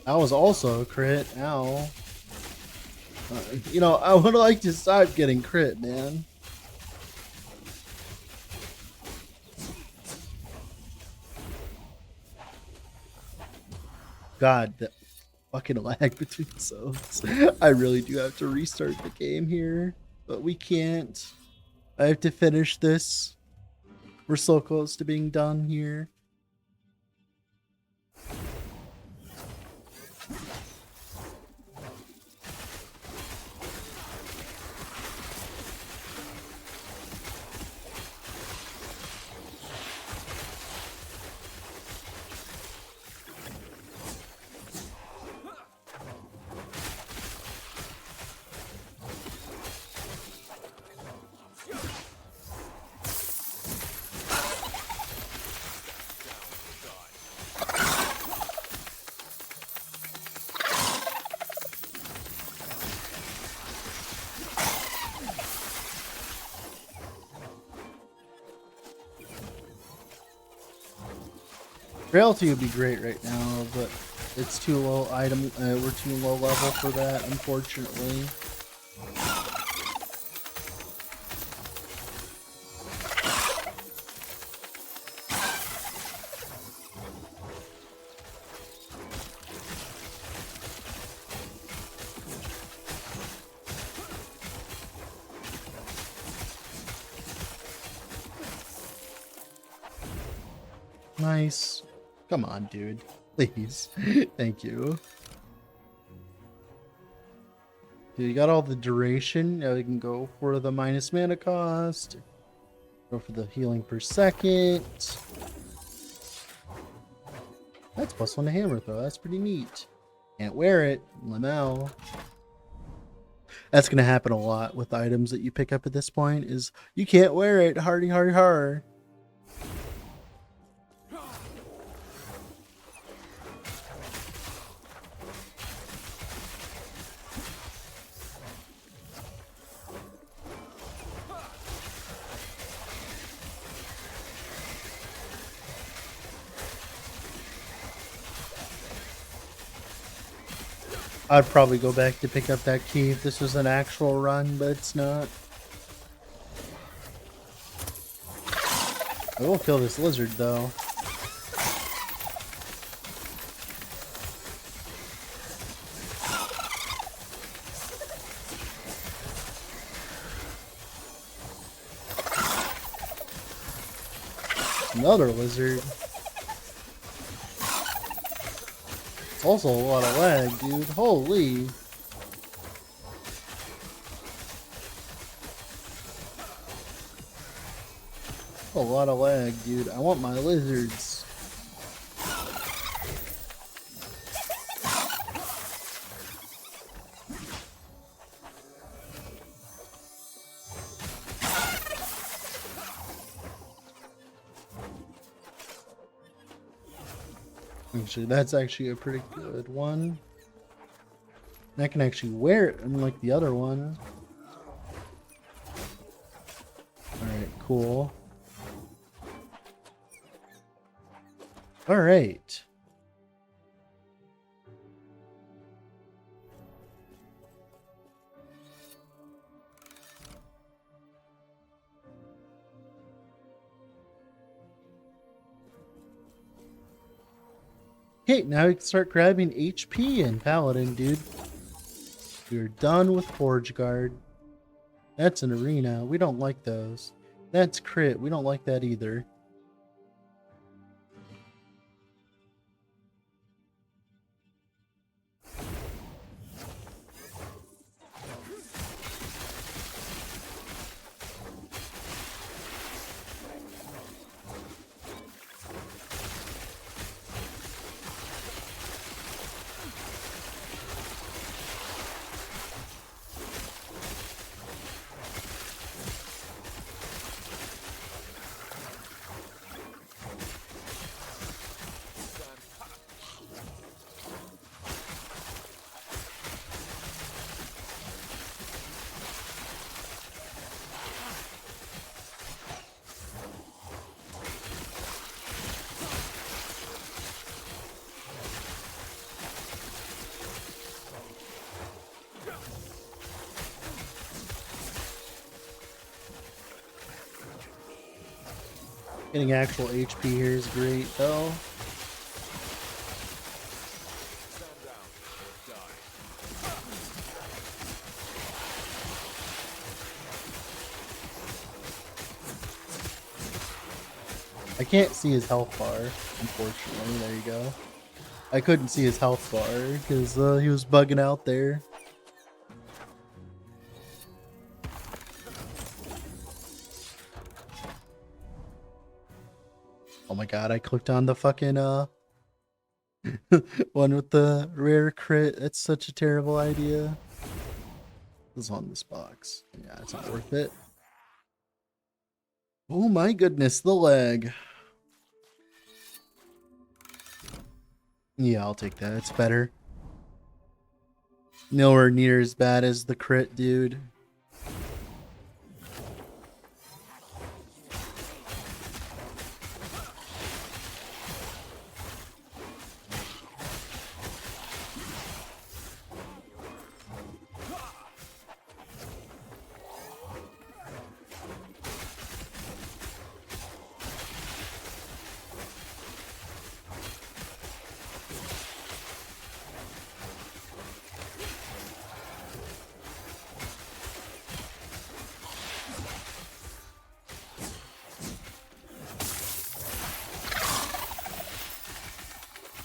Speaker 1: That was also a crit. Ow. You know, I would like to stop getting crit, man. God, that fucking lag between zones. I really do have to restart the game here, but we can't. I have to finish this. We're so close to being done here. Frailty would be great right now, but it's too low item. We're too low level for that, unfortunately. Nice. Come on, dude. Please. Thank you. Dude, you got all the duration. Now we can go for the minus mana cost. Go for the healing per second. That's +1 to hammer, though. That's pretty neat. Can't wear it. Lamel. That's going to happen a lot with items that you pick up at this point, is you can't wear it. Hardy, hardy, har. I'd probably go back to pick up that key if this was an actual run, but it's not. I will kill this lizard, though. Another lizard. It's also a lot of lag, dude. Holy. A lot of lag, dude. I want my lizards. Actually, that's actually a pretty good one. I can actually wear it, unlike the other one. Alright, cool. Alright. Okay, now we can start grabbing HP in Paladin, dude. We're done with Forge Guard. That's an arena. We don't like those. That's crit. We don't like that either. Getting actual HP here is great, though.
Speaker 9: Stand down or die.
Speaker 1: I can't see his health bar, unfortunately. There you go. I couldn't see his health bar because he was bugging out there. Oh my god, I clicked on the fucking one with the rare crit. That's such a terrible idea. This is on this box. Yeah, it's not worth it. Oh my goodness, the lag. Yeah, I'll take that. It's better. Nowhere near as bad as the crit, dude.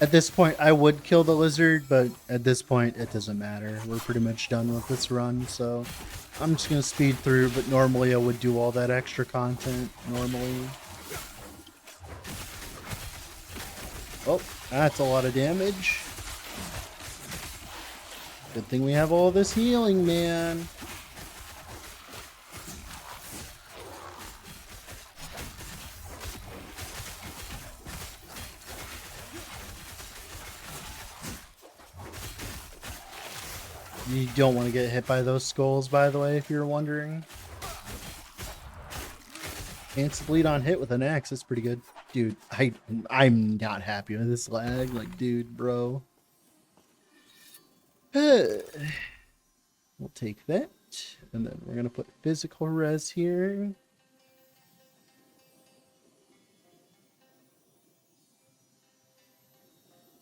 Speaker 1: At this point, I would kill the lizard, but at this point, it doesn't matter. We're pretty much done with this run, so I'm just going to speed through, but normally I would do all that extra content, normally. Oh, that's a lot of damage. Good thing we have all this healing, man. You don't want to get hit by those skulls, by the way, if you're wondering. Chance to bleed on hit with an axe is pretty good. Dude, I'm not happy with this lag. Like, dude, bro. We'll take that. And then we're going to put physical res here.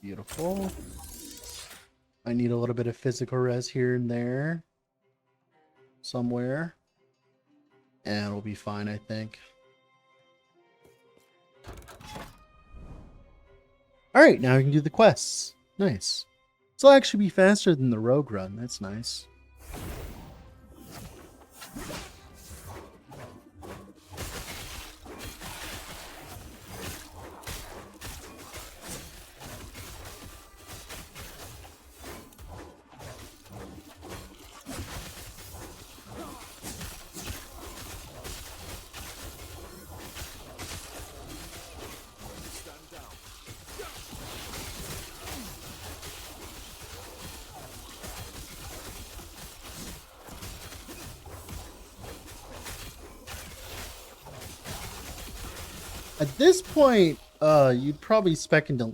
Speaker 1: Beautiful. I need a little bit of physical res here and there. Somewhere. And it'll be fine, I think. Alright, now we can do the quests. Nice. This will actually be faster than the rogue run. That's nice. At this point, you'd probably spec into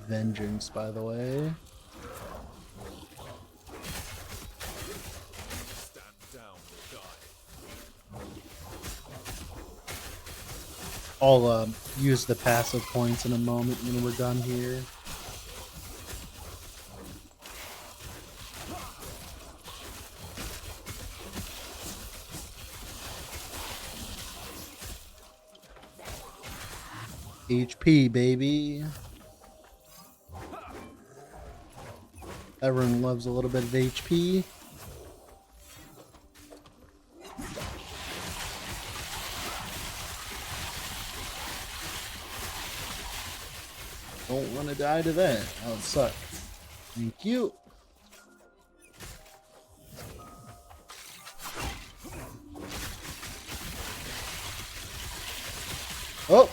Speaker 1: Vengeance, by the way.
Speaker 9: Stand down or die.
Speaker 1: I'll use the passive points in a moment when we're done here. HP, baby. Everyone loves a little bit of HP. Don't want to die to that. That would suck. Thank you. Oh!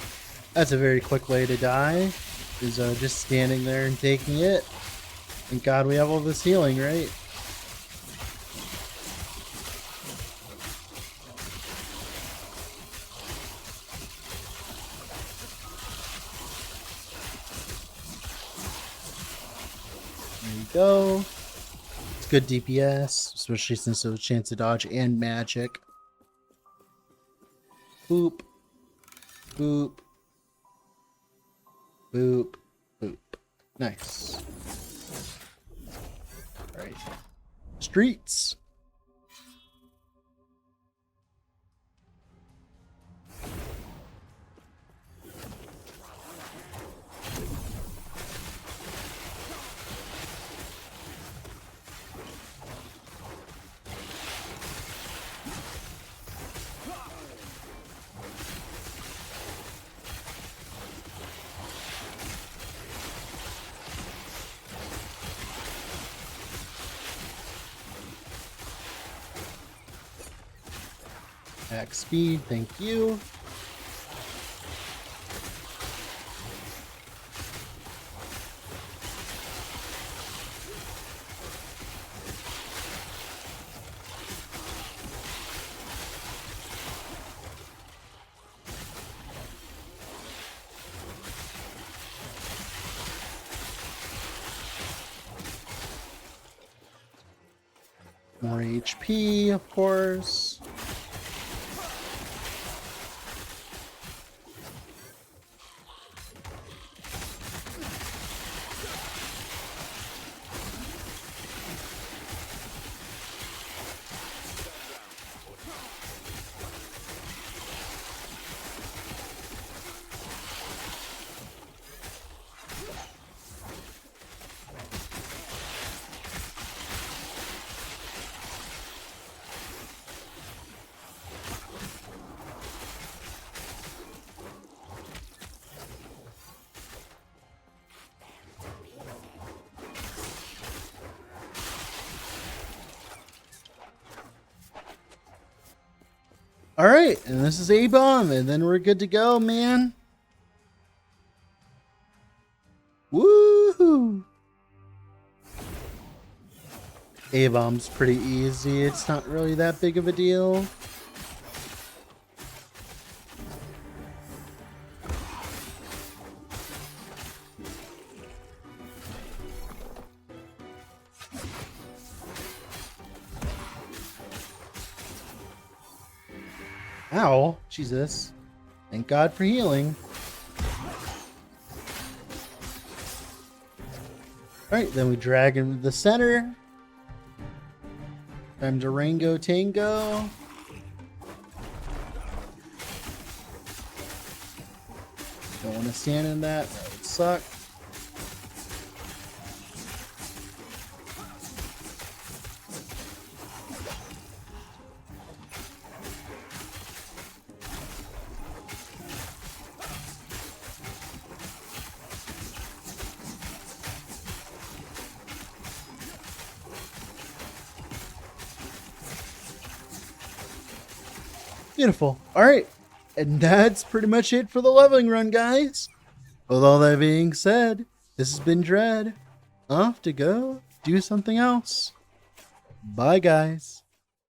Speaker 1: That's a very quick way to die, is just standing there and taking it. Thank God we have all this healing, right? There you go. It's good DPS, especially since there's a chance to dodge and magic. Boop. Boop. Boop. Boop. Nice. Alright. Streets. Max speed, thank you. More HP, of course. Alright, and this is A-Bomb, and then we're good to go, man. Woohoo! A-Bomb's pretty easy. It's not really that big of a deal. Ow, Jesus. Thank God for healing. Alright, then we drag him to the center. Time to Rango Tango. Don't want to stand in that. That would suck. Beautiful. Alright. And that's pretty much it for the leveling run, guys. With all that being said, this has been Dread. Off to go do something else. Bye, guys.